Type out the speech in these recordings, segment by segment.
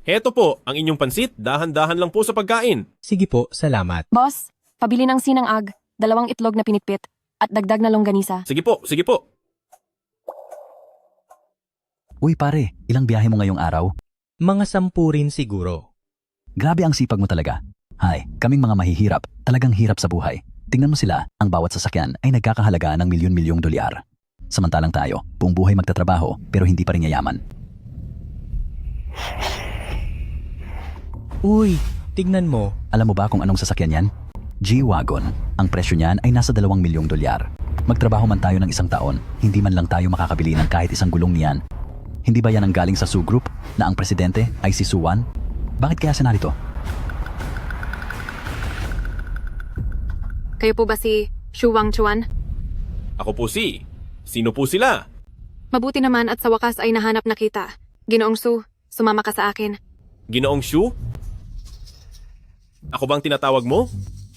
Heto po, ang inyong pansit. Dahan-dahan lang po sa pagkain. Sige po, salamat. Boss, pabili ng sinangag, 2 itlog na pinitpit, at dagdag na longganisa. Sige po, sige po. Uy pare, ilang biyahe mo ngayong araw? Mga 10 rin siguro. Grabe ang sipag mo talaga. Hay, kaming mga mahihirap, talagang hirap sa buhay. Tingnan mo sila, ang bawat sasakyan ay nagkakahalaga ng milyon-milyong dolyar. Samantalang tayo, buong buhay magtatrabaho pero hindi pa rin yayaman. Uy, tignan mo. Alam mo ba kung anong sasakyan yan? G-Wagon. Ang presyo niyan ay nasa 2 milyong dolyar. Magtrabaho man tayo ng 1 taon, hindi man lang tayo makakabili ng kahit isang gulong niyan. Hindi ba yan ang galing sa Su Group na ang presidente ay si Suwan? Bakit kaya siya narito? Kayo po ba si Xu Wangchuan? Ako po si. Sino po sila? Mabuti naman at sa wakas ay nahanap na kita. Ginoong Su, sumama ka sa akin. Ginoong Shu? Ako bang tinatawag mo?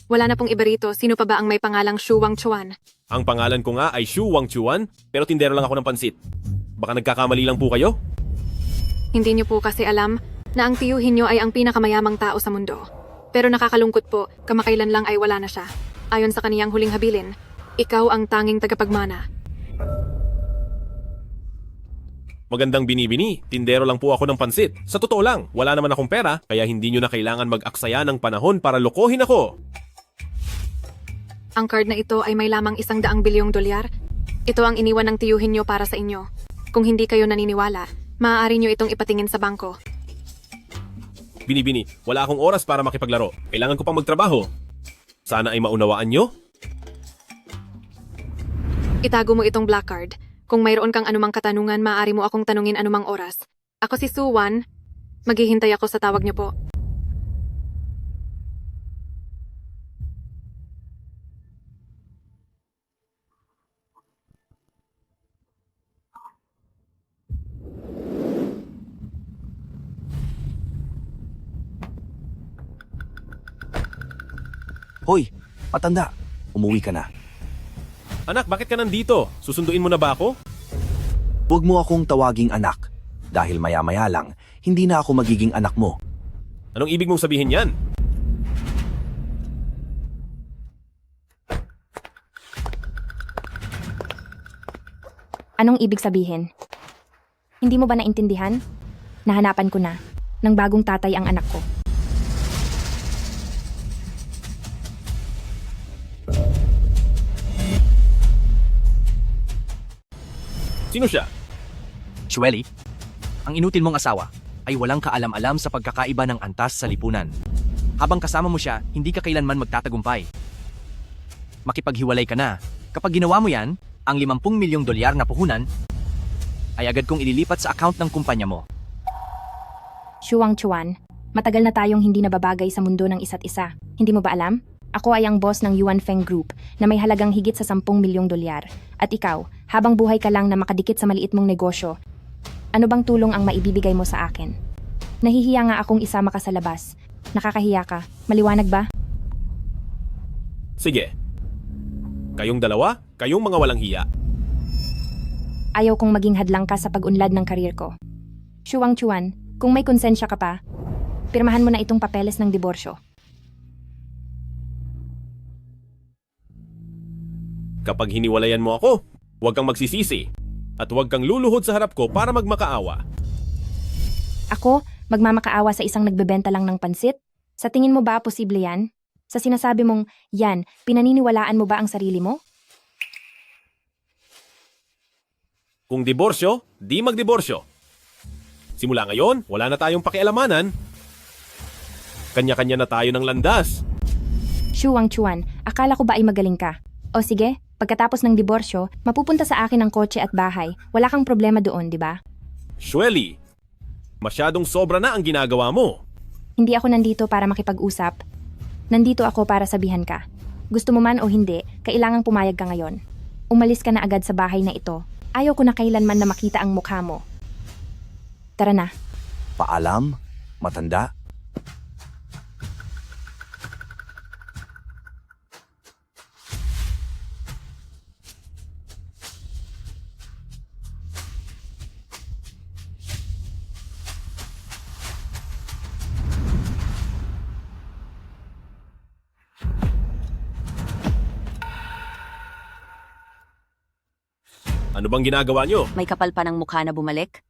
Wala na pong iba rito, sino pa ba ang may pangalang Xu Wangchuan? Ang pangalan ko nga ay Shu Wangchuan, pero tindero lang ako ng pansit. Baka nagkakamali lang po kayo? Hindi niyo po kasi alam na ang tiyuhin niyo ay ang pinakamayamang tao sa mundo. Pero nakakalungkot po, kamakailan lang ay wala na siya. Ayon sa kaniyang huling habilin, ikaw ang tanging tagapagmana. Magandang binibini, tindero lang po ako ng pansit. Sa totoo lang, wala naman akong pera, kaya hindi nyo na kailangan mag-aksaya ng panahon para lokohin ako. Ang card na ito ay may lamang 100 bilyong dolyar. Ito ang iniwan ng tiyuhin niyo para sa inyo. Kung hindi kayo naniniwala, maaari niyo itong ipatingin sa bangko. Binibini, wala akong oras para makipaglaro. Kailangan ko pang magtrabaho. Sana ay maunawaan nyo. Itago mo itong black card. Kung mayroon kang anumang katanungan, maaari mo akong tanungin anumang oras. Ako si Suwan. Maghihintay ako sa tawag niyo po. Hoy, matanda. Umuwi ka na. Anak, bakit ka nandito? Susunduin mo na ba ako? Huwag mo akong tawaging anak. Dahil maya-maya lang, hindi na ako magiging anak mo. Anong ibig mong sabihin yan? Anong ibig sabihin? Hindi mo ba naintindihan? Nahanapan ko na. Ng bagong tatay ang anak ko. Sino siya? Chueli, ang inutil mong asawa ay walang kaalam-alam sa pagkakaiba ng antas sa lipunan. Habang kasama mo siya, hindi ka kailanman magtatagumpay. Makipaghiwalay ka na. Kapag ginawa mo yan, ang 50 milyong dolyar na puhunan ay agad kong ililipat sa account ng kumpanya mo. Shuang Chuan, matagal na tayong hindi nababagay sa mundo ng isa't isa. Hindi mo ba alam? Ako ay ang boss ng Yuan Feng Group na may halagang higit sa 10 milyong dolyar. At ikaw, habang buhay ka lang na makadikit sa maliit mong negosyo, ano bang tulong ang maibibigay mo sa akin? Nahihiya nga akong isama ka sa labas. Nakakahiya ka. Maliwanag ba? Sige. Kayong dalawa, kayong mga walang hiya. Ayaw kong maging hadlang ka sa pag-unlad ng karir ko. Shuang Chuan, kung may konsensya ka pa, pirmahan mo na itong papeles ng diborsyo. Kapag hiniwalayan mo ako, huwag kang magsisisi. At huwag kang luluhod sa harap ko para magmakaawa. Ako, magmamakaawa sa isang nagbebenta lang ng pansit? Sa tingin mo ba posible yan? Sa sinasabi mong, yan, pinaniniwalaan mo ba ang sarili mo? Kung diborsyo, di magdiborsyo. Simula ngayon, wala na tayong pakialamanan. Kanya-kanya na tayo ng landas. Shuang Chuan, akala ko ba ay magaling ka? O sige, pagkatapos ng diborsyo, mapupunta sa akin ang kotse at bahay. Wala kang problema doon, di ba? Shueli, masyadong sobra na ang ginagawa mo. Hindi ako nandito para makipag-usap. Nandito ako para sabihan ka. Gusto mo man o hindi, kailangang pumayag ka ngayon. Umalis ka na agad sa bahay na ito. Ayaw ko na kailanman na makita ang mukha mo. Tara na. Paalam, matanda. Ano bang ginagawa nyo? May kapal pa ng mukha na bumalik?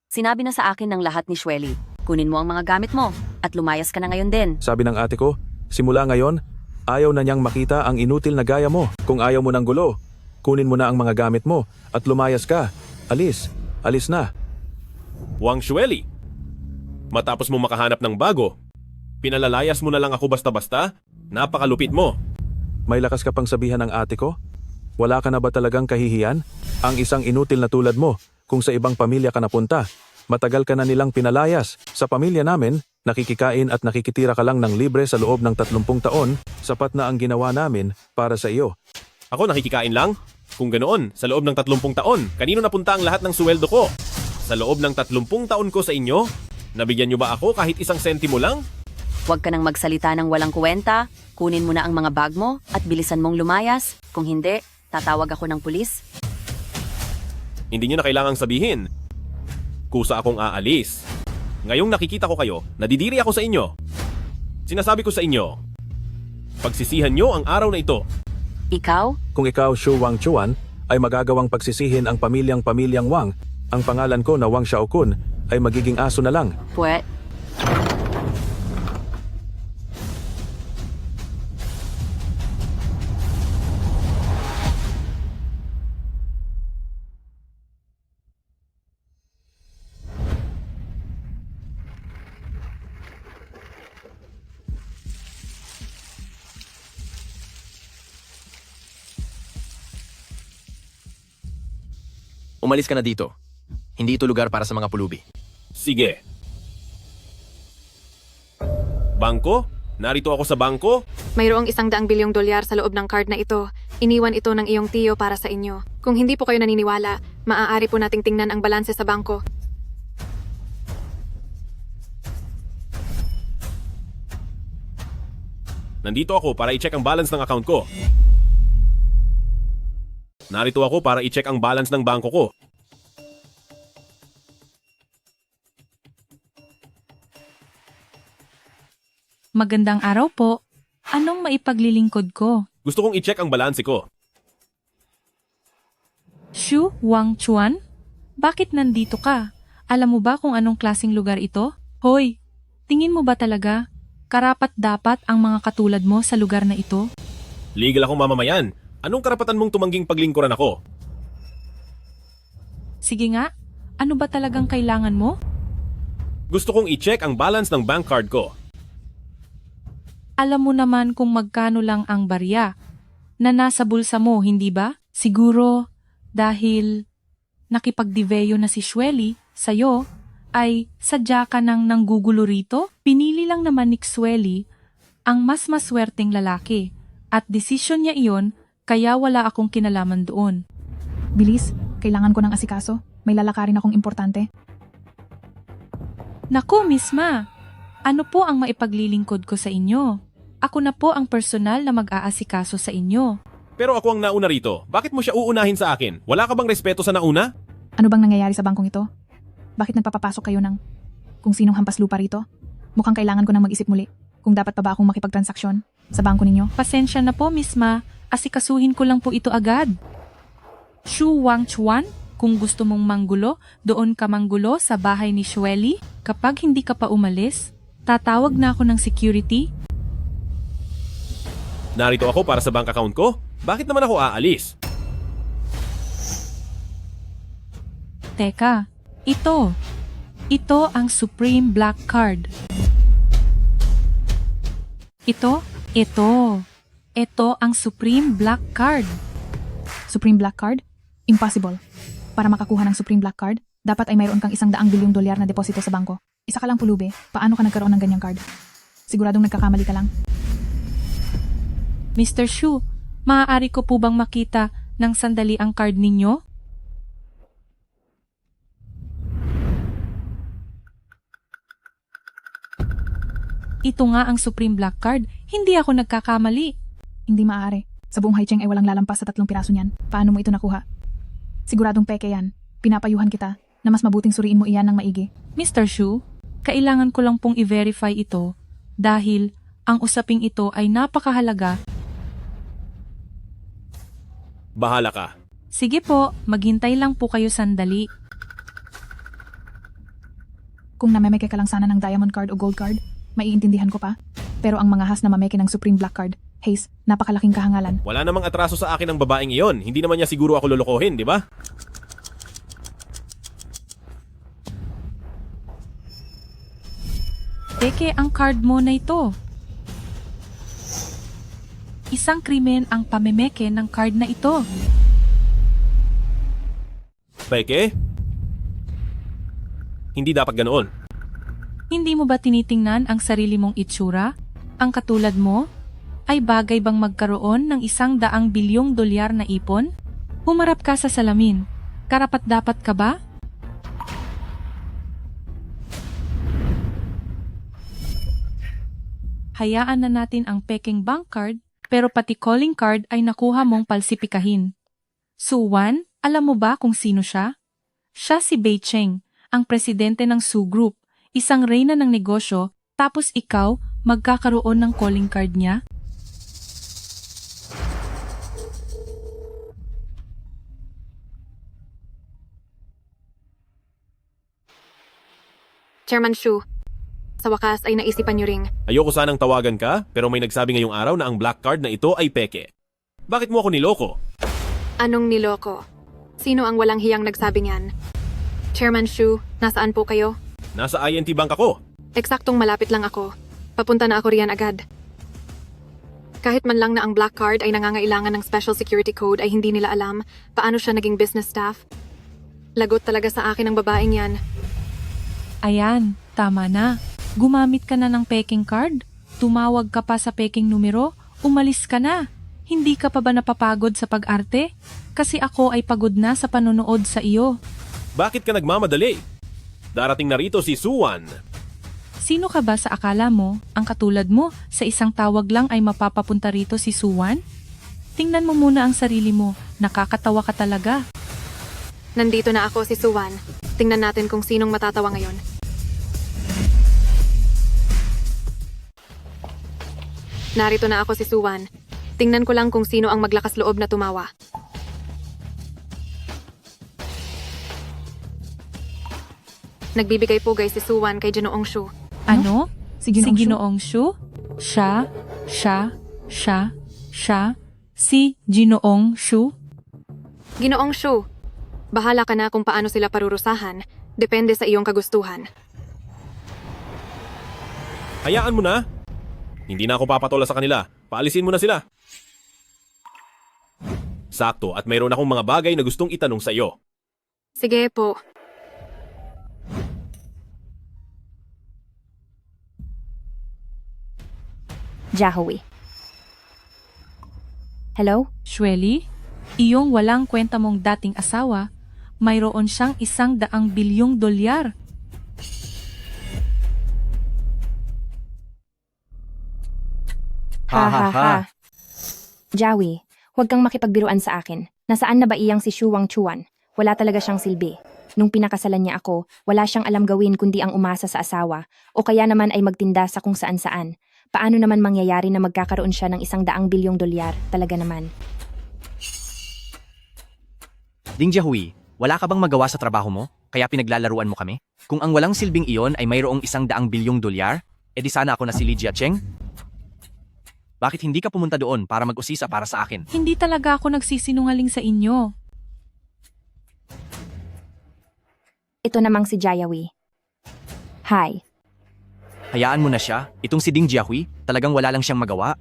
Sinabi na sa akin ng lahat ni Shweli. Kunin mo ang mga gamit mo at lumayas ka na ngayon din. Sabi ng ate ko, simula ngayon, ayaw na niyang makita ang inutil na gaya mo. Kung ayaw mo ng gulo, kunin mo na ang mga gamit mo at lumayas ka. Alis. Alis na. Wang Xueli. Matapos mo makahanap ng bago, pinalalayas mo na lang ako basta-basta? Napakalupit mo. May lakas ka pang sabihan ng ate ko? Wala ka na ba talagang kahihiyan? Ang isang inutil na tulad mo, kung sa ibang pamilya ka napunta, matagal ka na nilang pinalayas. Sa pamilya namin, nakikikain at nakikitira ka lang ng libre sa loob ng 30 taon, sapat na ang ginawa namin para sa iyo. Ako nakikikain lang? Kung ganoon, sa loob ng 30 taon, kanino napunta ang lahat ng suweldo ko? Sa loob ng 30 taon ko sa inyo? Nabigyan niyo ba ako kahit isang sentimo lang? Huwag ka nang magsalita ng walang kuwenta. Kunin mo na ang mga bag mo at bilisan mong lumayas. Kung hindi, tatawag ako ng pulis. Hindi niyo na kailangang sabihin. Kusa akong aalis. Ngayong nakikita ko kayo, nadidiri ako sa inyo. Sinasabi ko sa inyo, pagsisihan niyo ang araw na ito. Ikaw? Kung ikaw, Shu Wang Chuan, ay magagawang pagsisihin ang pamilyang Wang, ang pangalan ko na Wang Xiaokun ay magiging aso na lang. Puwet. Umalis ka na dito. Hindi ito lugar para sa mga pulubi. Sige. Bangko? Narito ako sa bangko? Mayroong $100 bilyong sa loob ng card na ito. Iniwan ito ng iyong tiyo para sa inyo. Kung hindi po kayo naniniwala, maaari po nating tingnan ang balanse sa bangko. Nandito ako para i-check ang balance ng account ko. Narito ako para i-check ang balance ng bangko ko. Magandang araw po. Anong maipaglilingkod ko? Gusto kong i-check ang balanse ko. Shu Wang Chuan? Bakit nandito ka? Alam mo ba kung anong klaseng lugar ito? Hoy, tingin mo ba talaga karapat-dapat ang mga katulad mo sa lugar na ito? Legal akong mamamayan. Anong karapatan mong tumangging paglingkuran ako? Sige nga, ano ba talagang kailangan mo? Gusto kong i-check ang balance ng bank card ko. Alam mo naman kung magkano lang ang barya na nasa bulsa mo, hindi ba? Siguro dahil nakipagdiveyo na si Shweli sa'yo, ay sadya ka nang nanggugulo rito? Pinili lang naman ni Shweli ang mas maswerteng lalaki at desisyon niya iyon kaya wala akong kinalaman doon. Bilis, kailangan ko ng asikaso. May lalakarin akong importante. Naku, Misma! Ano po ang maipaglilingkod ko sa inyo? Ako na po ang personal na mag-aasikaso sa inyo. Pero ako ang nauna rito. Bakit mo siya uunahin sa akin? Wala ka bang respeto sa nauna? Ano bang nangyayari sa bangkong ito? Bakit nagpapapasok kayo ng kung sinong hampas lupa rito? Mukhang kailangan ko nang mag-isip muli kung dapat pa ba akong makipagtransaksyon sa bangko ninyo. Pasensya na po, Misma. Asikasuhin ko lang po ito agad. Shu Wang Chuan, kung gusto mong manggulo, doon ka manggulo sa bahay ni Shweli. Kapag hindi ka pa umalis, tatawag na ako ng security. Narito ako para sa bank account ko? Bakit naman ako aalis? Teka, ito. Ito ang Supreme Black Card. Ito. Ito ang Supreme Black Card. Supreme Black Card? Impossible. Para makakuha ng Supreme Black Card, dapat ay mayroon kang $100 bilyong na deposito sa bangko. Isa ka lang pulube, paano ka nagkaroon ng ganyang card? Siguradong nagkakamali ka lang. Mr. Shu, maaari ko po bang makita ng sandali ang card ninyo? Ito nga ang Supreme Black Card. Hindi ako nagkakamali. Hindi maaari. Sa buong Haicheng ay walang lalampas sa 3 piraso niyan. Paano mo ito nakuha? Siguradong peke yan. Pinapayuhan kita na mas mabuting suriin mo iyan ng maigi. Mr. Shu, kailangan ko lang pong i-verify ito dahil ang usaping ito ay napakahalaga. Bahala ka. Sige po, maghintay lang po kayo sandali. Kung namemeke ka lang sana ng diamond card o gold card, maiintindihan ko pa. Pero ang mga has na mameke ng Supreme Black Card, Hayes, napakalaking kahangalan. Wala namang atraso sa akin ng babaeng iyon. Hindi naman niya siguro ako lolokohin, di ba? Peke ang card mo na ito. Isang krimen ang pamemeke ng card na ito. Peke? Hindi dapat ganoon. Hindi mo ba tinitingnan ang sarili mong itsura? Ang katulad mo? Ay bagay bang magkaroon ng $100 bilyong na ipon? Humarap ka sa salamin. Karapat-dapat ka ba? Hayaan na natin ang peking bank card, pero pati calling card ay nakuha mong palsipikahin. Suwan, alam mo ba kung sino siya? Siya si Bei Cheng, ang presidente ng Su Group, isang reyna ng negosyo, tapos ikaw magkakaroon ng calling card niya? Chairman Shu, sa wakas ay naisipan niyo ring. Ayoko sanang tawagan ka, pero may nagsabi ngayong araw na ang black card na ito ay peke. Bakit mo ako niloko? Anong niloko? Sino ang walang hiyang nagsabi niyan? Chairman Shu, nasaan po kayo? Nasa INT Bank ako. Eksaktong malapit lang ako. Papunta na ako riyan agad. Kahit man lang na ang black card ay nangangailangan ng special security code ay hindi nila alam paano siya naging business staff. Lagot talaga sa akin ang babaeng yan. Ayan, tama na. Gumamit ka na ng peking card? Tumawag ka pa sa peking numero? Umalis ka na. Hindi ka pa ba napapagod sa pag-arte? Kasi ako ay pagod na sa panonood sa iyo. Bakit ka nagmamadali? Darating na rito si Suwan. Sino ka ba sa akala mo? Ang katulad mo, sa isang tawag lang ay mapapapunta rito si Suwan? Tingnan mo muna ang sarili mo. Nakakatawa ka talaga. Nandito na ako si Suwan. Tingnan natin kung sinong matatawa ngayon. Narito na ako si Suwan. Tingnan ko lang kung sino ang maglakas loob na tumawa. Nagbibigay pugay si Suwan kay Ginoong Shu. Ano? Si Ginoong Shu? Ginoong Shu? Si Ginoong Shu? Ginoong Shu, bahala ka na kung paano sila parurusahan. Depende sa iyong kagustuhan. Hayaan mo na. Hindi na ako papatola sa kanila. Paalisin mo na sila. Sakto, at mayroon akong mga bagay na gustong itanong sa iyo. Sige po. Jahowi. Hello? Shweli? Iyong walang kwenta mong dating asawa, mayroon siyang $100 bilyong. Jawi, huwag kang makipagbiruan sa akin. Nasaan na ba iyang si Shu Wangchuan? Wala talaga siyang silbi. Nung pinakasalan niya ako, wala siyang alam gawin kundi ang umasa sa asawa, o kaya naman ay magtinda sa kung saan-saan. Paano naman mangyayari na magkakaroon siya ng $100 bilyong? Talaga naman. Ding Jiahui, wala ka bang magawa sa trabaho mo? Kaya pinaglalaruan mo kami? Kung ang walang silbing iyon ay mayroong $100 bilyong, edi sana ako na si Li Jiacheng? Bakit hindi ka pumunta doon para mag-usisa para sa akin? Hindi talaga ako nagsisinungaling sa inyo. Ito namang si Jayawi. Hi. Hayaan mo na siya. Itong si Ding Jiahui, talagang wala lang siyang magawa.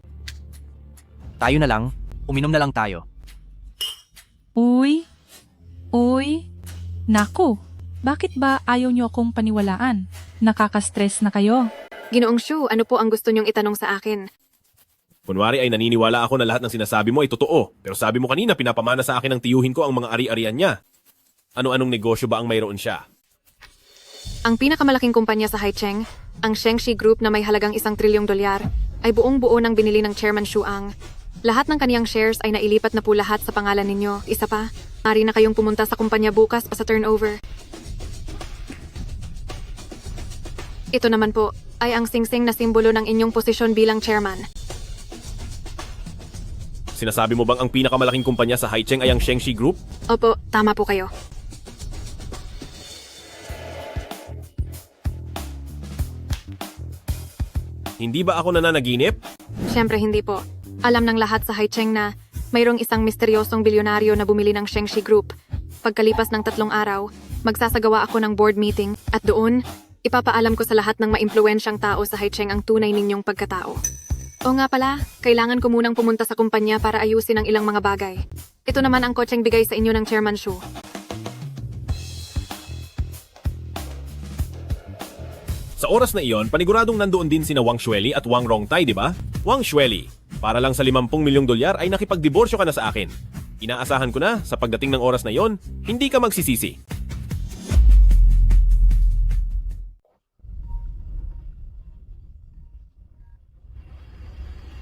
Tayo na lang. Uminom na lang tayo. Uy. Naku, bakit ba ayaw niyo akong paniwalaan? Nakaka-stress na kayo. Ginoong Shu, ano po ang gusto niyong itanong sa akin? Kunwari ay naniniwala ako na lahat ng sinasabi mo ay totoo. Pero sabi mo kanina pinapamana sa akin ng tiyuhin ko ang mga ari-arian niya. Ano-anong negosyo ba ang mayroon siya? Ang pinakamalaking kumpanya sa Haicheng, ang Shengxi Group na may halagang $1 trilyong, ay buong-buo ng binili ng Chairman Shu Ang. Lahat ng kaniyang shares ay nailipat na po lahat sa pangalan ninyo. Isa pa, maaari na kayong pumunta sa kumpanya bukas pa sa turnover. Ito naman po ay ang singsing na simbolo ng inyong posisyon bilang chairman. Sinasabi mo bang ang pinakamalaking kumpanya sa Haicheng ay ang Shengxi Group? Opo, tama po kayo. Hindi ba ako nananaginip? Siyempre hindi po. Alam ng lahat sa Haicheng na mayroong isang misteryosong bilyonaryo na bumili ng Shengxi Group. Pagkalipas ng 3 araw, magsasagawa ako ng board meeting at doon, ipapaalam ko sa lahat ng maimpluwensyang tao sa Haicheng ang tunay ninyong pagkatao. O nga pala, kailangan ko munang pumunta sa kumpanya para ayusin ang ilang mga bagay. Ito naman ang kotseng bigay sa inyo ng Chairman Shu. Sa oras na iyon, paniguradong nandoon din sina Wang Xueli at Wang Rongtai, di ba? Wang Xueli, para lang sa 50 milyong dolyar ay nakipagdiborsyo ka na sa akin. Inaasahan ko na, sa pagdating ng oras na iyon, hindi ka magsisisi.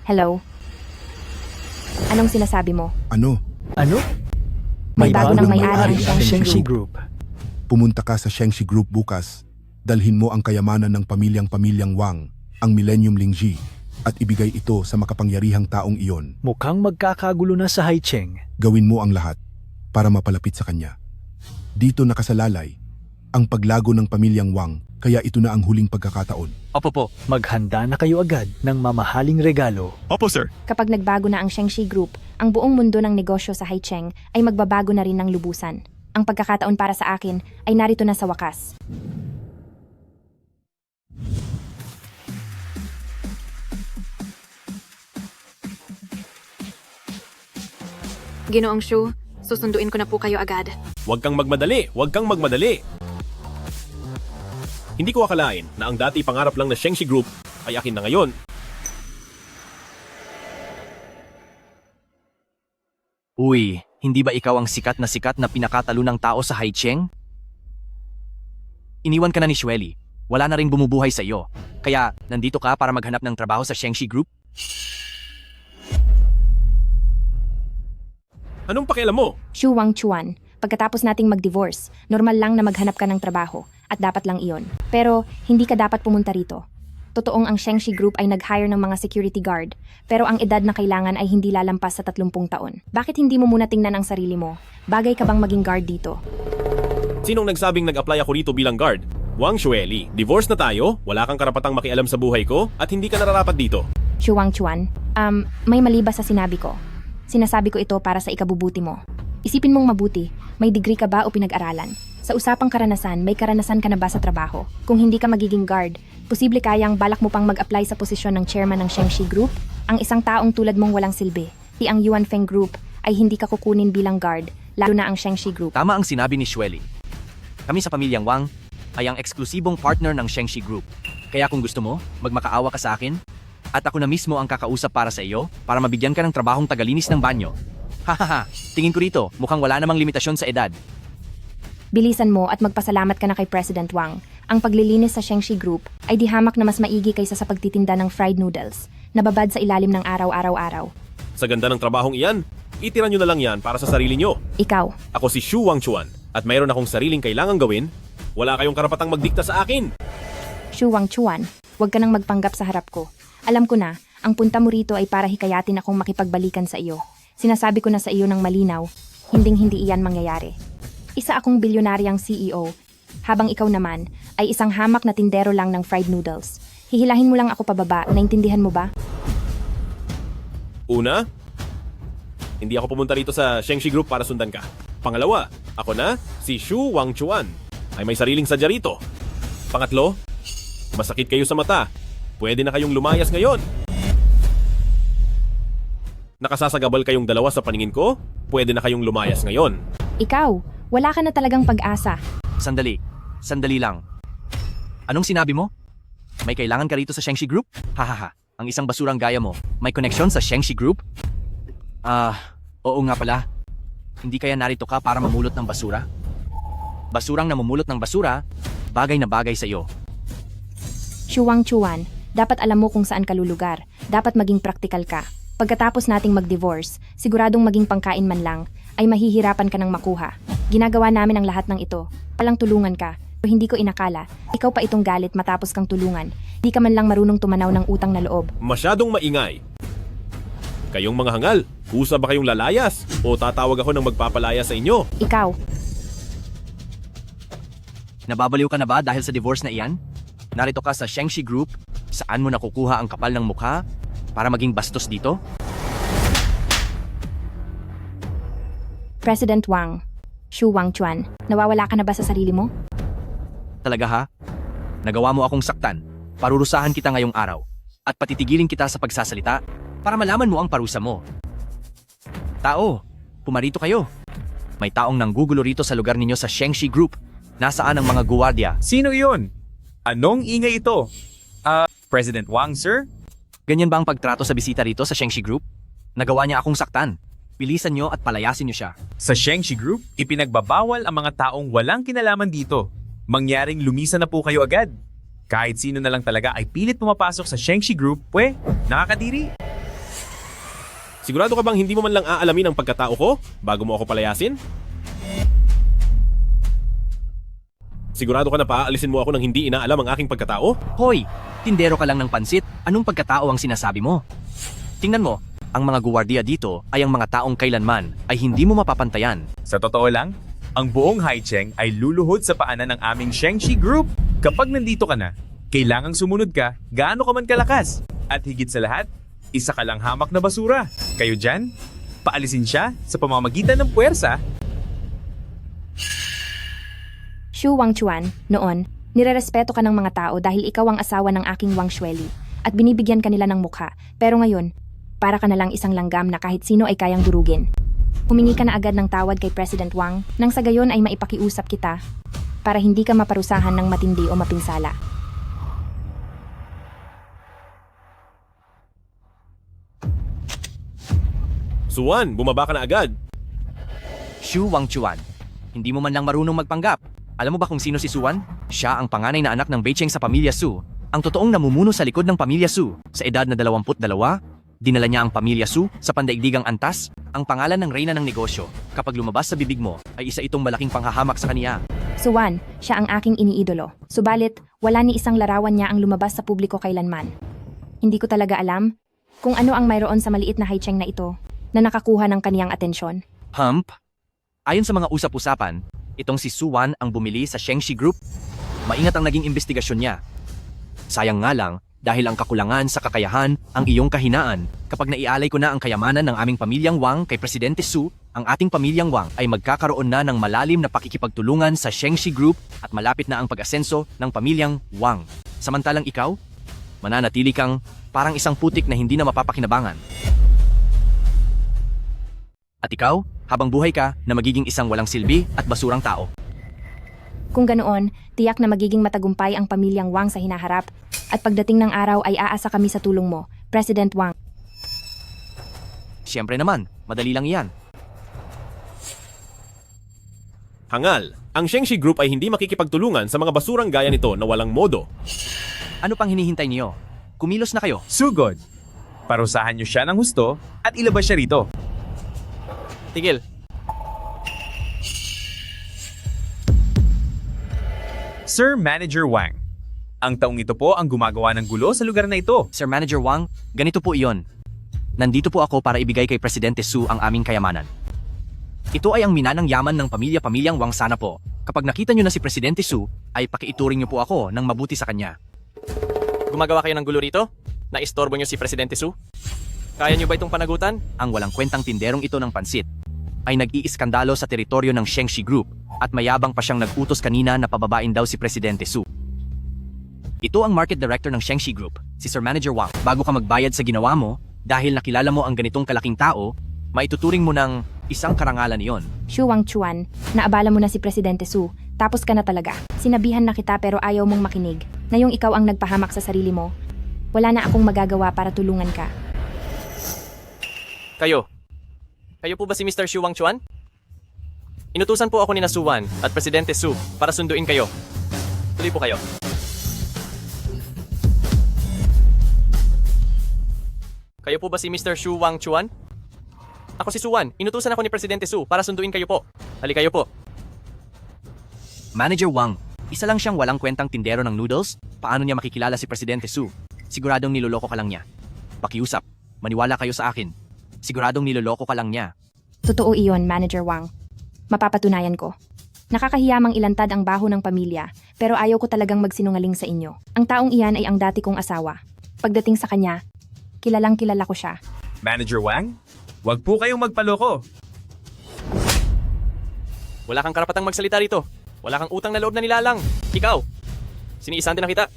Hello? Anong sinasabi mo? Ano? May bago ng may-ari ng Shengxi Group. Pumunta ka sa Shengxi Group bukas. Dalhin mo ang kayamanan ng pamilyang Wang, ang Millennium Lingji, at ibigay ito sa makapangyarihang taong iyon. Mukhang magkakagulo na sa Haicheng. Gawin mo ang lahat para mapalapit sa kanya. Dito nakasalalay ang paglago ng pamilyang Wang, kaya ito na ang huling pagkakataon. Opo po. Maghanda na kayo agad ng mamahaling regalo. Opo, sir. Kapag nagbago na ang Shengxi Group, ang buong mundo ng negosyo sa Haicheng ay magbabago na rin ng lubusan. Ang pagkakataon para sa akin ay narito na sa wakas. Ginoong Shu, susunduin ko na po kayo agad. Huwag kang magmadali, huwag kang magmadali. Hindi ko akalain na ang dati pangarap lang na Shengxi Group ay akin na ngayon. Uy, hindi ba ikaw ang sikat na pinakatalo ng tao sa Haicheng? Iniwan ka na ni Xueli. Wala na ring bumubuhay sa iyo. Kaya, nandito ka para maghanap ng trabaho sa Shengxi Group? Anong pakialam mo? Shu Wang Chuan, pagkatapos nating mag-divorce, normal lang na maghanap ka ng trabaho at dapat lang iyon. Pero hindi ka dapat pumunta rito. Totoong ang Shengxi Group ay nag-hire ng mga security guard, pero ang edad na kailangan ay hindi lalampas sa 30 taon. Bakit hindi mo muna tingnan ang sarili mo? Bagay ka bang maging guard dito? Sinong nagsabing nag-apply ako rito bilang guard? Wang Xueli, divorce na tayo, wala kang karapatang makialam sa buhay ko, at hindi ka nararapat dito. Shu Wang Chuan, may mali ba sa sinabi ko? Sinasabi ko ito para sa ikabubuti mo. Isipin mong mabuti, may degree ka ba o pinag-aralan? Sa usapang karanasan, may karanasan ka na ba sa trabaho? Kung hindi ka magiging guard, posible kayang balak mo pang mag-apply sa posisyon ng chairman ng Shengxi Group? Ang isang taong tulad mong walang silbi, ang Yuan Feng Group, ay hindi ka kukunin bilang guard, lalo na ang Shengxi Group. Tama ang sinabi ni Xueli. Kami sa pamilyang Wang ay ang eksklusibong partner ng Shengxi Group. Kaya kung gusto mo, magmakaawa ka sa akin, at ako na mismo ang kakausap para sa iyo para mabigyan ka ng trabahong tagalinis ng banyo. Hahaha, tingin ko rito, mukhang wala namang limitasyon sa edad. Bilisan mo at magpasalamat ka na kay President Wang. Ang paglilinis sa Shengxi Group ay di hamak na mas maigi kaysa sa pagtitinda ng fried noodles, nababad sa ilalim ng araw-araw-araw. Sa ganda ng trabahong iyan, itira nyo na lang yan para sa sarili nyo. Ikaw. Ako si Shu Wang Chuan, at mayroon akong sariling kailangang gawin. Wala kayong karapatang magdikta sa akin. Shu Wang Chuan, huwag ka nang magpanggap sa harap ko. Alam ko na, ang punta mo rito ay para hikayatin akong makipagbalikan sa iyo. Sinasabi ko na sa iyo ng malinaw, hinding-hindi iyan mangyayari. Isa akong bilyonaryang CEO, habang ikaw naman ay isang hamak na tindero lang ng fried noodles. Hihilahin mo lang ako pababa, naintindihan mo ba? Una, hindi ako pumunta rito sa Shengxi Group para sundan ka. Pangalawa, ako na, si Shu Wang Chuan, ay may sariling sadya rito. Pangatlo, masakit kayo sa mata. Pwede na kayong lumayas ngayon. Nakasasagabal kayong dalawa sa paningin ko, pwede na kayong lumayas ngayon. Ikaw, wala ka na talagang pag-asa. Sandali lang. Anong sinabi mo? May kailangan ka rito sa Shengxi Group? Hahaha, ang isang basurang gaya mo, may koneksyon sa Shengxi Group? Oo nga pala. Hindi kaya narito ka para mamulot ng basura? Basurang namumulot ng basura, bagay na bagay sa iyo. Shu Wang Chuan, dapat alam mo kung saan ka lulugar. Dapat maging praktikal ka. Pagkatapos nating mag-divorce, siguradong maging pangkain man lang, ay mahihirapan ka ng makuha. Ginagawa namin ang lahat ng ito. Palang tulungan ka. Pero hindi ko inakala, ikaw pa itong galit matapos kang tulungan. Di ka man lang marunong tumanaw ng utang na loob. Masyadong maingay. Kayong mga hangal, kusa ba kayong lalayas o tatawag ako ng magpapalaya sa inyo? Ikaw, Nababaliw ka na ba dahil sa divorce na iyan? Narito ka sa Shengshi Group, saan mo nakukuha ang kapal ng mukha para maging bastos dito? President Wang, Xu Wangchuan, nawawala ka na ba sa sarili mo? Talaga ha? Nagawa mo akong saktan. Parurusahan kita ngayong araw. At patitigilin kita sa pagsasalita para malaman mo ang parusa mo. Tao, pumarito kayo. May taong nanggugulo rito sa lugar ninyo sa Shengshi Group. Nasaan ang mga guwardiya? Sino iyon? Anong ingay ito? President Wang, sir? Ganyan ba ang pagtrato sa bisita rito sa Shengshi Group? Nagawa niya akong saktan. Bilisan nyo at palayasin nyo siya. Sa Shengshi Group, ipinagbabawal ang mga taong walang kinalaman dito. Mangyaring lumisan na po kayo agad. Kahit sino na lang talaga ay pilit pumapasok sa Shengshi Group, nakakadiri. Sigurado ka bang hindi mo man lang aalamin ang pagkatao ko bago mo ako palayasin? Sigurado ka na paaalisin mo ako nang hindi inaalam ang aking pagkatao? Hoy, tindero ka lang ng pansit. Anong pagkatao ang sinasabi mo? Tingnan mo, ang mga guwardiya dito ay ang mga taong kailanman ay hindi mo mapapantayan. Sa totoo lang, ang buong Haicheng ay luluhod sa paanan ng aming Shengshi Group. Kapag nandito ka na, kailangang sumunod ka gaano ka man kalakas. At higit sa lahat, isa ka lang hamak na basura. Kayo dyan, paalisin siya sa pamamagitan ng puwersa. Xu Wangchuan, noon, nirerespeto ka ng mga tao dahil ikaw ang asawa ng aking Wang Xueli at binibigyan kanila ng mukha. Pero ngayon, para ka na lang isang langgam na kahit sino ay kayang durugin. Humingi ka na agad ng tawad kay President Wang nang sa gayon ay maipakiusap kita para hindi ka maparusahan ng matindi o mapinsala. Suwan, bumaba ka na agad. Xu Wangchuan, hindi mo man lang marunong magpanggap. Alam mo ba kung sino si Suwan? Siya ang panganay na anak ng Beicheng sa pamilya Su. Ang totoong namumuno sa likod ng pamilya Su. Sa edad na 22, dinala niya ang pamilya Su sa pandaigdigang antas, ang pangalan ng reyna ng negosyo. Kapag lumabas sa bibig mo, ay isa itong malaking panghahamak sa kaniya. Suwan, siya ang aking iniidolo. Subalit, wala ni isang larawan niya ang lumabas sa publiko kailanman. Hindi ko talaga alam kung ano ang mayroon sa maliit na Haicheng na ito na nakakuha ng kaniyang atensyon. Hump? Ayon sa mga usap-usapan, itong si Suwan ang bumili sa Shengshi Group. Maingat ang naging investigasyon niya. Sayang nga lang, dahil ang kakulangan sa kakayahan ang iyong kahinaan. Kapag naialay ko na ang kayamanan ng aming pamilyang Wang kay Presidente Su, ang ating pamilyang Wang ay magkakaroon na ng malalim na pakikipagtulungan sa Shengshi Group at malapit na ang pag-asenso ng pamilyang Wang. Samantalang ikaw, mananatili kang parang isang putik na hindi na mapapakinabangan. At ikaw, habang buhay ka na magiging isang walang silbi at basurang tao. Kung ganoon, tiyak na magiging matagumpay ang pamilyang Wang sa hinaharap at pagdating ng araw ay aasa kami sa tulong mo, President Wang. Siyempre naman, madali lang iyan. Hangal, ang Shengshi Group ay hindi makikipagtulungan sa mga basurang gaya nito na walang modo. Ano pang hinihintay niyo? Kumilos na kayo. Sugod! Parusahan niyo siya ng husto at ilabas siya rito. Tigil. Sir Manager Wang, ang taong ito po ang gumagawa ng gulo sa lugar na ito. Sir Manager Wang, ganito po iyon. Nandito po ako para ibigay kay Presidente Su ang aming kayamanan. Ito ay ang minanang yaman ng pamilyang Wang sana po. Kapag nakita nyo na si Presidente Su, ay pakiituring nyo po ako ng mabuti sa kanya. Gumagawa kayo ng gulo rito? Naistorbo nyo si Presidente Su? Kaya nyo ba itong panagutan? Ang walang kwentang tinderong ito ng pansit ay nag-iiskandalo sa teritoryo ng Shengshi Group at mayabang pa siyang nag-utos kanina na pababain daw si Presidente Su. Ito ang market director ng Shengshi Group, si Sir Manager Wang. Bago ka magbayad sa ginawa mo, dahil nakilala mo ang ganitong kalaking tao, maituturing mo ng isang karangalan iyon. Xu Wangchuan, naabala mo na si Presidente Su, tapos ka na talaga. Sinabihan na kita pero ayaw mong makinig. Ngayong ikaw ang nagpahamak sa sarili mo, wala na akong magagawa para tulungan ka. Kayo po ba si Mr. Xu Wangchuan? Inutusan po ako ni Suwan at Presidente Su para sunduin kayo. Tuloy po kayo. Kayo po ba si Mr. Xu Wangchuan? Ako si Suwan. Inutusan ako ni Presidente Su para sunduin kayo po. Hali kayo po. Manager Wang, isa lang siyang walang kwentang tindero ng noodles. Paano niya makikilala si Presidente Su? Siguradong niloloko ka lang niya. Pakiusap, maniwala kayo sa akin. Siguradong niloloko ka lang niya. Totoo iyon, Manager Wang. Mapapatunayan ko. Nakakahiyamang ilantad ang baho ng pamilya, pero ayaw ko talagang magsinungaling sa inyo. Ang taong iyan ay ang dati kong asawa. Pagdating sa kanya, kilalang kilala ko siya. Manager Wang, wag po kayong magpaloko. Wala kang karapatang magsalita rito. Wala kang utang na loob na nilalang. Ikaw, siniisante na kita.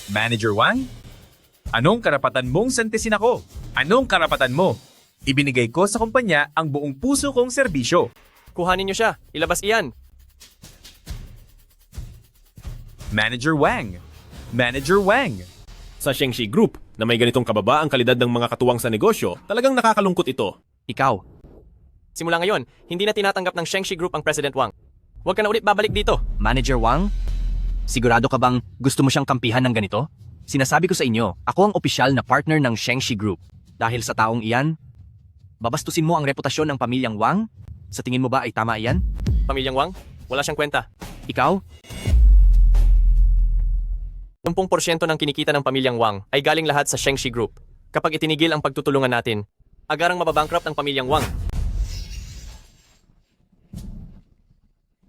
Manager Wang, anong karapatan mong santesin ako? Anong karapatan mo? Ibinigay ko sa kumpanya ang buong puso kong serbisyo. Kuhanin niyo siya. Ilabas iyan. Manager Wang. Manager Wang. Sa Shengshi Group, na may ganitong kababa ang kalidad ng mga katuwang sa negosyo, talagang nakakalungkot ito. Ikaw. Simula ngayon, hindi na tinatanggap ng Shengshi Group ang President Wang. Huwag ka na ulit babalik dito. Manager Wang, sigurado ka bang gusto mo siyang kampihan ng ganito? Sinasabi ko sa inyo, ako ang opisyal na partner ng Shengshi Group. Dahil sa taong iyan, babastusin mo ang reputasyon ng pamilyang Wang? Sa tingin mo ba ay tama iyan? Pamilyang Wang, wala siyang kwenta. Ikaw? 10% ng kinikita ng pamilyang Wang ay galing lahat sa Shengshi Group. Kapag itinigil ang pagtutulungan natin, agarang mababankrupt ang pamilyang Wang.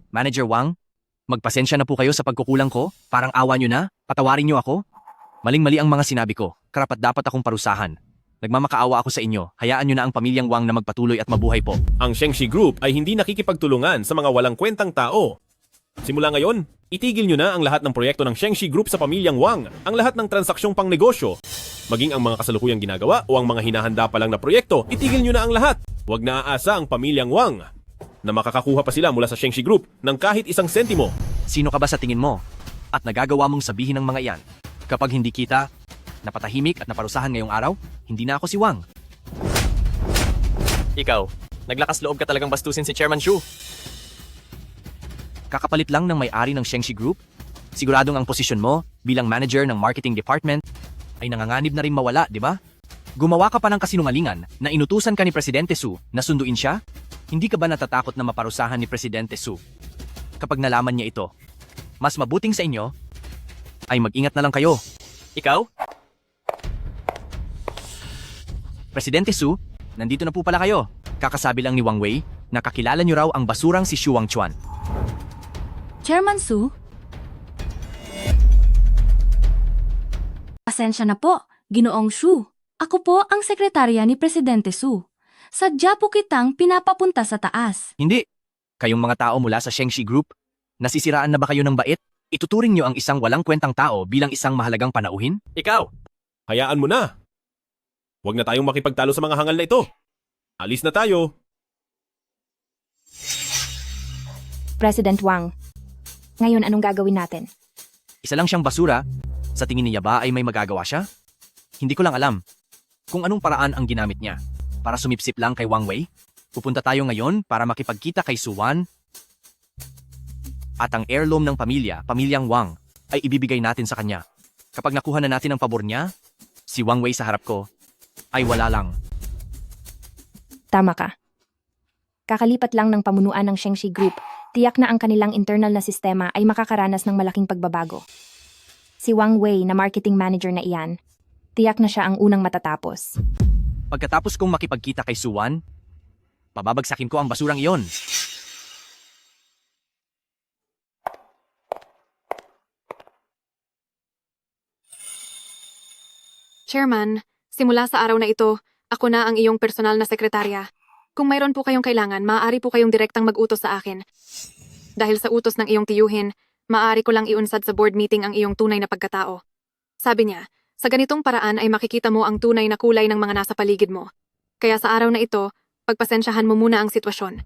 Manager Wang, magpasensya na po kayo sa pagkukulang ko. Parang awa nyo na. Patawarin nyo ako. Maling-mali ang mga sinabi ko. Karapat-dapat akong parusahan. Nagmamakaawa ako sa inyo. Hayaan nyo na ang pamilyang Wang na magpatuloy at mabuhay po. Ang Shengshi Group ay hindi nakikipagtulungan sa mga walang kwentang tao. Simula ngayon, itigil nyo na ang lahat ng proyekto ng Shengshi Group sa pamilyang Wang, ang lahat ng transaksyong pangnegosyo. Maging ang mga kasalukuyang ginagawa o ang mga hinahanda pa lang na proyekto, itigil nyo na ang lahat. Huwag na aasa ang pamilyang Wang na makakakuha pa sila mula sa Shengshi Group ng kahit isang sentimo. Sino ka ba sa tingin mo? At nagagawa mong sabihin ng mga iyan? Kapag hindi kita, napatahimik at naparusahan ngayong araw, hindi na ako si Wang. Ikaw, naglakas loob ka talagang bastusin si Chairman Shu. Kakapalit lang ng may-ari ng Shengshi Group? Siguradong ang posisyon mo bilang manager ng marketing department ay nanganganib na rin mawala, di ba? Gumawa ka pa ng kasinungalingan na inutusan ka ni Presidente Su na sunduin siya? Hindi ka ba natatakot na maparusahan ni Presidente Su? Kapag nalaman niya ito, mas mabuting sa inyo ay mag-ingat na lang kayo. Ikaw? Presidente Su, nandito na po pala kayo. Kakasabi lang ni Wang Wei na kakilala niyo raw ang basurang si Xu Wangchuan. Chairman Su? Pasensya na po, Ginoong Shu. Ako po ang sekretarya ni Presidente Su. Sadya po kitang pinapapunta sa taas. Hindi. Kayong mga tao mula sa Shengshi Group, nasisiraan na ba kayo ng bait? Ituturing niyo ang isang walang kwentang tao bilang isang mahalagang panauhin? Ikaw! Hayaan mo na. Huwag na tayong makipagtalo sa mga hangal na ito. Alis na tayo. President Wang, ngayon anong gagawin natin? Isa lang siyang basura. Sa tingin niya ba ay may magagawa siya? Hindi ko lang alam kung anong paraan ang ginamit niya. Para sumipsip lang kay Wang Wei? Pupunta tayo ngayon para makipagkita kay Suwan. At ang heirloom ng pamilyang Wang, ay ibibigay natin sa kanya. Kapag nakuha na natin ang pabor niya, si Wang Wei sa harap ko ay wala lang. Tama ka. Kakalipat lang ng pamunuan ng Shengshi Group, tiyak na ang kanilang internal na sistema ay makakaranas ng malaking pagbabago. Si Wang Wei na marketing manager na iyan, tiyak na siya ang unang matatapos. Pagkatapos kong makipagkita kay Suwan, pababagsakin ko ang basurang iyon. Chairman, simula sa araw na ito, ako na ang iyong personal na sekretarya. Kung mayroon po kayong kailangan, maaari po kayong direktang mag-utos sa akin. Dahil sa utos ng iyong tiyuhin, maaari ko lang iunsad sa board meeting ang iyong tunay na pagkatao. Sabi niya, sa ganitong paraan ay makikita mo ang tunay na kulay ng mga nasa paligid mo. Kaya sa araw na ito, pagpasensyahan mo muna ang sitwasyon.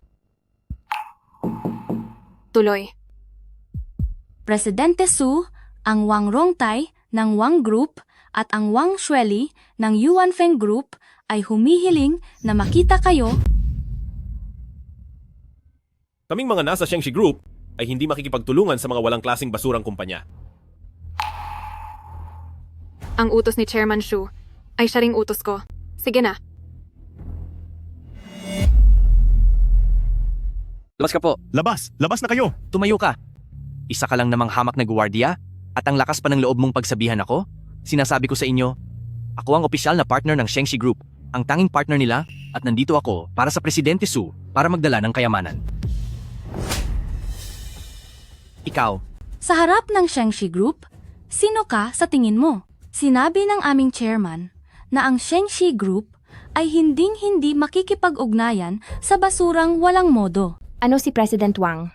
Tuloy. Presidente Su, ang Wang Rongtai ng Wang Group at ang Wang Shueli ng Yuanfeng Group ay humihiling na makita kayo. Kaming mga nasa Shengshi Group ay hindi makikipagtulungan sa mga walang klaseng basurang kumpanya. Ang utos ni Chairman Shu ay siya ring utos ko. Sige na. Labas ka po. Labas! Labas na kayo! Tumayo ka. Isa ka lang namang hamak na guwardiya at ang lakas pa ng loob mong pagsabihan ako? Sinasabi ko sa inyo, ako ang opisyal na partner ng Shengshi Group. Ang tanging partner nila At nandito ako para sa Presidente Su para magdala ng kayamanan. Ikaw, Sa harap ng Shengxi Group, sino ka sa tingin mo? Sinabi ng aming chairman na ang Shengxi Group ay hinding-hindi makikipag-ugnayan sa basurang walang modo. Ano si President Wang?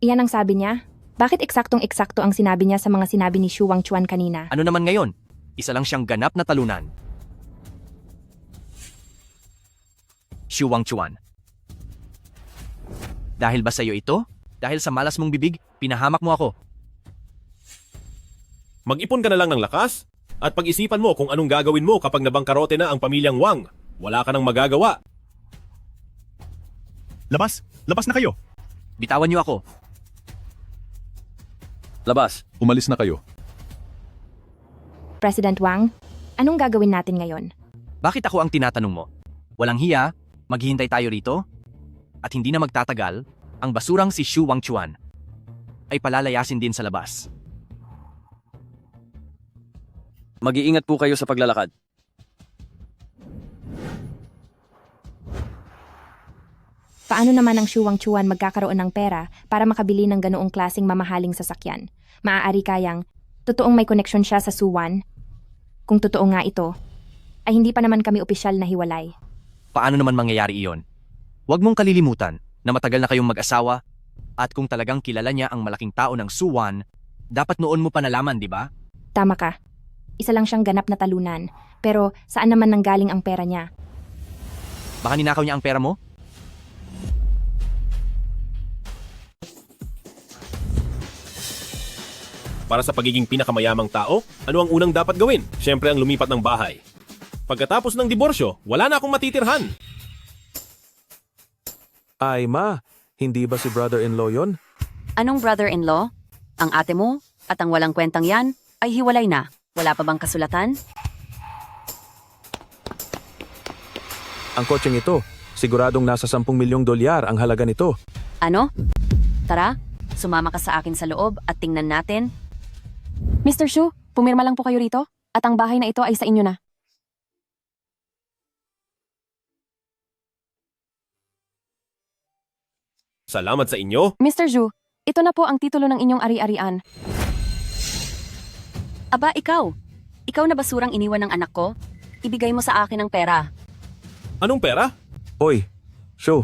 Iyan ang sabi niya? Bakit eksaktong-eksakto ang sinabi niya sa mga sinabi ni Xu Wangchuan kanina? ano naman ngayon? Isa lang siyang ganap na talunan. Xu Wangchuan. Dahil ba sa'yo ito? Dahil sa malas mong bibig, pinahamak mo ako. Mag-ipon ka na lang ng lakas at pag-isipan mo kung anong gagawin mo kapag nabangkarote na ang pamilyang Wang. Wala ka nang magagawa. Labas! Labas na kayo! Bitawan niyo ako. Labas, umalis na kayo. President Wang, anong gagawin natin ngayon? Bakit ako ang tinatanong mo? Walang hiya, maghihintay tayo rito? At hindi na magtatagal, ang basurang si Xu Wangchuan ay palalayasin din sa labas. Mag-iingat po kayo sa paglalakad. Paano naman ang Xu Wangchuan magkakaroon ng pera para makabili ng ganoong klaseng mamahaling sasakyan? Maaari kayang, totoong may koneksyon siya sa Suwan? Kung totoo nga ito, ay hindi pa naman kami opisyal na hiwalay. Paano naman mangyayari iyon? Huwag mong kalilimutan na matagal na kayong mag-asawa at kung talagang kilala niya ang malaking tao ng Suwan, dapat noon mo pa nalaman, di ba? Tama ka. Isa lang siyang ganap na talunan. Pero saan naman nanggaling ang pera niya? Baka ninakaw niya ang pera mo? Para sa pagiging pinakamayamang tao, ano ang unang dapat gawin? Siyempre ang lumipat ng bahay. Pagkatapos ng diborsyo, wala na akong matitirhan. Ay ma, hindi ba si brother-in-law yon? Anong brother-in-law? Ang ate mo at ang walang kwentang yan ay hiwalay na. Wala pa bang kasulatan? Ang kotseng ito, siguradong nasa 10 milyong dolyar ang halaga nito. Ano? Tara, sumama ka sa akin sa loob at tingnan natin. Mr. Xu, pumirma lang po kayo rito at ang bahay na ito ay sa inyo na. Salamat sa inyo. Mr. Xu, ito na po ang titulo ng inyong ari-arian. Aba, ikaw. Ikaw na basurang iniwan ng anak ko? Ibigay mo sa akin ang pera. Anong pera? Oy, Xu,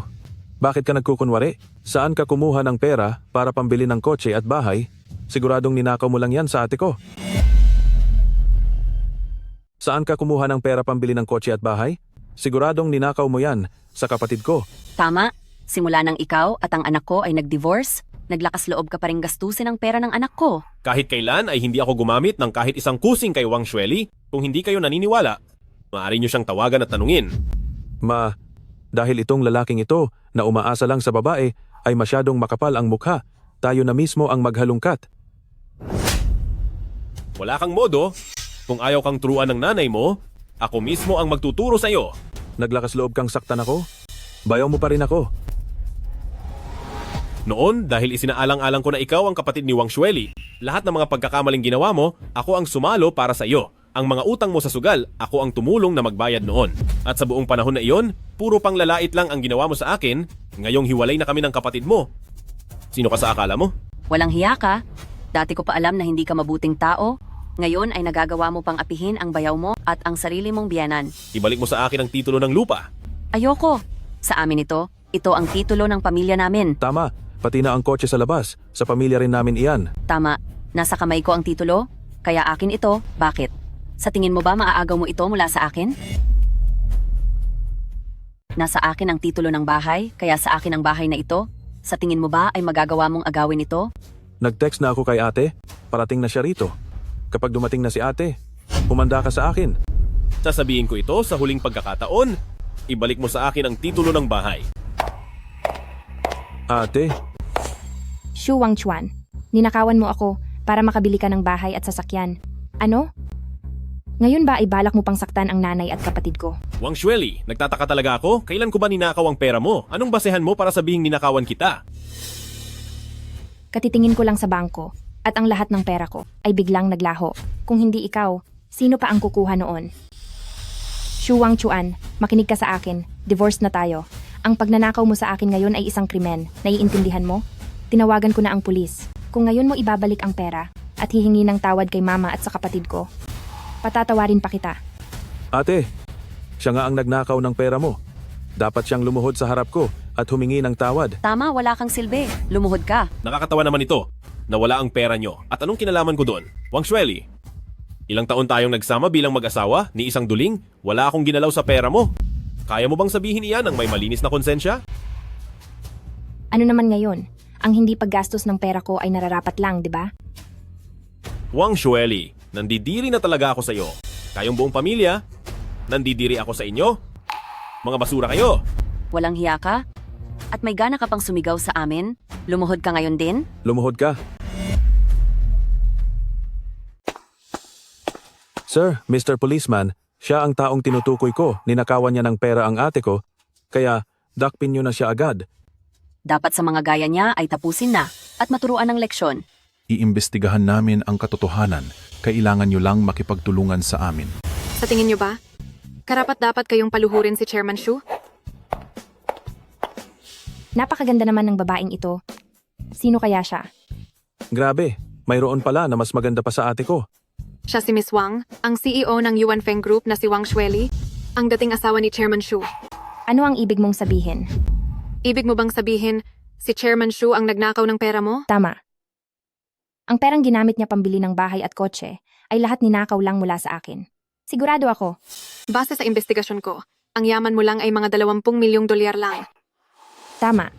bakit ka nagkukunwari? Saan ka kumuha ng pera para pambili ng kotse at bahay? Siguradong ninakaw mo lang yan sa ate ko. Saan ka kumuha ng pera pambili ng kotse at bahay? Siguradong ninakaw mo yan sa kapatid ko. Tama. Simula nang ikaw at ang anak ko ay nag-divorce, naglakas loob ka pa ring gastusin ang pera ng anak ko. Kahit kailan ay hindi ako gumamit ng kahit isang kusing kay Wang Xueli. Kung hindi kayo naniniwala, maaari niyo siyang tawagan at tanungin. Ma, dahil itong lalaking ito na umaasa lang sa babae ay masyadong makapal ang mukha, tayo na mismo ang maghalungkat. Wala kang modo. Kung ayaw kang turuan ng nanay mo, ako mismo ang magtuturo sa iyo. Naglakas loob kang saktan ako? Bayaw mo pa rin ako. Noon, dahil isinaalang-alang ko na ikaw ang kapatid ni Wang Xueli, lahat ng mga pagkakamaling ginawa mo, ako ang sumalo para sa iyo. Ang mga utang mo sa sugal, ako ang tumulong na magbayad noon. At sa buong panahon na iyon, puro pang lalait lang ang ginawa mo sa akin, ngayong hiwalay na kami ng kapatid mo. Sino ka sa akala mo? Walang hiya ka. Dati ko pa alam na hindi ka mabuting tao. Ngayon ay nagagawa mo pang apihin ang bayaw mo at ang sarili mong biyanan. Ibalik mo sa akin ang titulo ng lupa. Ayoko. Sa amin ito ang titulo ng pamilya namin. Tama, pati na ang kotse sa labas. Sa pamilya rin namin iyan. Tama. Nasa kamay ko ang titulo, kaya akin ito. Bakit? Sa tingin mo ba maaagaw mo ito mula sa akin? Nasa akin ang titulo ng bahay, kaya sa akin ang bahay na ito. Sa tingin mo ba ay magagawa mong agawin ito? Nag-text na ako kay ate, parating na siya rito. Kapag dumating na si ate, humanda ka sa akin. Sasabihin ko ito sa huling pagkakataon. Ibalik mo sa akin ang titulo ng bahay. Ate, Xu Wangchuan, ninakawan mo ako para makabili ka ng bahay at sasakyan. Ano? Ngayon ba ay balak mo pang saktan ang nanay at kapatid ko? Wang Xueli, nagtataka talaga ako. Kailan ko ba ninakaw ang pera mo? Anong basehan mo para sabihing ninakawan kita? Katitingin ko lang sa bangko at ang lahat ng pera ko ay biglang naglaho. Kung hindi ikaw, sino pa ang kukuha noon? Shu Wangchuan, makinig ka sa akin. Divorced na tayo. Ang pagnanakaw mo sa akin ngayon ay isang krimen. Naiintindihan mo? Tinawagan ko na ang pulis. Kung ngayon mo ibabalik ang pera at hihingi ng tawad kay mama at sa kapatid ko, patatawarin pa kita. Ate, siya nga ang nagnakaw ng pera mo. Dapat siyang lumuhod sa harap ko at humingi ng tawad. Tama, wala kang silbi. Lumuhod ka. Nakakatawa naman ito na wala ang pera nyo. At anong kinalaman ko doon? Wang Xueli, ilang taon tayong nagsama bilang mag-asawa, ni isang duling, wala akong ginalaw sa pera mo. Kaya mo bang sabihin iyan ng may malinis na konsensya? Ano naman ngayon? Ang hindi paggastos ng pera ko ay nararapat lang, di ba? Wang Xueli, nandidiri na talaga ako sa iyo. Kayong buong pamilya, nandidiri ako sa inyo. Mga basura kayo. Walang hiya ka? At may gana ka pang sumigaw sa amin? Lumuhod ka ngayon din? Lumuhod ka. Sir, Mr. Policeman, siya ang taong tinutukoy ko. Ninakawan niya ng pera ang ate ko, kaya dakpin niyo na siya agad. Dapat sa mga gaya niya ay tapusin na at maturuan ng leksyon. Iimbestigahan namin ang katotohanan. Kailangan niyo lang makipagtulungan sa amin. Sa tingin niyo ba, karapat-dapat kayong paluhurin si Chairman Shu? Napakaganda naman ng babaeng ito. Sino kaya siya? Grabe, mayroon pala na mas maganda pa sa ate ko. Siya si Miss Wang, ang CEO ng Yuan Feng Group na si Wang Xueli, ang dating asawa ni Chairman Shu. Ano ang ibig mong sabihin? Ibig mo bang sabihin, si Chairman Shu ang nagnakaw ng pera mo? Tama. Ang perang ginamit niya pambili ng bahay at kotse ay lahat ninakaw lang mula sa akin. Sigurado ako. Base sa investigasyon ko, ang yaman mo lang ay mga 20 milyong dolyar lang. Tama.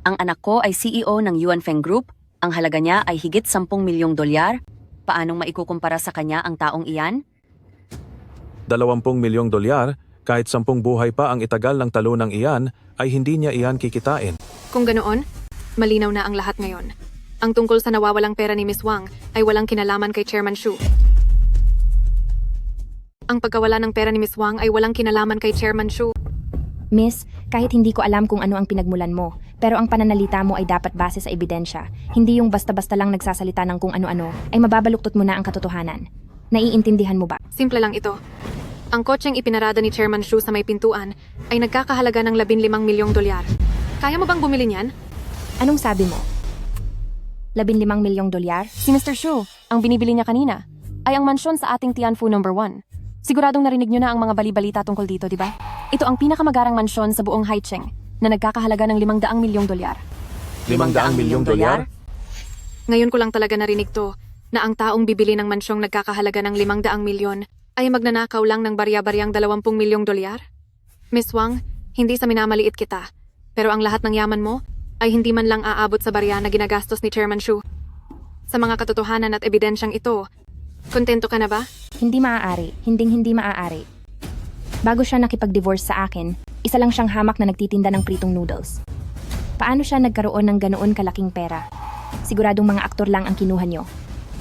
Ang anak ko ay CEO ng Yuan Feng Group. Ang halaga niya ay higit 10 milyong dolyar. Paanong maikukumpara sa kanya ang taong iyan? 20 milyong dolyar, kahit 10 buhay pa ang itagal ng talunang iyan, ay hindi niya iyan kikitain. Kung ganoon, malinaw na ang lahat ngayon. Ang tungkol sa nawawalang pera ni Miss Wang ay walang kinalaman kay Chairman Shu. Ang pagkawala ng pera ni Miss Wang ay walang kinalaman kay Chairman Shu. Miss, kahit hindi ko alam kung ano ang pinagmulan mo, pero ang pananalita mo ay dapat base sa ebidensya. Hindi yung basta-basta lang nagsasalita ng kung ano-ano, ay mababaluktot mo na ang katotohanan. Naiintindihan mo ba? Simple lang ito. Ang kotseng ipinarada ni Chairman Shu sa may pintuan ay nagkakahalaga ng 15 milyong dolyar. Kaya mo bang bumili niyan? Anong sabi mo? 15 milyong dolyar? Si Mr. Shu, ang binibili niya kanina, ay ang mansyon sa ating Tianfu No. 1. Siguradong narinig niyo na ang mga bali-balita tungkol dito, di ba? Ito ang pinakamagarang mansyon sa buong Haicheng na nagkakahalaga ng 500 milyong dolyar. 500 milyong dolyar? Ngayon ko lang talaga narinig to, na ang taong bibili ng mansyong nagkakahalaga ng 500 milyon ay magnanakaw lang ng barya-baryang 20 milyong dolyar? Miss Wang, hindi sa minamaliit kita, pero ang lahat ng yaman mo ay hindi man lang aabot sa barya na ginagastos ni Chairman Shu. Sa mga katotohanan at ebidensyang ito, kontento ka na ba? Hindi maaari. Hindi maaari. Bago siya nakipag-divorce sa akin, isa lang siyang hamak na nagtitinda ng pritong noodles. Paano siya nagkaroon ng ganoon kalaking pera? Siguradong mga aktor lang ang kinuha niyo.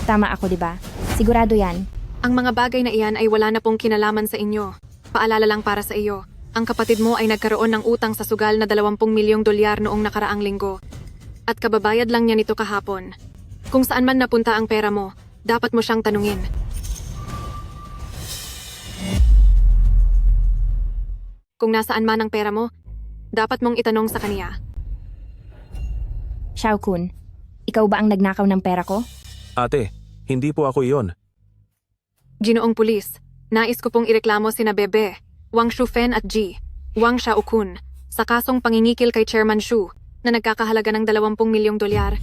Tama ako, di ba? Sigurado yan. Ang mga bagay na iyan ay wala na pong kinalaman sa inyo. Paalala lang para sa iyo. Ang kapatid mo ay nagkaroon ng utang sa sugal na 20 milyong dolyar noong nakaraang linggo. At kababayad lang niya nito kahapon. Kung saan man napunta ang pera mo, dapat mo siyang tanungin. Kung nasaan man ang pera mo, dapat mong itanong sa kaniya. Xiao Kun, ikaw ba ang nagnakaw ng pera ko? Ate, hindi po ako iyon. Ginoong pulis, nais ko pong ireklamo sina Bebe, Wang Shufen at G, Wang Xiaokun, sa kasong pangingikil kay Chairman Shu na nagkakahalaga ng 20 milyong dolyar.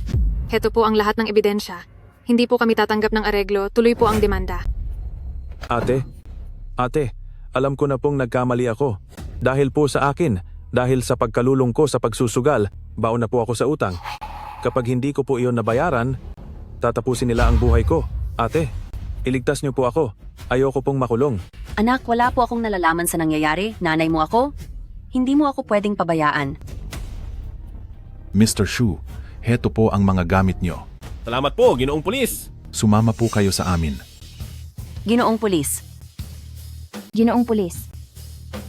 Heto po ang lahat ng ebidensya. Hindi po kami tatanggap ng areglo, tuloy po ang demanda. Ate, alam ko na pong nagkamali ako. Dahil po sa akin, dahil sa pagkalulong ko sa pagsusugal, baon na po ako sa utang. Kapag hindi ko po iyon nabayaran, tatapusin nila ang buhay ko. Ate, iligtas niyo po ako. Ayoko pong makulong. Anak, wala po akong nalalaman sa nangyayari. Nanay mo ako. Hindi mo ako pwedeng pabayaan. Mr. Shu, heto po ang mga gamit niyo. Salamat po, Ginoong Pulis. Sumama po kayo sa amin. Ginoong pulis. Ginoong pulis.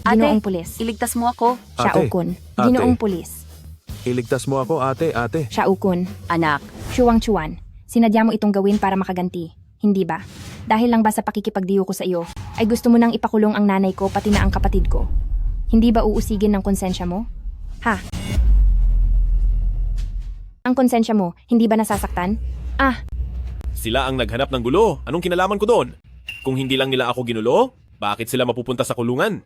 Ate, Ginoong pulis. iligtas mo ako. Xiao Kun. Ginoong pulis. Iligtas mo ako, ate. Xiao Kun. Anak. Shu Wangchuan. Sinadya mo itong gawin para makaganti. Hindi ba? Dahil lang ba sa pakikipagdiyo ko sa iyo, ay gusto mo nang ipakulong ang nanay ko pati na ang kapatid ko. Hindi ba uusigin ng konsensya mo? Ha? Ang konsensya mo, hindi ba nasasaktan? Ah, Sila ang naghanap ng gulo. Anong kinalaman ko doon? Kung hindi lang nila ako ginulo, bakit sila mapupunta sa kulungan?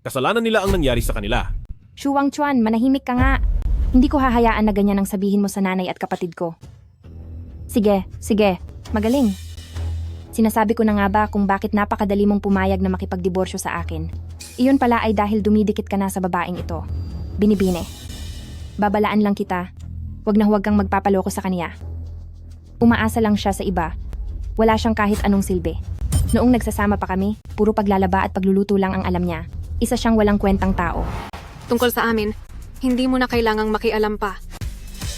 Kasalanan nila ang nangyari sa kanila. Shuang Chuan, manahimik ka nga. Hindi ko hahayaan na ganyan ang sabihin mo sa nanay at kapatid ko. Sige, magaling. Sinasabi ko na nga ba kung bakit napakadali mong pumayag na makipagdiborsyo sa akin. Iyon pala ay dahil dumidikit ka na sa babaeng ito. Binibine. Babalaan lang kita. Huwag na huwag kang magpapaloko sa kaniya. Umaasa lang siya sa iba. Wala siyang kahit anong silbi. Noong nagsasama pa kami, puro paglalaba at pagluluto lang ang alam niya. Isa siyang walang kwentang tao. Tungkol sa amin, hindi mo na kailangang makialam pa.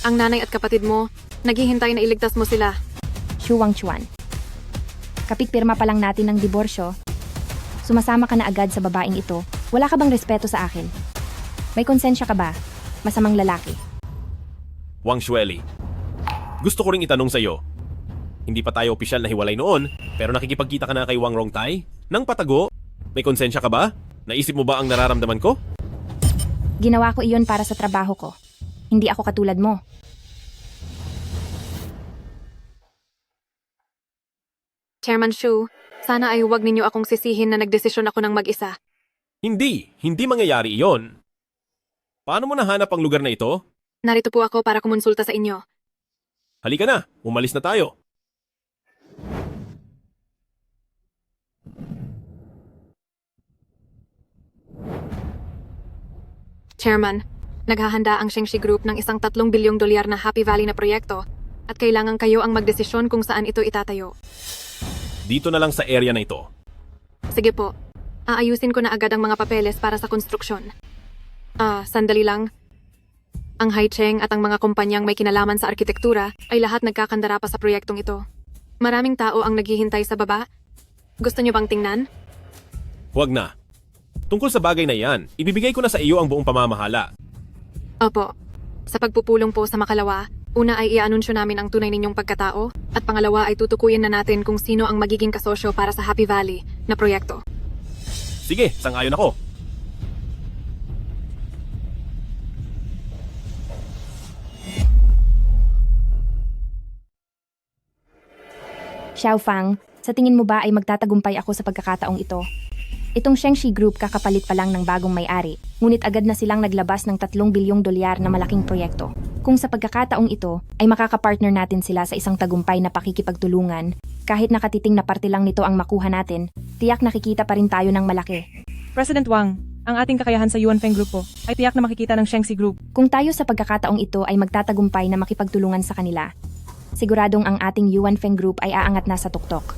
Ang nanay at kapatid mo, naghihintay na iligtas mo sila. Shuang Chuan. Kapit-pirma pa lang natin ng diborsyo. Sumasama ka na agad sa babaeng ito. Wala ka bang respeto sa akin? May konsensya ka ba? Masamang lalaki. Wang Xueli, gusto ko ring itanong sa iyo. Hindi pa tayo opisyal na hiwalay noon, pero nakikipagkita ka na kay Wang Rongtai? Nang patago? May konsensya ka ba? Naisip mo ba ang nararamdaman ko? Ginawa ko iyon para sa trabaho ko. Hindi ako katulad mo. Chairman Shu, sana ay huwag ninyo akong sisihin na nagdesisyon ako ng mag-isa. Hindi mangyayari iyon. Paano mo nahanap ang lugar na ito? Narito po ako para kumonsulta sa inyo. Halika na, umalis na tayo. Chairman, naghahanda ang Shengxi Group ng isang 3 bilyong dolyar na Happy Valley na proyekto at kailangan kayo ang magdesisyon kung saan ito itatayo. Dito na lang sa area na ito. Sige po, aayusin ko na agad ang mga papeles para sa konstruksyon. Sandali lang. Ang Haicheng at ang mga kumpanyang may kinalaman sa arkitektura ay lahat nagkakandara pa sa proyektong ito. Maraming tao ang naghihintay sa baba. Gusto niyo bang tingnan? Huwag na. Tungkol sa bagay na iyan, ibibigay ko na sa iyo ang buong pamamahala. Opo. Sa pagpupulong po sa Makalawa, una ay i-anunsyo namin ang tunay ninyong pagkatao at pangalawa ay tutukuyin na natin kung sino ang magiging kasosyo para sa Happy Valley na proyekto. Sige, sangayon ako. Xiao Fang, sa tingin mo ba ay magtatagumpay ako sa pagkakataong ito? Itong Shengxi Group kakapalit pa lang ng bagong may-ari, ngunit agad na silang naglabas ng 3 bilyong dolyar na malaking proyekto. Kung sa pagkakataong ito ay makakapartner natin sila sa isang tagumpay na pakikipagtulungan, kahit nakatiting na parte lang nito ang makuha natin, tiyak nakikita pa rin tayo ng malaki. President Wang, ang ating kakayahan sa Yuan Feng Group po ay tiyak na makikita ng Shengxi Group. Kung tayo sa pagkakataong ito ay magtatagumpay na makipagtulungan sa kanila, siguradong ang ating Yuan Feng Group ay aangat na sa tuktok.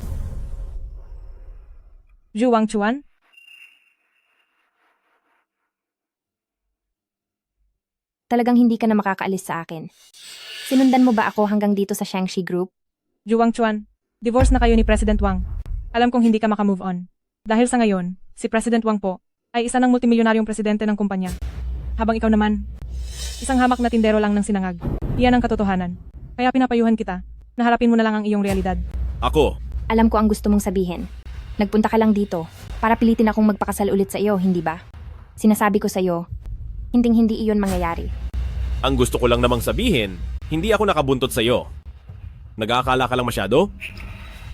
Zhu Wangchuan? Talagang hindi ka na makakaalis sa akin. Sinundan mo ba ako hanggang dito sa Shengxi Group? Zhu Wangchuan, divorce na kayo ni President Wang. Alam kong hindi ka makamove on. Dahil sa ngayon, si President Wang po ay isa ng multimilyonaryong presidente ng kumpanya. Habang ikaw naman, isang hamak na tindero lang ng sinangag. Iyan ang katotohanan. Kaya pinapayuhan kita na harapin mo na lang ang iyong realidad. Ako. Alam ko ang gusto mong sabihin. Nagpunta ka lang dito para pilitin akong magpakasal ulit sa iyo, hindi ba? Sinasabi ko sa iyo, hinding-hindi iyon mangyayari. Ang gusto ko lang namang sabihin, hindi ako nakabuntot sa iyo. Nag-aakala ka lang masyado?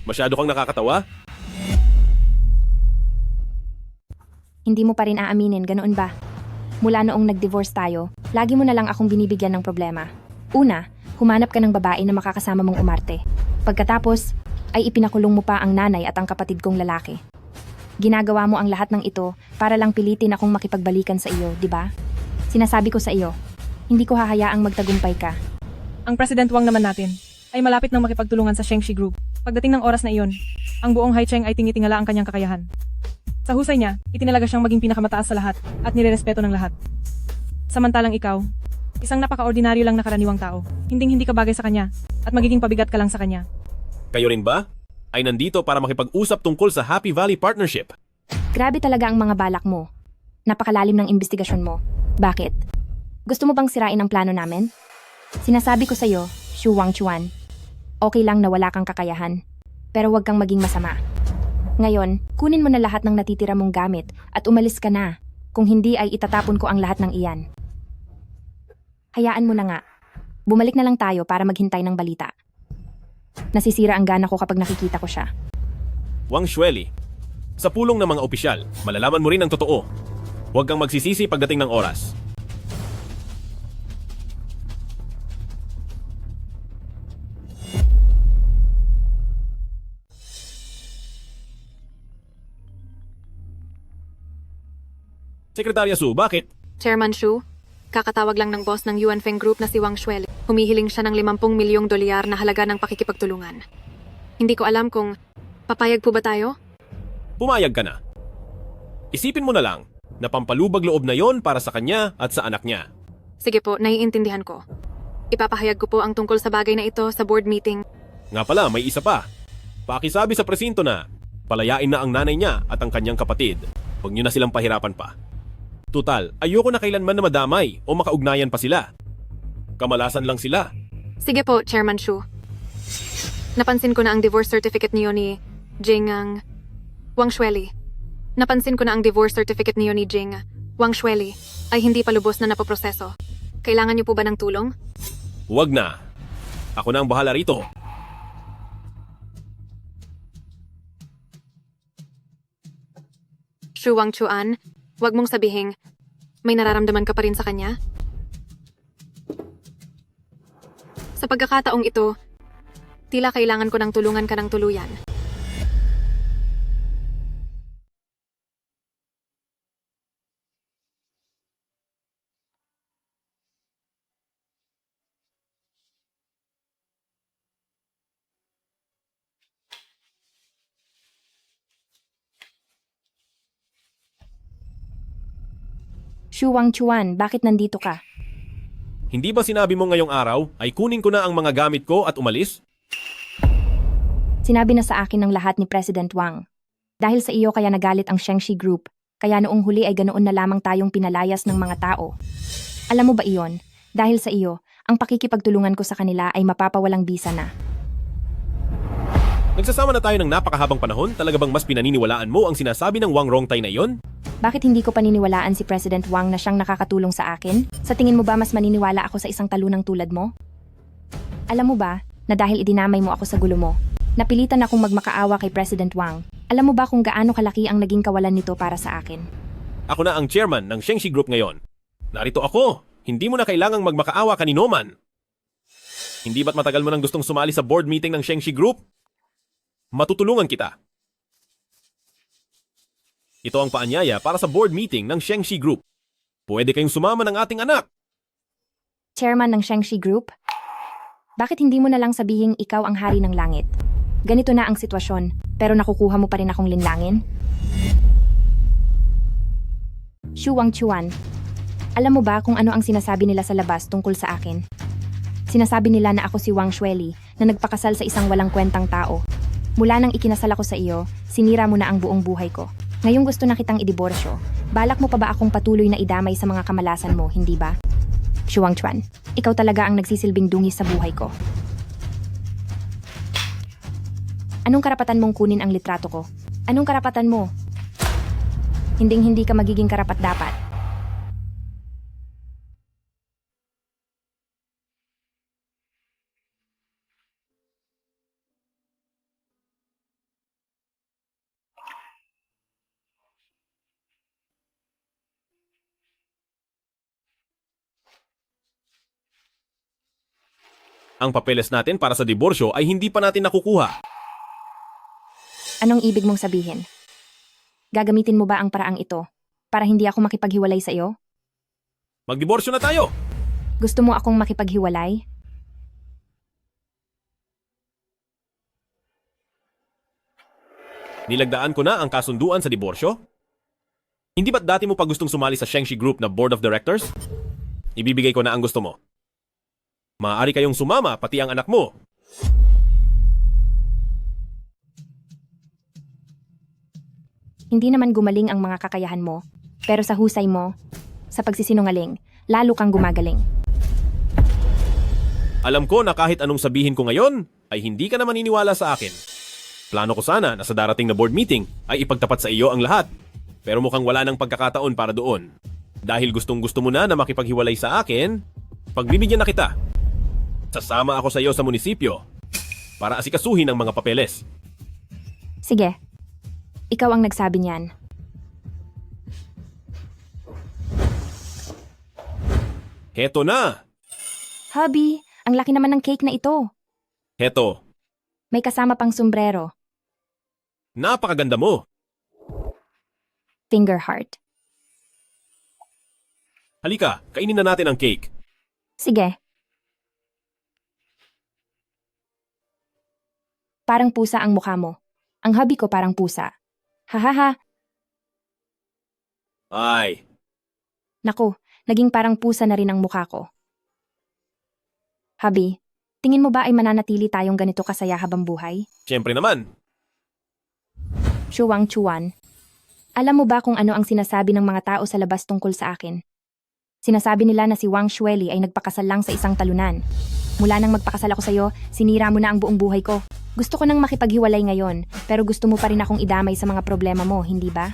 Masyado kang nakakatawa? Hindi mo pa rin aaminin, ganoon ba? Mula noong nag-divorce tayo, lagi mo na lang akong binibigyan ng problema. Una, humanap ka ng babae na makakasama mong umarte. Pagkatapos, ay ipinakulong mo pa ang nanay at ang kapatid kong lalaki. Ginagawa mo ang lahat ng ito para lang pilitin akong makipagbalikan sa iyo, di ba? Sinasabi ko sa iyo, hindi ko hahayaang magtagumpay ka. Ang President Wang naman natin ay malapit nang makipagtulungan sa Shengxi Group. Pagdating ng oras na iyon, ang buong Haicheng ay tingitingala ang kanyang kakayahan. Sa husay niya, itinalaga siyang maging pinakamataas sa lahat at nirerespeto ng lahat. Samantalang ikaw, isang napaka-ordinaryo lang na karaniwang tao. Hindi ka bagay sa kanya at magiging pabigat ka lang sa kanya. Kayo rin ba? Ay nandito para makipag-usap tungkol sa Happy Valley Partnership. Grabe talaga ang mga balak mo. Napakalalim ng investigasyon mo. Bakit? Gusto mo bang sirain ang plano namin? Sinasabi ko sa'yo, Shu Wangchuan, okay lang na wala kang kakayahan, pero huwag kang maging masama. Ngayon, kunin mo na lahat ng natitira mong gamit at umalis ka na. Kung hindi ay itatapon ko ang lahat ng iyan. Hayaan mo na nga. Bumalik na lang tayo para maghintay ng balita. Nasisira ang gana ko kapag nakikita ko siya. Wang Xueli, sa pulong ng mga opisyal, malalaman mo rin ang totoo. Huwag kang magsisisi pagdating ng oras. Sekretarya Su, bakit? Chairman Shu, kakatawag lang ng boss ng Yuanfeng Group na si Wang Xueli. Humihiling siya ng 50 milyong dolyar na halaga ng pakikipagtulungan. Hindi ko alam kung papayag po ba tayo? Pumayag ka na. Isipin mo na lang na pampalubag loob na yon para sa kanya at sa anak niya. Sige po, naiintindihan ko. Ipapahayag ko po ang tungkol sa bagay na ito sa board meeting. Nga pala, may isa pa. Pakisabi sa presinto na palayain na ang nanay niya at ang kanyang kapatid. Huwag niyo na silang pahirapan pa. Tutal, ayoko na kailanman na madamay o makaugnayan pa sila. Kamalasan lang sila. Sige po, Chairman Shu. Napansin ko na ang divorce certificate niyo ni Jing Wang Xueli. Napansin ko na ang divorce certificate niyo ni Jing Wang Xueli ay hindi pa lubos na napoproseso. Kailangan niyo po ba ng tulong? Huwag na. Ako na ang bahala rito. Shu Wang Chuan, huwag mong sabihin, may nararamdaman ka pa rin sa kanya? Sa pagkakataong ito, tila kailangan ko ng tulungan ka ng tuluyan. Shu Wang Chuan, bakit nandito ka? Hindi ba sinabi mo ngayong araw ay kunin ko na ang mga gamit ko at umalis? Sinabi na sa akin ng lahat ni President Wang. Dahil sa iyo kaya nagalit ang Shengxi Group, kaya noong huli ay ganoon na lamang tayong pinalayas ng mga tao. Alam mo ba iyon? Dahil sa iyo, ang pakikipagtulungan ko sa kanila ay mapapawalang bisa na. Nagsasama na tayo ng napakahabang panahon, talaga bang mas pinaniniwalaan mo ang sinasabi ng Wang Rongtai na iyon? Bakit hindi ko paniniwalaan si President Wang na siyang nakakatulong sa akin? Sa tingin mo ba mas maniniwala ako sa isang talunang tulad mo? Alam mo ba, na dahil idinamay mo ako sa gulo mo, napilitan akong magmakaawa kay President Wang. Alam mo ba kung gaano kalaki ang naging kawalan nito para sa akin? Ako na ang chairman ng Shengxi Group ngayon. Narito ako. Hindi mo na kailangang magmakaawa kanino man. Hindi ba't matagal mo nang gustong sumali sa board meeting ng Shengxi Group? Matutulungan kita. Ito ang paanyaya para sa board meeting ng Shengxi Group. Pwede kayong sumama ng ating anak. Chairman ng Shengxi Group? Bakit hindi mo na lang sabihing ikaw ang hari ng langit? Ganito na ang sitwasyon, pero nakukuha mo pa rin akong linlangin? Shu Wang Chuan, alam mo ba kung ano ang sinasabi nila sa labas tungkol sa akin? Sinasabi nila na ako si Wang Xueli na nagpakasal sa isang walang kwentang tao. Mula nang ikinasal ako sa iyo, sinira mo na ang buong buhay ko. Ngayong gusto na kitang idiborsyo. Balak mo pa ba akong patuloy na idamay sa mga kamalasan mo, hindi ba? Shu Wang Chuan, ikaw talaga ang nagsisilbing dungis sa buhay ko. Anong karapatan mong kunin ang litrato ko? Anong karapatan mo? Hinding-hindi ka magiging karapat-dapat. Ang papeles natin para sa diborsyo ay hindi pa natin nakukuha. Anong ibig mong sabihin? Gagamitin mo ba ang paraang ito para hindi ako makipaghiwalay sa iyo? Magdiborsyo na tayo! Gusto mo akong makipaghiwalay? Nilagdaan ko na ang kasunduan sa diborsyo? Hindi ba't dati mo pa gustong sumali sa Shengxi Group na Board of Directors? Ibibigay ko na ang gusto mo. Maaari kayong sumama, pati ang anak mo. Hindi naman gumaling ang mga kakayahan mo, pero sa husay mo, sa pagsisinungaling, lalo kang gumagaling. Alam ko na kahit anong sabihin ko ngayon, ay hindi ka na maniniwala sa akin. Plano ko sana na sa darating na board meeting ay ipagtapat sa iyo ang lahat. Pero mukhang wala nang pagkakataon para doon. Dahil gustong-gusto mo na makipaghiwalay sa akin, pagbibigyan na kita. Sasama ako sa iyo sa munisipyo para asikasuhin ang mga papeles. Sige. Ikaw ang nagsabi niyan. Heto na! Hubby, ang laki naman ng cake na ito. Heto, May kasama pang sombrero. napakaganda mo. Finger heart. Halika, kainin na natin ang cake. Sige. Parang pusa ang mukha mo. Ang hubby ko parang pusa. Hahaha. Ay, Naku, naging parang pusa na rin ang mukha ko. Hubby, tingin mo ba ay mananatili tayong ganito kasaya habang buhay? siyempre naman. Shuang Chuan. Alam mo ba kung ano ang sinasabi ng mga tao sa labas tungkol sa akin? Sinasabi nila na si Wang Xueli ay nagpakasal lang sa isang talunan. Mula nang magpakasal ako sa'yo, sinira mo na ang buong buhay ko. Gusto ko nang makipaghiwalay ngayon, pero gusto mo pa rin akong idamay sa mga problema mo, hindi ba?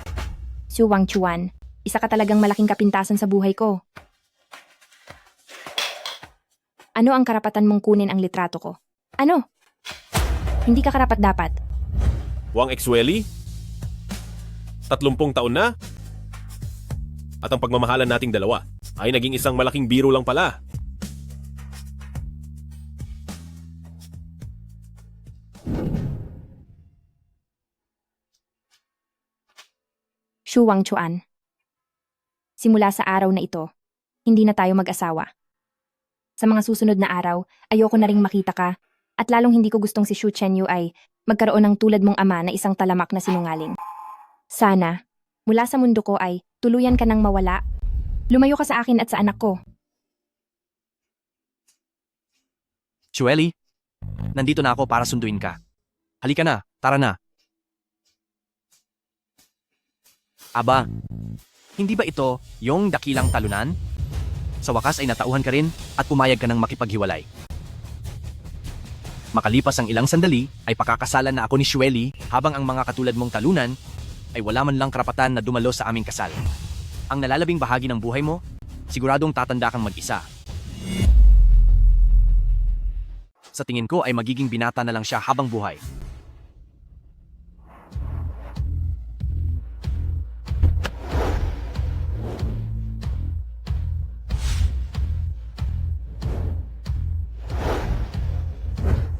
Su Wang Chuan, isa ka talagang malaking kapintasan sa buhay ko. Ano ang karapatan mong kunin ang litrato ko? Ano? Hindi ka karapat-dapat. Wang Exueli? 30 taon na? At ang pagmamahalan nating dalawa ay naging isang malaking biro lang pala. Shu Wang Chuan. Simula sa araw na ito, hindi na tayo mag-asawa. Sa mga susunod na araw, ayoko na ring makita ka at lalong hindi ko gustong si Shu Chenyu ay magkaroon ng tulad mong ama na isang talamak na sinungaling. Sana, mula sa mundo ko ay tuluyan ka nang mawala. Lumayo ka sa akin at sa anak ko. Chueli, nandito na ako para sunduin ka. Halika na, tara na. Aba, hindi ba ito yung dakilang talunan? Sa wakas ay natauhan ka rin at pumayag ka ng makipaghiwalay. Makalipas ang ilang sandali ay pakakasalan na ako ni Xueli habang ang mga katulad mong talunan ay wala man lang karapatan na dumalo sa aming kasal. Ang nalalabing bahagi ng buhay mo, siguradong tatanda kang mag-isa. Sa tingin ko ay magiging binata na lang siya habang buhay.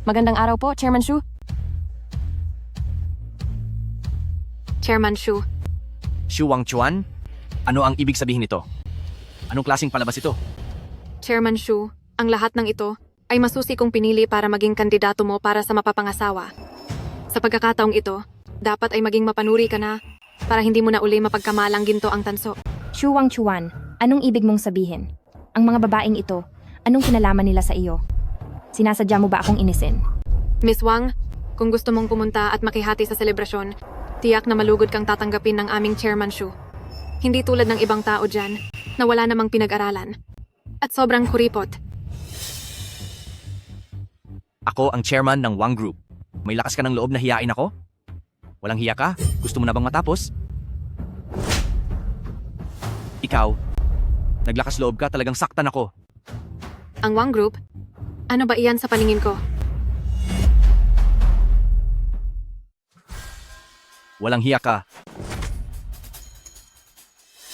Magandang araw po, Chairman Shu. Chairman Shu, Shu Wang Chuan, ano ang ibig sabihin nito? Anong klaseng palabas ito? Chairman Shu, ang lahat ng ito ay masusi kong pinili para maging kandidato mo para sa mapapangasawa. Sa pagkakataong ito, dapat ay maging mapanuri ka na para hindi mo na uli mapagkamalang ginto ang tanso. Shu Wang Chuan, anong ibig mong sabihin? Ang mga babaeng ito, anong kinalaman nila sa iyo? Sinasadya mo ba akong inisin? Miss Wang, kung gusto mong pumunta at makihati sa selebrasyon, tiyak na malugod kang tatanggapin ng aming Chairman Shu. Hindi tulad ng ibang tao dyan na wala namang pinag-aralan. At sobrang kuripot. Ako ang chairman ng Wang Group. May lakas ka ng loob na hiyain ako? Walang hiya ka? Gusto mo na bang matapos? Ikaw, naglakas loob ka, talagang saktan ako. Ang Wang Group? Ano ba iyan sa paningin ko? Walang hiya ka.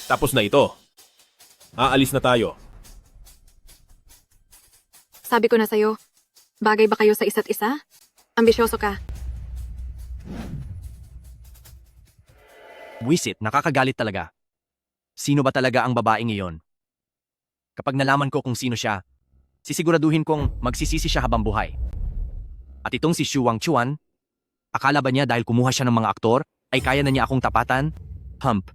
Tapos na ito. Aalis na tayo. Sabi ko na sa'yo, bagay ba kayo sa isa't isa? Ambisyoso ka. Buwisit, nakakagalit talaga. Sino ba talaga ang babaeng iyon? Kapag nalaman ko kung sino siya, sisiguraduhin kong magsisisi siya habang buhay. At itong si Shu Wang Chuan, akala ba niya dahil kumuha siya ng mga aktor, ay kaya na niya akong tapatan? Hump.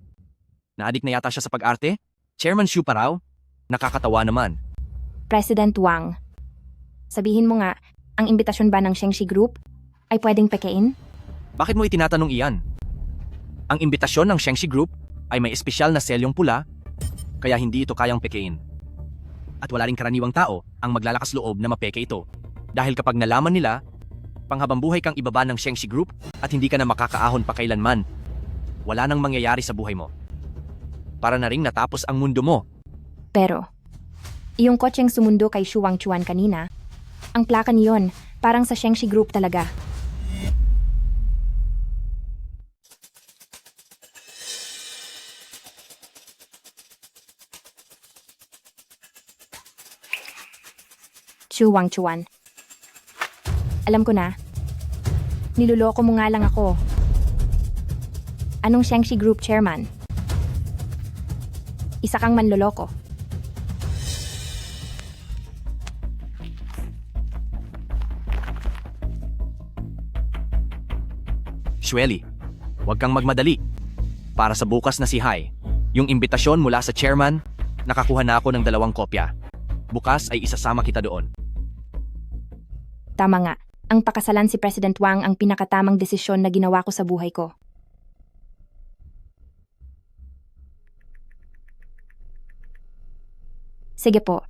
Naadik na yata siya sa pag-arte? Chairman Shu pa raw? Nakakatawa naman. President Wang, sabihin mo nga, ang imbitasyon ba ng Shengxi Group ay pwedeng pekein? Bakit mo itinatanong iyan? Ang imbitasyon ng Shengxi Group ay may espesyal na selyong pula, kaya hindi ito kayang pekein. At wala ring karaniwang tao ang maglalakas loob na mapeke ito. Dahil kapag nalaman nila, Panghabambuhay kang ibaba ng Shengshi Group at hindi ka na makakaahon pa kailanman. Wala nang mangyayari sa buhay mo. Para na ring natapos ang mundo mo. Pero, iyong kotseng sumundo kay Shu Wangchuan kanina, ang plaka niyon, parang sa Shengshi Group talaga. Shu Wangchuan. Alam ko na. Niloloko mo nga lang ako. Anong Shengshi Group chairman? Isa kang manloloko. Xueli, huwag kang magmadali. Para sa bukas na si Hai, yung imbitasyon mula sa chairman, nakakuha na ako ng 2 kopya. Bukas ay isasama kita doon. Tama nga. Ang pakasalan si President Wang ang pinakatamang desisyon na ginawa ko sa buhay ko. Sige po.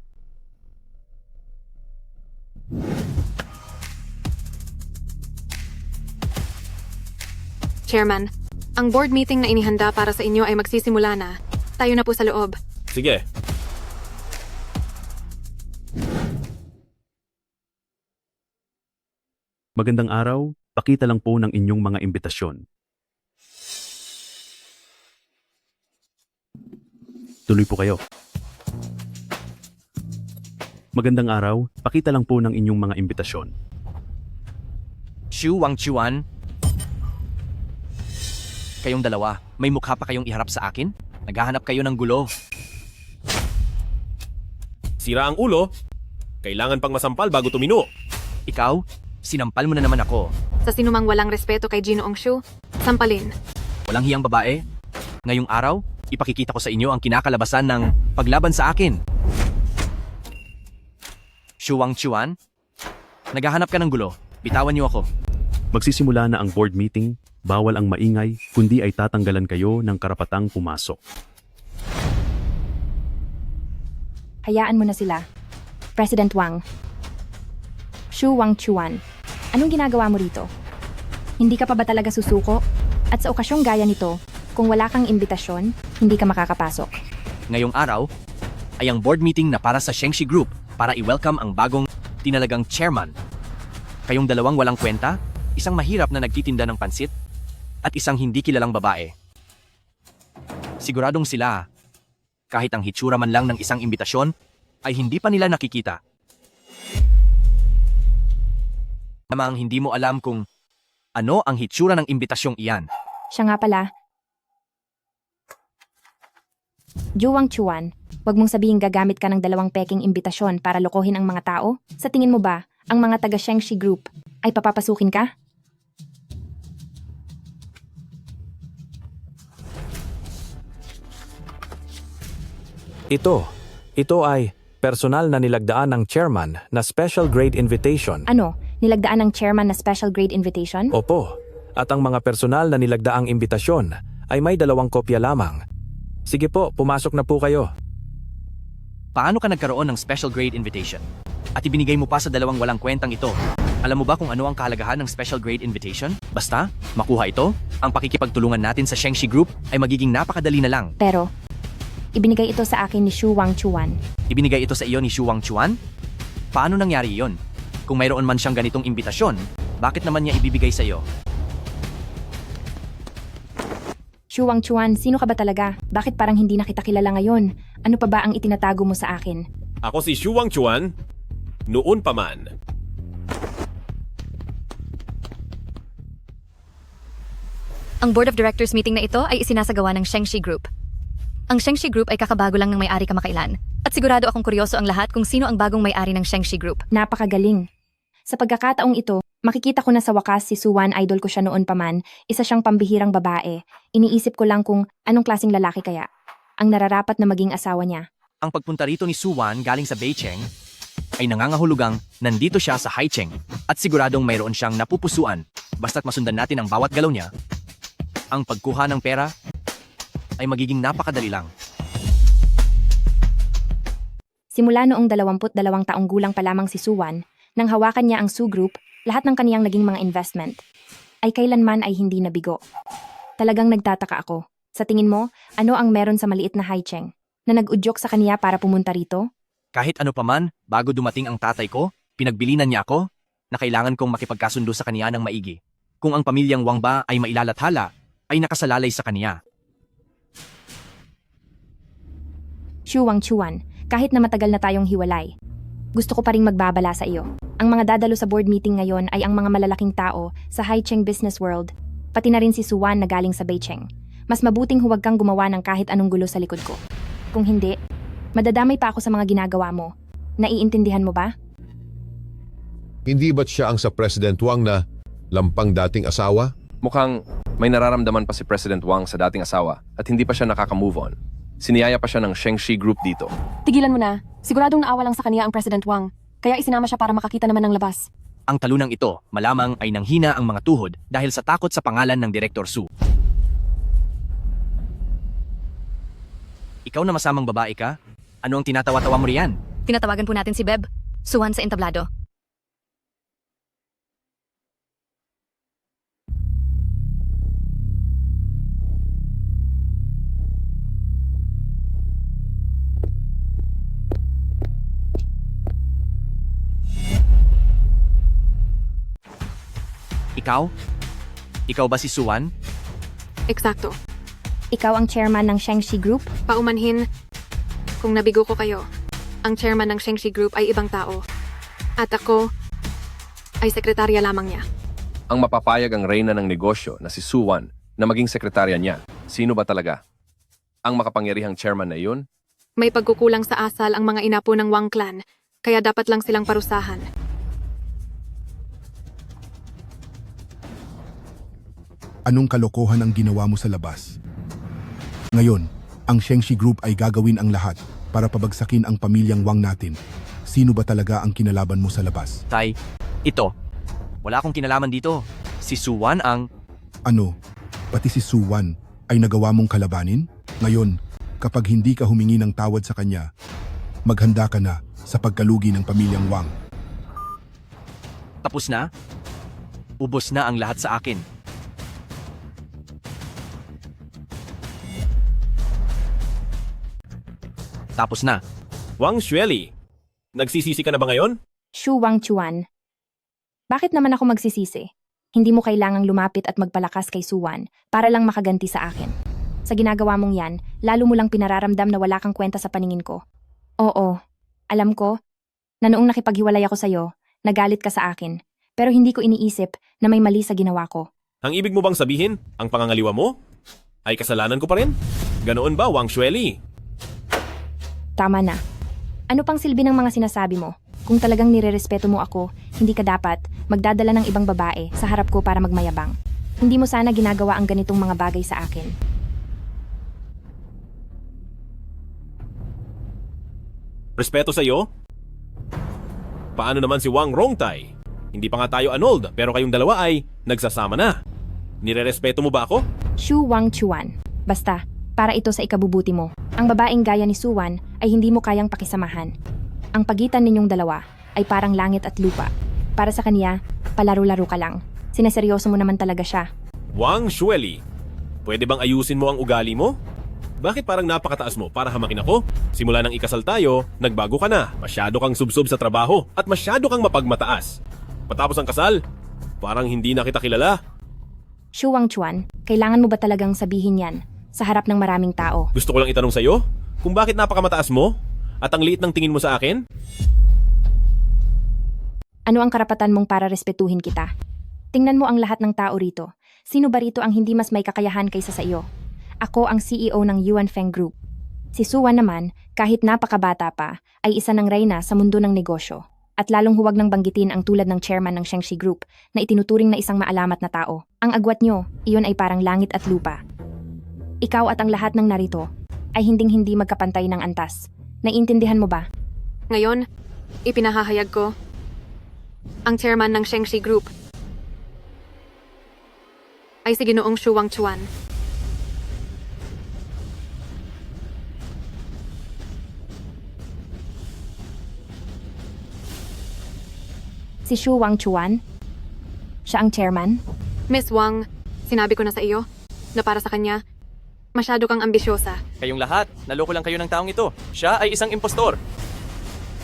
Chairman, ang board meeting na inihanda para sa inyo ay magsisimula na. Tayo na po sa loob. Sige. Magandang araw, pakita lang po ng inyong mga imbitasyon. Tuloy po kayo. Magandang araw, pakita lang po ng inyong mga imbitasyon. Shu Wangchuan, kayong dalawa, may mukha pa kayong iharap sa akin? Naghahanap kayo ng gulo. Sira ang ulo. Kailangan pang masampal bago tumino. Ikaw, sinampal mo na naman ako. Sa sinumang walang respeto kay Ginoong Shu, sampalin. Walang hiyang babae. Ngayong araw, ipakikita ko sa inyo ang kinakalabasan ng paglaban sa akin. Shu Wangchuan, naghahanap ka ng gulo. Bitawan niyo ako. Magsisimula na ang board meeting, bawal ang maingay, kundi ay tatanggalan kayo ng karapatang pumasok. Hayaan mo na sila. President Wang. Shu Wangchuan, anong ginagawa mo rito? Hindi ka pa ba talaga susuko? At sa okasyong gaya nito, kung wala kang imbitasyon, hindi ka makakapasok. Ngayong araw, ay ang board meeting na para sa Shengshi Group para i-welcome ang bagong tinalagang chairman. Kayong dalawang walang kwenta, isang mahirap na nagtitinda ng pansit, at isang hindi kilalang babae. Siguradong sila, kahit ang hitsura man lang ng isang imbitasyon, ay hindi pa nila nakikita. Namang hindi mo alam kung ano ang hitsura ng imbitasyong iyan. Siya nga pala. Shu Wangchuan, wag mong sabihin gagamit ka ng 2 peking imbitasyon para lokohin ang mga tao? Sa tingin mo ba, ang mga taga Shengshi Group ay papapasukin ka? Ito ay personal na nilagdaan ng chairman na special grade invitation. Ano? Nilagdaan ng chairman na special grade invitation? Opo, at ang mga personal na nilagdaang imbitasyon ay may 2 kopya lamang. Sige po, pumasok na po kayo. Paano ka nagkaroon ng special grade invitation? At ibinigay mo pa sa 2 walang kwentang ito. Alam mo ba kung ano ang kahalagahan ng special grade invitation? Basta, makuha ito, ang pakikipagtulungan natin sa Shengshi Group ay magiging napakadali na lang. Pero, ibinigay ito sa akin ni Shu Wangchuan. Ibinigay ito sa iyo ni Shu Wangchuan? Paano nangyari iyon? Kung mayroon man siyang ganitong imbitasyon, bakit naman niya ibibigay sa iyo? Shu Wangchuan, sino ka ba talaga? Bakit parang hindi na kita kilala ngayon? Ano pa ba ang itinatago mo sa akin? Ako si Shu Wangchuan, noon pa man. Ang Board of Directors meeting na ito ay isinasagawa ng Shengshi Group. Ang Shengshi Group ay kakabago lang ng may-ari kamakailan. At sigurado akong kuryoso ang lahat kung sino ang bagong may-ari ng Shengshi Group. Napakagaling. Sa pagkakataong ito, makikita ko na sa wakas si Suwan, idol ko siya noon pa man, isa siyang pambihirang babae. Iniisip ko lang kung anong klaseng lalaki kaya ang nararapat na maging asawa niya. Ang pagpunta rito ni Suwan galing sa Beicheng ay nangangahulugang nandito siya sa Haicheng at siguradong mayroon siyang napupusuan basta't masundan natin ang bawat galaw niya. Ang pagkuha ng pera ay magiging napakadali lang. Simula noong 22 taong gulang pa lamang si Suwan, nang hawakan niya ang Su Group, lahat ng kaniyang naging mga investment, ay kailanman ay hindi nabigo. Talagang nagtataka ako. Sa tingin mo, ano ang meron sa maliit na Haicheng na nag-udyok sa kaniya para pumunta rito? Kahit ano paman, bago dumating ang tatay ko, pinagbilinan niya ako na kailangan kong makipagkasundo sa kaniya ng maigi. Kung ang pamilyang Wang ba ay mailalathala, ay nakasalalay sa kaniya. Xu Wangchuan, kahit na matagal na tayong hiwalay, gusto ko pa ring magbabala sa iyo. Ang mga dadalo sa board meeting ngayon ay ang mga malalaking tao sa Haicheng Business World, pati na rin si Suwan na galing sa Beicheng. Mas mabuting huwag kang gumawa ng kahit anong gulo sa likod ko. Kung hindi, madadamay pa ako sa mga ginagawa mo. Naiintindihan mo ba? Hindi ba't siya ang sa President Wang na lampang dating asawa? Mukhang may nararamdaman pa si President Wang sa dating asawa at hindi pa siya nakaka-move on. Siniyaya pa siya ng Shengxi Group dito. Tigilan mo na. Siguradong naawa lang sa kaniya ang President Wang. Kaya isinama siya para makakita naman ng labas. Ang talunang ito, malamang ay nanghina ang mga tuhod dahil sa takot sa pangalan ng Direktor Su. Ikaw na masamang babae ka? Ano ang tinatawa-tawa mo riyan? Tinatawagan po natin si Beb. Suwan sa entablado. Ikaw? Ikaw ba si Suwan? Eksakto. Ikaw ang chairman ng Shengxi Group? Paumanhin, kung nabigo ko kayo, ang chairman ng Shengxi Group ay ibang tao. At ako ay sekretarya lamang niya. Ang mapapayag ang reyna ng negosyo na si Suwan na maging sekretarya niya. Sino ba talaga? Ang makapangyarihang chairman na iyon? May pagkukulang sa asal ang mga inapo ng Wang clan, kaya dapat lang silang parusahan. Anong kalokohan ang ginawa mo sa labas? Ngayon, ang Shengxi Group ay gagawin ang lahat para pabagsakin ang pamilyang Wang natin. Sino ba talaga ang kinalaban mo sa labas? Tay, ito. Wala akong kinalaman dito. Si Suwan ang... Ano? Pati si Suwan ay nagawa mong kalabanin? Ngayon, kapag hindi ka humingi ng tawad sa kanya, maghanda ka na sa pagkalugi ng pamilyang Wang. Tapos na? Ubos na ang lahat sa akin. Tapos na. Wang Xueli, nagsisisi ka na ba ngayon? Xu Wangchuan. Bakit naman ako magsisisi? Hindi mo kailangang lumapit at magpalakas kay Suwan para lang makaganti sa akin. Sa ginagawa mong yan, lalo mo lang pinararamdam na wala kang kwenta sa paningin ko. Oo, alam ko na noong nakipaghiwalay ako sa'yo, nagalit ka sa akin. Pero hindi ko iniisip na may mali sa ginawa ko. Ang ibig mo bang sabihin, ang pangangaliwa mo ay kasalanan ko pa rin? Ganoon ba, Wang Xueli? Tama na. Ano pang silbi ng mga sinasabi mo? Kung talagang nirerespeto mo ako, hindi ka dapat magdadala ng ibang babae sa harap ko para magmayabang. Hindi mo sana ginagawa ang ganitong mga bagay sa akin. Respeto sa iyo? Paano naman si Wang Rongtai? Hindi pa nga tayo annulled, pero kayong dalawa ay nagsasama na. Nirerespeto mo ba ako? Xu Wangchuan. Basta, para ito sa ikabubuti mo. Ang babaeng gaya ni Suwan ay hindi mo kayang pakisamahan. Ang pagitan ninyong dalawa ay parang langit at lupa. Para sa kanya, palaro-laro ka lang. Sineseryoso mo naman talaga siya. Wang Xueli, pwede bang ayusin mo ang ugali mo? Bakit parang napakataas mo para hamakin ako? Simula nang ikasal tayo, nagbago ka na. Masyado kang subsob sa trabaho at masyado kang mapagmataas. Patapos ang kasal, parang hindi na kita kilala. Xu Wangchuan, kailangan mo ba talagang sabihin yan sa harap ng maraming tao? Gusto ko lang itanong sa'yo kung bakit napakamataas mo at ang liit ng tingin mo sa akin? Ano ang karapatan mong para respetuhin kita? Tingnan mo ang lahat ng tao rito. Sino ba rito ang hindi mas may kakayahan kaysa sa iyo? Ako ang CEO ng Yuan Feng Group. Si Suwan naman, kahit napakabata pa, ay isa ng reyna sa mundo ng negosyo. At lalong huwag nang banggitin ang tulad ng chairman ng Shengxi Group na itinuturing na isang maalamat na tao. Ang agwat nyo, iyon ay parang langit at lupa. Ikaw at ang lahat ng narito ay hinding-hindi magkapantay ng antas. Naiintindihan mo ba? Ngayon, ipinahahayag ko ang chairman ng Shengxi Group ay si Ginoong Xu Wangchuan. Si Xu Wangchuan? Siya ang chairman? Miss Wang, sinabi ko na sa iyo na para sa kanya, masyado kang ambisyosa. Kayong lahat, naloko lang kayo ng taong ito. Siya ay isang impostor.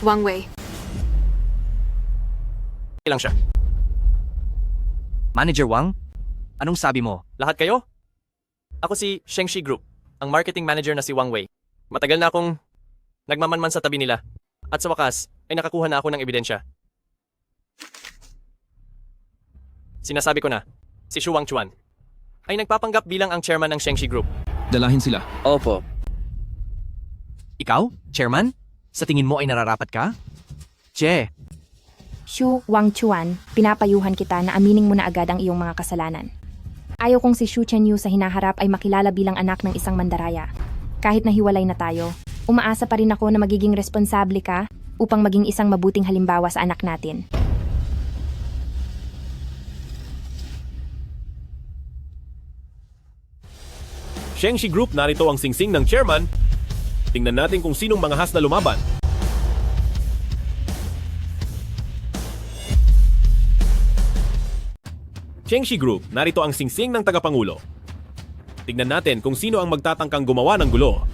Wang Wei. Ilang siya. Manager Wang, anong sabi mo? Lahat kayo? Ako si Shengshi Group, ang marketing manager na si Wang Wei. Matagal na akong nagmamanman sa tabi nila. At sa wakas, ay nakakuha na ako ng ebidensya. Sinasabi ko na, si Shu Wangchuan ay nagpapanggap bilang ang chairman ng Shengshi Group. Dalahin sila. Opo. Ikaw, chairman? Sa tingin mo ay nararapat ka? Che, Shu Wangchuan, pinapayuhan kita na aminin mo na agad ang iyong mga kasalanan. Ayaw kong si Shu Chenyu sa hinaharap ay makilala bilang anak ng isang mandaraya. Kahit nahiwalay na tayo, umaasa pa rin ako na magiging responsable ka upang maging isang mabuting halimbawa sa anak natin. Shengshi Group, narito ang singsing ng chairman. Tingnan natin kung sinong mga has na lumaban. Shengshi Group, narito ang singsing ng tagapangulo. Tingnan natin kung sino ang magtatangkang gumawa ng gulo.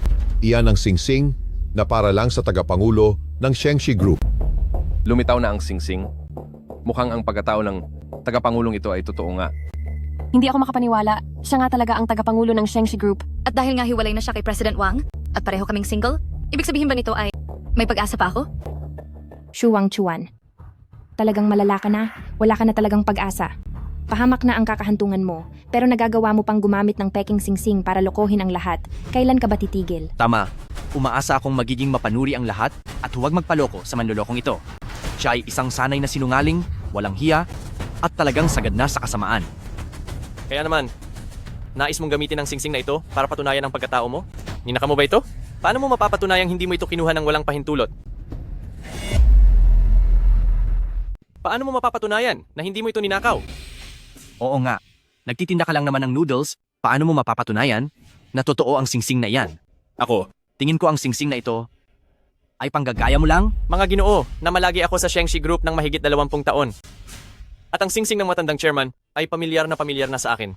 Iyan ang singsing na para lang sa tagapangulo ng Shengshi Group. Lumitaw na ang singsing. Mukhang ang pagkatao ng tagapangulong ito ay totoo nga. Hindi ako makapaniwala. Siya nga talaga ang tagapangulo ng Shengshi Group. At dahil nga hiwalay na siya kay President Wang, at pareho kaming single, ibig sabihin ba nito ay may pag-asa pa ako? Shu Wangchuan, talagang malala ka na, wala ka na talagang pag-asa. Pahamak na ang kakahantungan mo, pero nagagawa mo pang gumamit ng peking singsing para lokohin ang lahat. Kailan ka ba titigil? tama. Umaasa akong magiging mapanuri ang lahat at huwag magpaloko sa manlolokong ito. Siya ay isang sanay na sinungaling, walang hiya, at talagang sagad na sa kasamaan. Kaya naman, nais mong gamitin ang singsing na ito para patunayan ang pagkatao mo? Ninaka mo ba ito? Paano mo mapapatunayang hindi mo ito kinuha ng walang pahintulot? Paano mo mapapatunayan na hindi mo ito ninakaw? Oo nga, nagtitinda ka lang naman ng noodles, paano mo mapapatunayan na totoo ang singsing na iyan? Ako, tingin ko ang singsing na ito ay panggagaya mo lang? Mga Ginoo, na malagi ako sa Shengshi Group ng mahigit 20 taon. At ang singsing ng matandang chairman ay pamilyar na sa akin.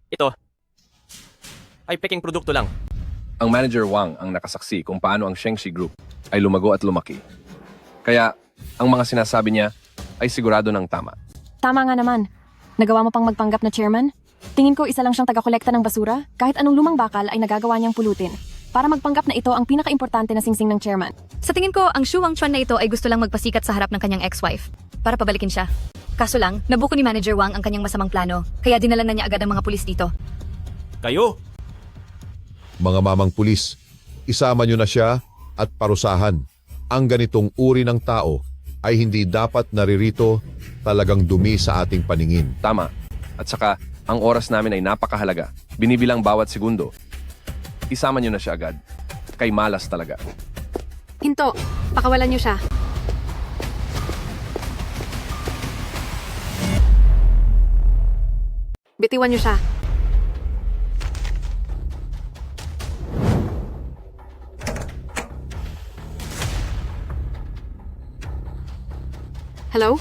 Ito ay peking produkto lang. Ang manager Wang ang nakasaksi kung paano ang Shengshi Group ay lumago at lumaki. Kaya, ang mga sinasabi niya ay sigurado ng tama. Tama nga naman. Nagawa mo pang magpanggap na chairman? Tingin ko isa lang siyang taga-kolekta ng basura. Kahit anong lumang bakal ay nagagawa niyang pulutin. Para magpanggap na ito ang pinaka-importante na singsing ng chairman. Sa tingin ko, ang Shu Wangchuan na ito ay gusto lang magpasikat sa harap ng kanyang ex-wife para pabalikin siya. Kaso lang, nabuko ni Manager Wang ang kanyang masamang plano, kaya dinala na niya agad ang mga pulis dito. Kayo, Mga mamang pulis, isama nyo na siya at parusahan. Ang ganitong uri ng tao ay hindi dapat naririto, talagang dumi sa ating paningin. Tama. At saka, ang oras namin ay napakahalaga. Binibilang bawat segundo. Isama niyo na siya agad. Kay malas talaga. Hinto, pakawalan niyo siya. Bitiwan niyo siya. Hello?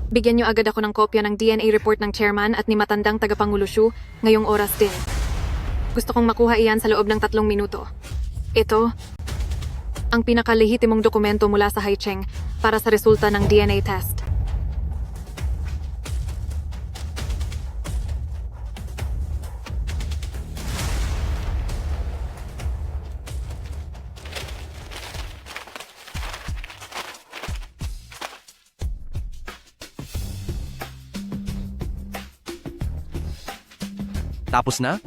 Bigyan niyo agad ako ng kopya ng DNA report ng chairman at ni matandang tagapangulo Shu ngayong oras din. Gusto kong makuha iyan sa loob ng 3 minuto. Ito, ang pinakalehitimong dokumento mula sa Haicheng para sa resulta ng DNA test. Tapos na?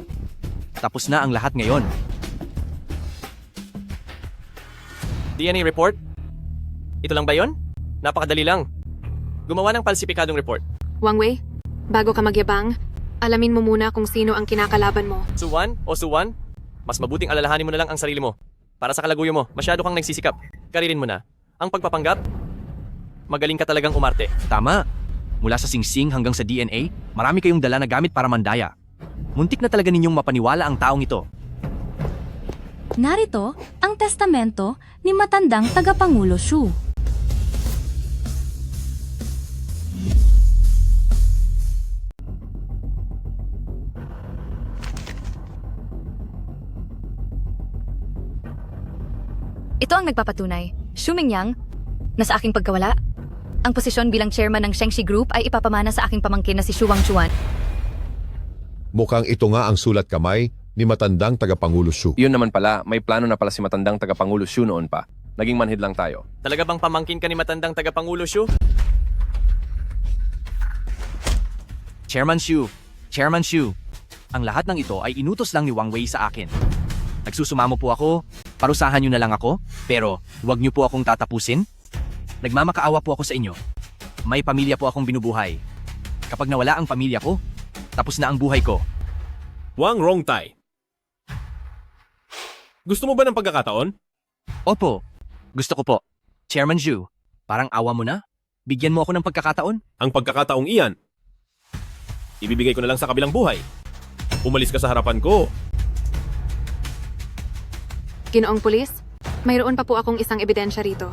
Tapos na ang lahat ngayon. DNA report? Ito lang ba yon? Napakadali lang. Gumawa ng falsipikadong report. Wang Wei, bago ka magyabang, alamin mo muna kung sino ang kinakalaban mo. Suwan o Suwan, mas mabuting alalahanin mo na lang ang sarili mo. Para sa kalaguyo mo, masyado kang nagsisikap. Karirin mo na. Ang pagpapanggap, magaling ka talagang umarte. Tama. Mula sa singsing hanggang sa DNA, marami kayong dala na gamit para mandaya. Muntik na talaga ninyong mapaniwala ang taong ito. Narito ang testamento ni matandang tagapangulo Shu. Ito ang nagpapatunay. Xu Mingyang, na sa aking pagkawala, ang posisyon bilang chairman ng Shengxi Group ay ipapamana sa aking pamangkin na si Xu Wangchuan. Mukhang ito nga ang sulat kamay ni matandang tagapangulo Xu. Yun naman pala, may plano na pala si matandang tagapangulo Xu noon pa. Naging manhid lang tayo. Talaga bang pamangkin ka ni matandang tagapangulo Xu? Chairman Xu, ang lahat ng ito ay inutos lang ni Wang Wei sa akin. Nagsusumamo po ako, parusahan niyo na lang ako, pero huwag niyo po akong tatapusin. Nagmamakaawa po ako sa inyo. May pamilya po akong binubuhay. Kapag nawala ang pamilya ko, tapos na ang buhay ko. Wang Rongtai. Gusto mo ba ng pagkakataon? Opo, gusto ko po. Chairman Xu, parang awa mo na? Bigyan mo ako ng pagkakataon? Ang pagkakataong iyan, ibibigay ko na lang sa kabilang buhay. Umalis ka sa harapan ko. Ginoong pulis, mayroon pa po akong isang ebidensya rito.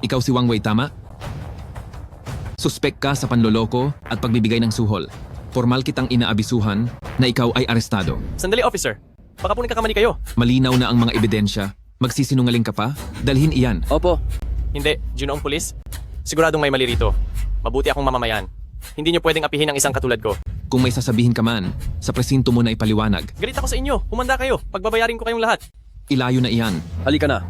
Ikaw si Wang Wei, tama? Suspek ka sa panloloko at pagbibigay ng suhol. Formal kitang inaabisuhan na ikaw ay arestado. Sandali, officer. Baka po nagkakamali kayo. Malinaw na ang mga ebidensya. Magsisinungaling ka pa? Dalhin iyan. Opo. Hindi, Ginoong pulis. Siguradong may mali rito. Mabuti akong mamamayan. Hindi niyo pwedeng apihin ang isang katulad ko. Kung may sasabihin ka man, sa presinto mo na ipaliwanag. Galit ako sa inyo. Humanda kayo. Pagbabayarin ko kayong lahat. Ilayo na iyan. Halika na.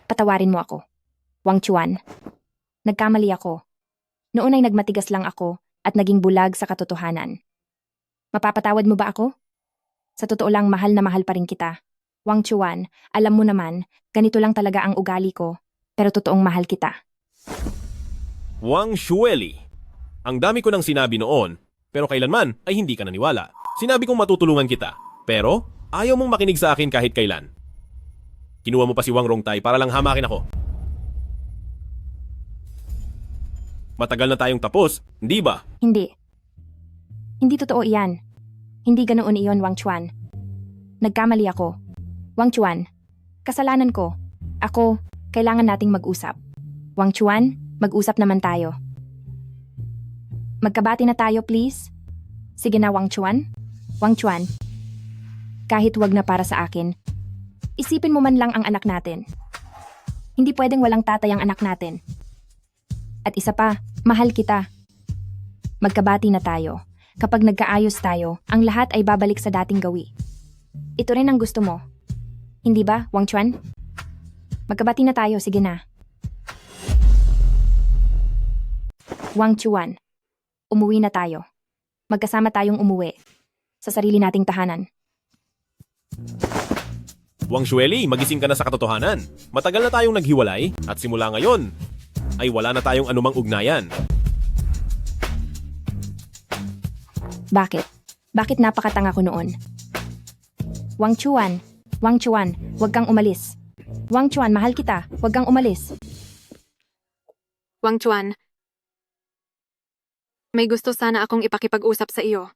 Patawarin mo ako. Wang Chuan. Nagkamali ako. Noon ay nagmatigas lang ako at naging bulag sa katotohanan. Mapapatawad mo ba ako? Sa totoo lang, mahal na mahal pa rin kita. Wang Chuan, alam mo naman, ganito lang talaga ang ugali ko, pero totoong mahal kita. Wang Xueli. Ang dami ko nang sinabi noon, pero kailanman ay hindi ka naniwala. Sinabi kong matutulungan kita, pero ayaw mong makinig sa akin kahit kailan. Kinuha mo pa si Wang Rongtai para lang hamakin ako. Matagal na tayong tapos, hindi ba? Hindi. Hindi totoo iyan. Hindi ganoon iyon, Wang Chuan. Nagkamali ako. Wang Chuan, kasalanan ko. Ako, kailangan nating mag-usap. Wang Chuan, mag-usap naman tayo. Magkabati na tayo, please. Sige na, Wang Chuan. Wang Chuan, kahit wag na para sa akin, isipin mo man lang ang anak natin. Hindi pwedeng walang tatay ang anak natin. At isa pa, mahal kita. Magkabati na tayo. Kapag nagkaayos tayo, ang lahat ay babalik sa dating gawi. Ito rin ang gusto mo. Hindi ba, Wang Chuan? Magkabati na tayo, sige na. Wang Chuan, umuwi na tayo. Magkasama tayong umuwi. Sa sarili nating tahanan. Wang Xueli, magising ka na sa katotohanan. Matagal na tayong naghiwalay at simula ngayon ay wala na tayong anumang ugnayan. Bakit? Bakit napakatanga ko noon? Wang Chuan, wag kang umalis. Wang Chuan, mahal kita, wag kang umalis. Wang Chuan, may gusto sana akong ipakipag-usap sa iyo.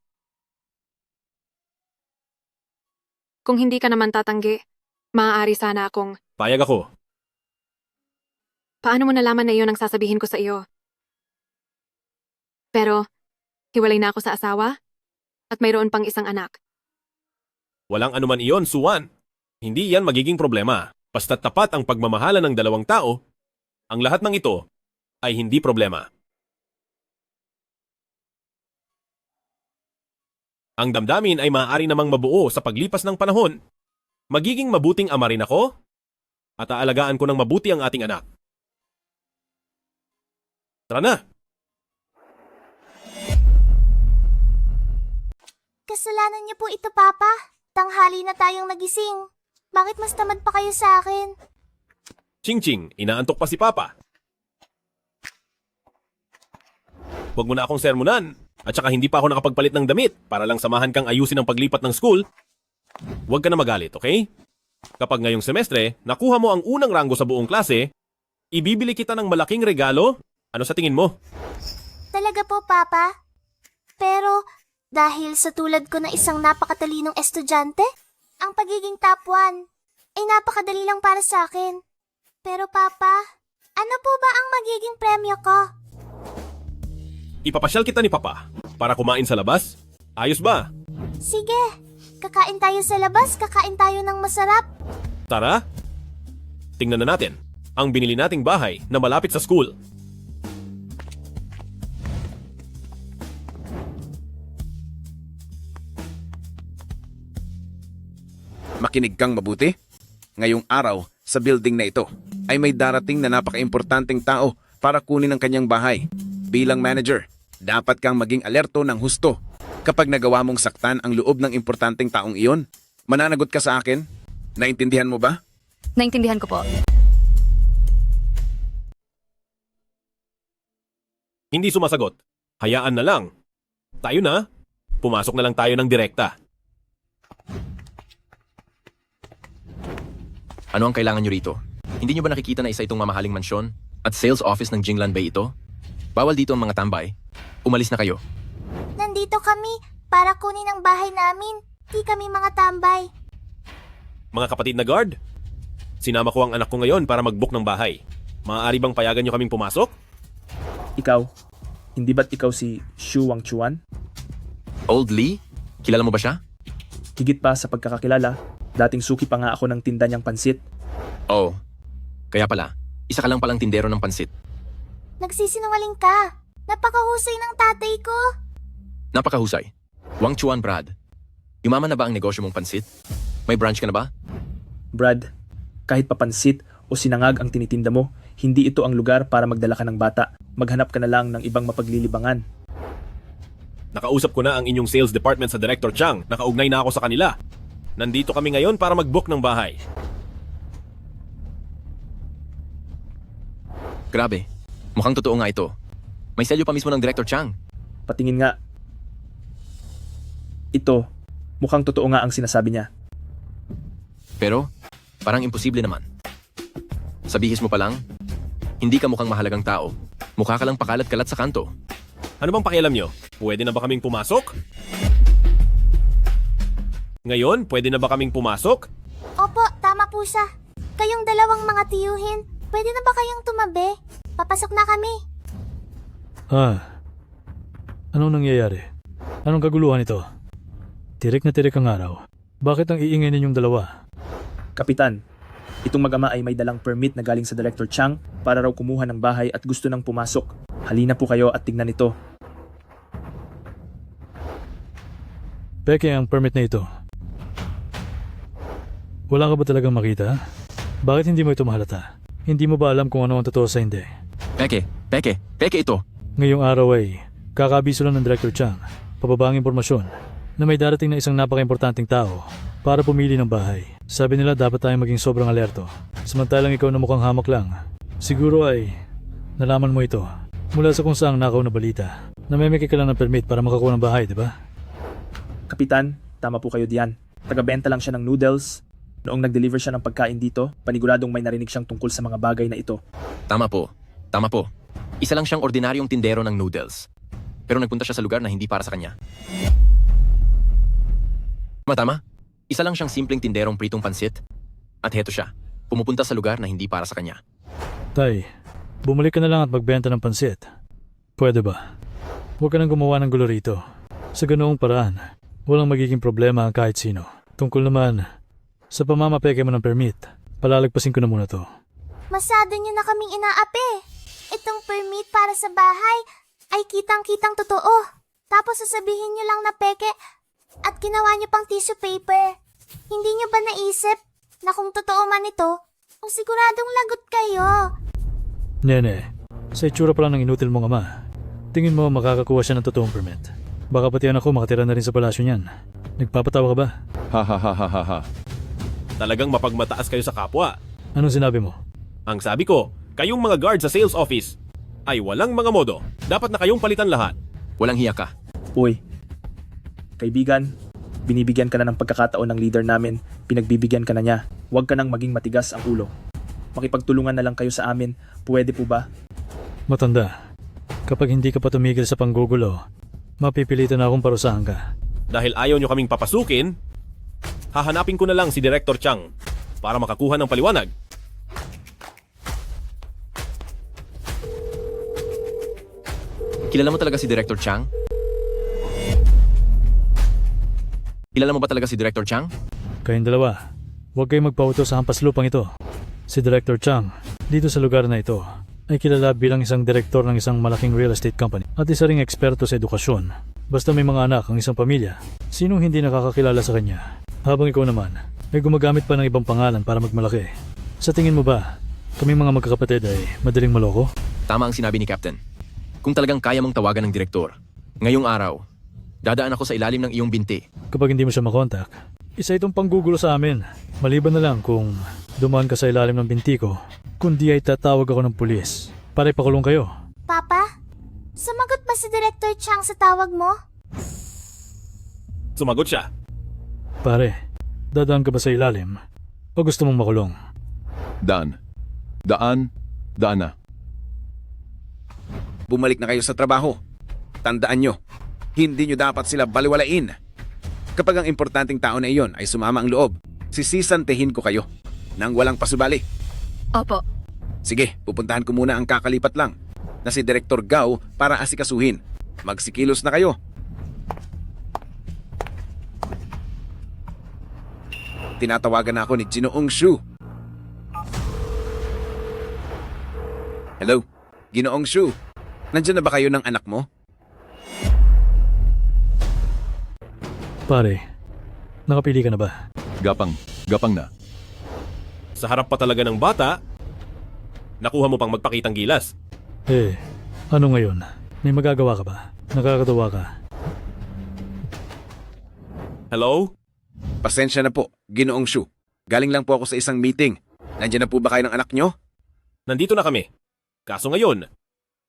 Kung hindi ka naman tatanggi, maaari sana akong... Payag ako. Paano mo nalaman na iyon ang sasabihin ko sa iyo? Pero, hiwalay na ako sa asawa at mayroon pang isang anak. Walang anuman iyon, Suwan. Hindi yan magiging problema. Basta't tapat ang pagmamahala ng dalawang tao, ang lahat ng ito ay hindi problema. Ang damdamin ay maaari namang mabuo sa paglipas ng panahon. Magiging mabuting ama rin ako at aalagaan ko ng mabuti ang ating anak. Tara na! Kasalanan niyo po ito, Papa. Tanghali na tayong nagising. Bakit mas tamad pa kayo sa akin? Ching-ching, inaantok pa si Papa. Huwag mo na akong sermonan. At saka hindi pa ako nakapagpalit ng damit para lang samahan kang ayusin ang paglipat ng school. Huwag ka na magalit, okay? Kapag ngayong semestre, nakuha mo ang unang ranggo sa buong klase, ibibili kita ng malaking regalo. Ano sa tingin mo? Talaga po, Papa? Pero, dahil sa tulad ko na isang napakatalinong estudyante, ang pagiging top 1 ay napakadali lang para sa akin. Pero, Papa, Ano po ba ang magiging premyo ko? Ipapasyal kita ni Papa para kumain sa labas. Ayos ba? Sige, kakain tayo sa labas, kakain tayo ng masarap. Tara, tingnan na natin ang binili nating bahay na malapit sa school. Makinig kang mabuti. Ngayong araw, sa building na ito, ay may darating na napaka-importanteng tao para kunin ang kanyang bahay. Bilang manager, dapat kang maging alerto ng husto. Kapag nagawa mong saktan ang loob ng importanteng taong iyon, mananagot ka sa akin? Naintindihan mo ba? Naintindihan ko po. Hindi sumasagot. Hayaan na lang. Tayo na. Pumasok na lang tayo ng direkta. Ano ang kailangan nyo rito? Hindi nyo ba nakikita na isa itong mamahaling mansyon at sales office ng Jinglan Bay ito? Bawal dito ang mga tambay. Umalis na kayo. Nandito kami para kunin ang bahay namin. Di kami mga tambay. Mga kapatid na guard, sinama ko ang anak ko ngayon para mag-book ng bahay. Maaari bang payagan nyo kaming pumasok? Ikaw, hindi ba't ikaw si Xu Wangchuan? Old Lee? Kilala mo ba siya? Higit pa sa pagkakakilala, dating suki pa nga ako ng tinda niyang pansit. Oo. Kaya pala, isa ka lang palang tindero ng pansit. Nagsisinungaling ka. Napakahusay ng tatay ko. Napakahusay. Wang Chuan, Brad. Yumaman na ba ang negosyo mong pansit? May branch ka na ba? Brad, kahit papansit o sinangag ang tinitinda mo, hindi ito ang lugar para magdala ka ng bata. Maghanap ka na lang ng ibang mapaglilibangan. Nakausap ko na ang inyong sales department sa Director Chang. Nakaugnay na ako sa kanila. Nandito kami ngayon para mag-book ng bahay. Grabe. Mukhang totoo nga ito. May selyo pa mismo ng Director Chang. Patingin nga. Ito, mukhang totoo nga ang sinasabi niya. Pero, parang imposible naman. Sa bihis mo pa lang, hindi ka mukhang mahalagang tao. Mukha ka lang pakalat-kalat sa kanto. Ano bang pakialam nyo? Pwede na ba kaming pumasok? Ngayon, pwede na ba kaming pumasok? Opo, tama po siya. Kayong dalawang mga tiyuhin, pwede na ba kayong tumabi? Papasok na kami. Anong nangyayari? Anong kaguluhan ito? Tirik na tirik ang araw. Bakit ang iingay ninyong dalawa? Kapitan, itong mag-ama ay may dalang permit na galing sa Director Chang para raw kumuha ng bahay at gusto nang pumasok. Halina po kayo at tignan ito. Peke ang permit na ito. Wala ka ba talagang makita? Bakit hindi mo ito mahalata? Hindi mo ba alam kung ano ang totoo sa hindi? Peke ito. Ngayong araw ay kakabiso lang ng Director Chang, pababang impormasyon na may darating na isang napaka-importanting tao para pumili ng bahay. Sabi nila dapat tayong maging sobrang alerto. Samantalang ikaw na mukhang hamak lang. Siguro ay nalaman mo ito mula sa kung saang nakaw na balita na may ka lang ng permit para makakuha ng bahay, di ba? Kapitan, tama po kayo diyan. Tagabenta lang siya ng noodles. Noong nag-deliver siya ng pagkain dito, paniguradong may narinig siyang tungkol sa mga bagay na ito. Tama po. Isa lang siyang ordinaryong tindero ng noodles. Pero nagpunta siya sa lugar na hindi para sa kanya. Tama. Isa lang siyang simpleng tinderong pritong pansit. At heto siya, pumupunta sa lugar na hindi para sa kanya. Tay, bumalik ka na lang at magbenta ng pansit. Pwede ba? Huwag ka nang gumawa ng gulo rito. Sa ganoong paraan, walang magiging problema ang kahit sino. Tungkol naman sa pamamapeke mo ng permit, palalagpasin ko na muna to. Masyado nyo na kaming inaapi. Itong permit para sa bahay ay kitang-kitang totoo. Tapos sasabihin nyo lang na peke at ginawa nyo pang tissue paper. Hindi nyo ba naisip na kung totoo man ito, kung siguradong lagot kayo? Nene, sa itsura pa lang ng inutil mong ama, tingin mo makakakuha siya ng totoong permit. Baka pati ako makatira na rin sa palasyo niyan. Nagpapatawa ka ba? Ha. Talagang mapagmataas kayo sa kapwa. Anong sinabi mo? Ang sabi ko, kayong mga guard sa sales office ay walang mga modo. Dapat na kayong palitan lahat. Walang hiya ka. Uy, kaibigan, binibigyan ka na ng pagkakataon ng leader namin, pinagbibigyan ka na niya. Huwag ka nang maging matigas ang ulo. Makipagtulungan na lang kayo sa amin, pwede po ba? Matanda, kapag hindi ka pa tumigil sa panggugulo, mapipilitan na akong parusahan ka. Dahil ayaw nyo kaming papasukin, hahanapin ko na lang si Director Chang para makakuha ng paliwanag. Kilala mo talaga si Director Chang? Kilala mo ba talaga si Director Chang? Kayong dalawa, huwag kayong magpauto sa hampas lupang ito. Si Director Chang, dito sa lugar na ito, ay kilala bilang isang direktor ng isang malaking real estate company at isa ring eksperto sa edukasyon. Basta may mga anak ang isang pamilya, sinong hindi nakakakilala sa kanya? Habang ikaw naman, ay gumagamit pa ng ibang pangalan para magmalaki. Sa tingin mo ba, kaming mga magkakapatid ay madaling maloko? Tama ang sinabi ni Captain. Kung talagang kaya mong tawagan ng direktor, ngayong araw, dadaan ako sa ilalim ng iyong binti. Kapag hindi mo siya makontak, isa itong panggugulo sa amin. Maliban na lang kung dumaan ka sa ilalim ng binti ko, kundi ay tatawag ako ng pulis para ipakulong kayo. Papa, sumagot ba si Director Chang sa tawag mo? Sumagot siya. Pare, dadaan ka ba sa ilalim o gusto mong makulong? Daan na. Bumalik na kayo sa trabaho. Tandaan nyo, hindi nyo dapat sila baliwalain. Kapag ang importanteng tao na iyon ay sumama ang loob, sisisantehin ko kayo nang walang pasubali. Opo. Sige, pupuntahan ko muna ang kakalipat lang na si Director Gao para asikasuhin. Magsikilos na kayo. Tinatawagan na ako ni Ginoong Shu. Hello, Ginoong Shu. Nandiyan na ba kayo ng anak mo? Pare, nakapili ka na ba? Gapang na. Sa harap pa talaga ng bata, nakuha mo pang magpakitang gilas. Ano ngayon? May magagawa ka ba? Nakakatawa ka. Hello? Pasensya na po, Ginoong Shu. Galing lang po ako sa isang meeting. Nandiyan na po ba kayo ng anak nyo? Nandito na kami. Kaso ngayon,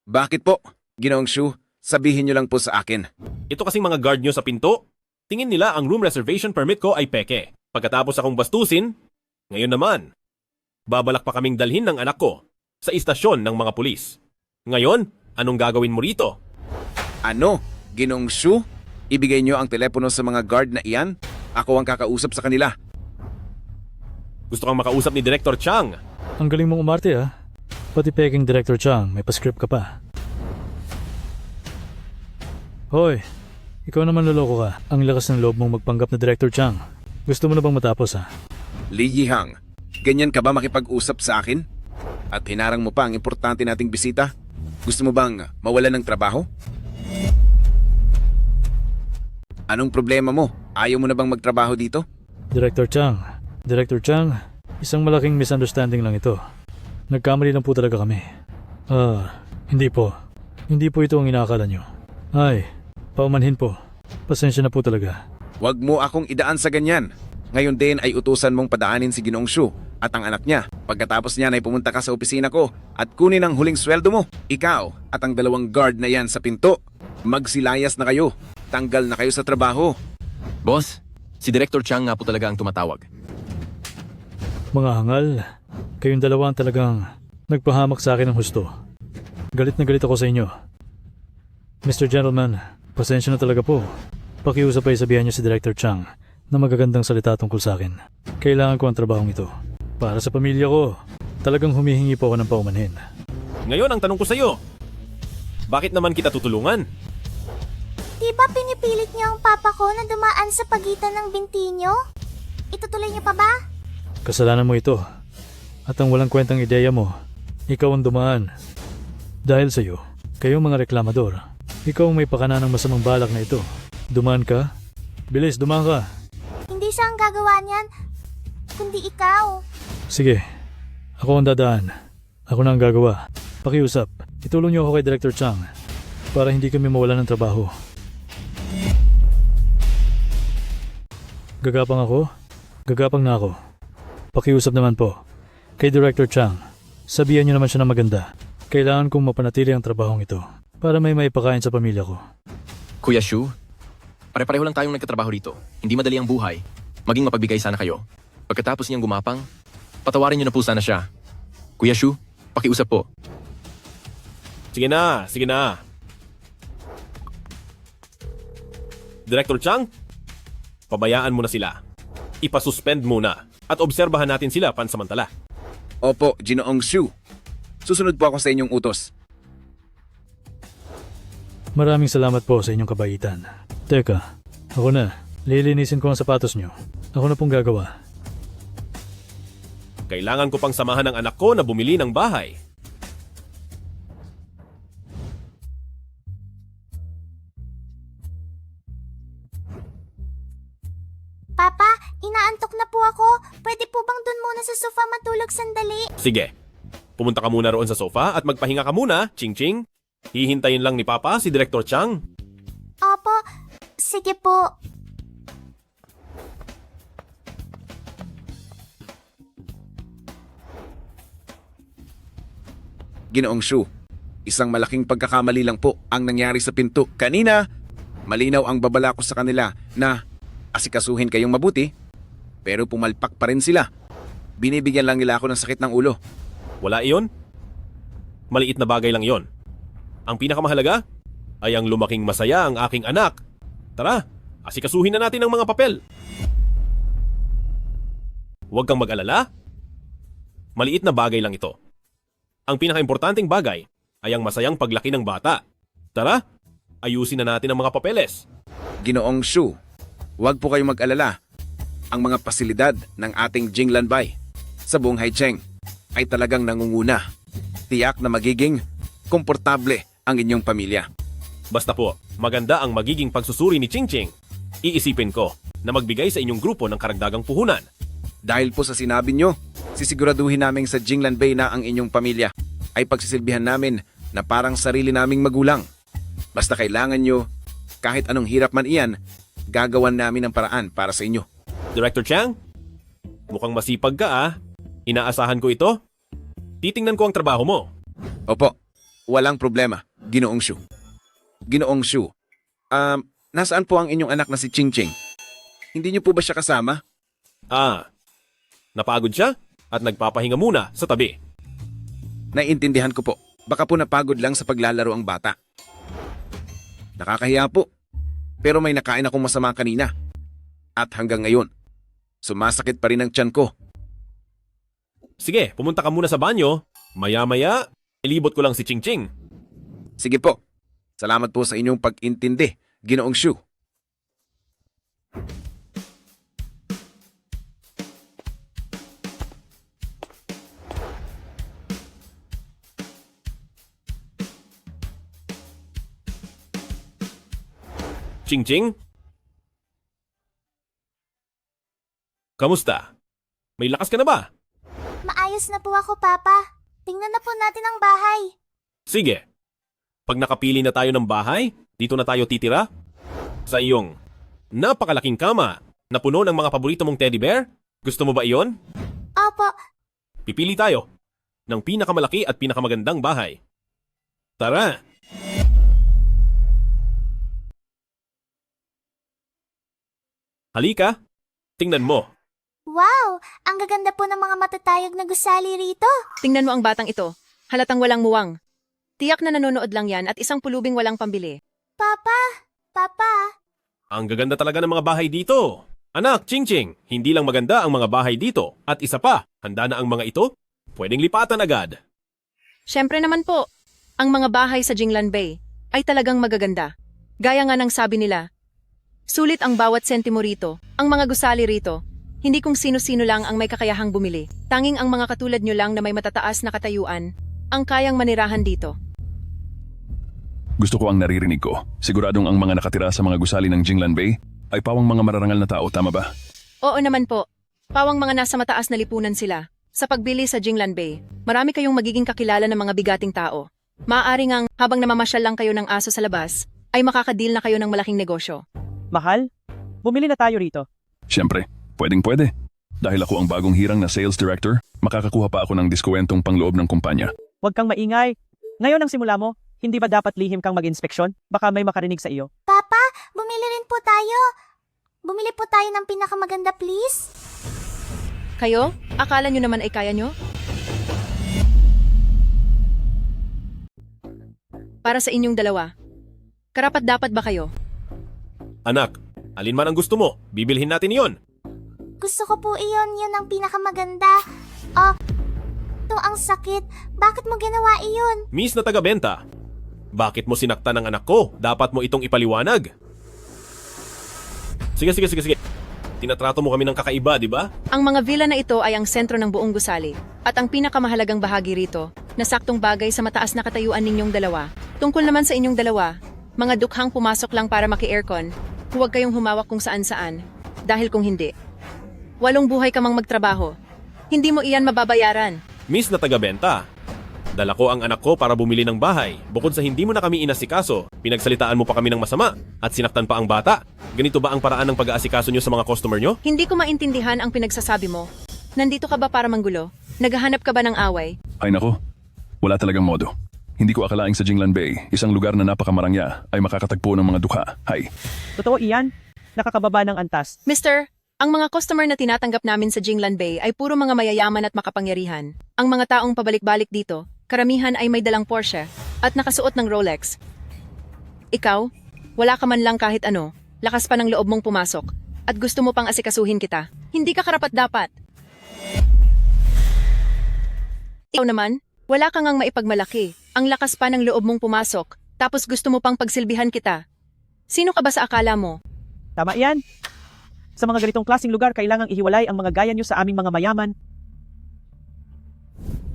bakit po, Ginoong Shu? Sabihin nyo lang po sa akin. ito kasing mga guard nyo sa pinto, tingin nila ang room reservation permit ko ay peke. Pagkatapos akong bastusin, ngayon naman, babalak pa kaming dalhin ng anak ko sa istasyon ng mga pulis. Ngayon, anong gagawin mo rito? Ano, Ginoong Shu? Ibigay nyo ang telepono sa mga guard na iyan? Ako ang kakausap sa kanila. Gusto kang makausap ni Director Chang. Ang galing mong umarte ah. Pati peking Director Chang, may pa-script ka pa. Hoy, ikaw naman loloko ka. Ang lakas ng loob mong magpanggap na Director Chang. Gusto mo na bang matapos ha? Li Yihang, ganyan ka ba makipag-usap sa akin? At hinarang mo pa ang importante nating bisita? Gusto mo bang mawalan ng trabaho? Anong problema mo? Ayaw mo na bang magtrabaho dito? Director Chang, isang malaking misunderstanding lang ito. Nagkamali lang po talaga kami. Hindi po. Hindi po ito ang inaakala nyo. Ay, paumanhin po. Pasensya na po talaga. Huwag mo akong idaan sa ganyan. Ngayon din ay utusan mong padaanin si Ginoong Shu at ang anak niya. Pagkatapos niyan ay pumunta ka sa opisina ko at kunin ang huling sweldo mo. Ikaw at ang 2 guard na yan sa pinto. Magsilayas na kayo. Tanggal na kayo sa trabaho. Boss, si Director Chang nga po talaga ang tumatawag. Mga hangal, kayong dalawa ang talagang nagpahamak sa akin ng husto. Galit na galit ako sa inyo. Mr. Gentleman, pasensya na talaga po. Pakiusap ay sabihan niyo si Director Chang na magagandang salita tungkol sa akin. Kailangan ko ang trabahong ito. Para sa pamilya ko, talagang humihingi po ako ng paumanhin. Ngayon ang tanong ko sa iyo, bakit naman kita tutulungan? Di ba pinipilit niyo ang papa ko na dumaan sa pagitan ng binti niyo? Itutuloy niyo pa ba? Kasalanan mo ito. At ang walang kwentang ideya mo, ikaw ang dumaan. Dahil sa iyo, kayong mga reklamador, ikaw ang may pakana ng masamang balak na ito. Dumaan ka? Bilis, dumaan ka. Hindi siya ang gagawa niyan, kundi ikaw. Sige, ako ang dadaan. Ako na ang gagawa. Pakiusap, itulong niyo ako kay Director Chang para hindi kami mawalan ng trabaho. Gagapang ako? Gagapang na ako. Pakiusap naman po. Kay Director Chang, sabihan niyo naman siya na maganda. Kailangan kong mapanatili ang trabahong ito para may maipakain sa pamilya ko. Kuya Shu, pare-pareho lang tayong nagtatrabaho dito. Hindi madali ang buhay. Maging mapagbigay sana kayo. Pagkatapos niyang gumapang, patawarin niyo na po sana siya. Kuya Shu, pakiusap po. Sige na. Director Chang, pabayaan mo na sila. Ipasuspend muna at obserbahan natin sila pansamantala. Opo, Ginoong Shu. Susunod po ako sa inyong utos. Maraming salamat po sa inyong kabaitan. Teka, ako na. Lilinisin ko ang sapatos nyo. Ako na pong gagawa. Kailangan ko pang samahan ng anak ko na bumili ng bahay. Papa, inaantok na po ako. Pwede po bang dun muna sa sofa matulog sandali? Sige, pumunta ka muna roon sa sofa at magpahinga ka muna, Ching Ching. Hihintayin lang ni Papa si Director Chang. Opo, sige po. Ginoong Shu, isang malaking pagkakamali lang po ang nangyari sa pinto. Kanina, malinaw ang babala ko sa kanila na asikasuhin kayong mabuti, pero pumalpak pa rin sila. Binibigyan lang nila ako ng sakit ng ulo. Wala iyon? Maliit na bagay lang yon. Ang pinakamahalaga ay ang lumaking masaya ang aking anak. Tara, asikasuhin na natin ang mga papel. Huwag kang mag-alala. Maliit na bagay lang ito. Ang pinakaimportanteng bagay ay ang masayang paglaki ng bata. Tara, ayusin na natin ang mga papeles. Ginoong Shu, huwag po kayong mag-alala. Ang mga pasilidad ng ating Jinglanbay sa buong Haicheng ay talagang nangunguna. Tiyak na magiging komportable ang inyong pamilya. Basta po, maganda ang magiging pagsusuri ni Ching Ching. Iisipin ko na magbigay sa inyong grupo ng karagdagang puhunan. Dahil po sa sinabi nyo, sisiguraduhin namin sa Jinglanbay na ang inyong pamilya ay pagsisilbihan namin na parang sarili naming magulang. Basta kailangan nyo, kahit anong hirap man iyan, gagawan namin ng paraan para sa inyo. Director Chang, mukhang masipag ka ah. Inaasahan ko ito. Titingnan ko ang trabaho mo. Opo, walang problema, Ginoong Shu. Ginoong Shu, nasaan po ang inyong anak na si Ching Ching? Hindi niyo po ba siya kasama? Napagod siya at nagpapahinga muna sa tabi. Naiintindihan ko po. Baka po napagod lang sa paglalaro ang bata. Nakakahiya po. Pero may nakain akong masama kanina. At hanggang ngayon, sumasakit pa rin ang tiyan ko. Sige, pumunta ka muna sa banyo. Maya-maya, ilibot ko lang si Ching Ching. Sige po. Salamat po sa inyong pag-intindi, Ginoong Shu. Ching Ching? Kamusta? May lakas ka na ba? Maayos na po ako, Papa. Tingnan na po natin ang bahay. Sige. Pag nakapili na tayo ng bahay, dito na tayo titira? Sa iyong napakalaking kama na puno ng mga paborito mong teddy bear? Gusto mo ba iyon? Opo. Pipili tayo ng pinakamalaki at pinakamagandang bahay. Tara! Halika, tingnan mo. Wow! Ang gaganda po ng mga matatayog na gusali rito. Tingnan mo ang batang ito. Halatang walang muwang. Tiyak na nanonood lang yan at isang pulubing walang pambili. Papa! Papa! Ang gaganda talaga ng mga bahay dito. Anak, Ching Ching, hindi lang maganda ang mga bahay dito. At isa pa, handa na ang mga ito? Pwedeng lipatan agad. Siyempre naman po, ang mga bahay sa Jinglanbay ay talagang magaganda. Gaya nga ng sabi nila, sulit ang bawat sentimo rito, ang mga gusali rito. Hindi kung sino-sino lang ang may kakayahang bumili. Tanging ang mga katulad nyo lang na may matataas na katayuan, ang kayang manirahan dito. Gusto ko ang naririnig ko. Siguradong ang mga nakatira sa mga gusali ng Jinglanbay ay pawang mga mararangal na tao, tama ba? Oo naman po. Pawang mga nasa mataas na lipunan sila. Sa pagbili sa Jinglanbay, marami kayong magiging kakilala ng mga bigating tao. Maaari ngang habang namamasyal lang kayo ng aso sa labas, ay makakadil na kayo ng malaking negosyo. Mahal, bumili na tayo rito. Siyempre, pwedeng-pwede. Dahil ako ang bagong hirang na sales director, makakakuha pa ako ng diskwentong pangloob ng kumpanya. Huwag kang maingay. Ngayon ang simula mo, hindi ba dapat lihim kang mag-inspeksyon? Baka may makarinig sa iyo. Papa, bumili rin po tayo. Bumili po tayo ng pinakamaganda, please. Kayo? Akala nyo naman ay kaya nyo? Para sa inyong dalawa, karapat-dapat ba kayo? Anak, alin man ang gusto mo, bibilhin natin iyon. Gusto ko po iyon, yun ang pinakamaganda. Ito ang sakit. Bakit mo ginawa iyon? Miss na taga-benta, Bakit mo sinaktan ang anak ko? Dapat mo itong ipaliwanag. Sige. Tinatrato mo kami ng kakaiba, di ba? Ang mga villa na ito ay ang sentro ng buong gusali at ang pinakamahalagang bahagi rito na saktong bagay sa mataas na katayuan ninyong dalawa. Tungkol naman sa inyong dalawa, mga dukhang pumasok lang para maki-aircon, huwag kayong humawak kung saan-saan. Dahil kung hindi, 8 buhay ka mang magtrabaho. Hindi mo iyan mababayaran. Miss na taga-benta. Dala ko ang anak ko para bumili ng bahay. Bukod sa hindi mo na kami inasikaso, pinagsalitaan mo pa kami ng masama at sinaktan pa ang bata. Ganito ba ang paraan ng pag-aasikaso nyo sa mga customer nyo? Hindi ko maintindihan ang pinagsasabi mo. Nandito ka ba para manggulo? Naghahanap ka ba ng away? Ay nako, wala talagang modo. Hindi ko akalaing sa Jinglan Bay, isang lugar na napakamarangya, ay makakatagpo ng mga dukha. Hay. Totoo iyan? Nakakababa ng antas. Mister, ang mga customer na tinatanggap namin sa Jinglan Bay ay puro mga mayayaman at makapangyarihan. Ang mga taong pabalik-balik dito, karamihan ay may dalang Porsche at nakasuot ng Rolex. Ikaw, wala ka man lang kahit ano, lakas pa ng loob mong pumasok, at gusto mo pang asikasuhin kita. Hindi ka karapat-dapat. Ikaw naman, wala ka ngang maipagmalaki, ang lakas pa ng loob mong pumasok, tapos gusto mo pang pagsilbihan kita. Sino ka ba sa akala mo? Tama yan. Sa mga ganitong klaseng lugar, kailangang ihiwalay ang mga gaya nyo sa aming mga mayaman.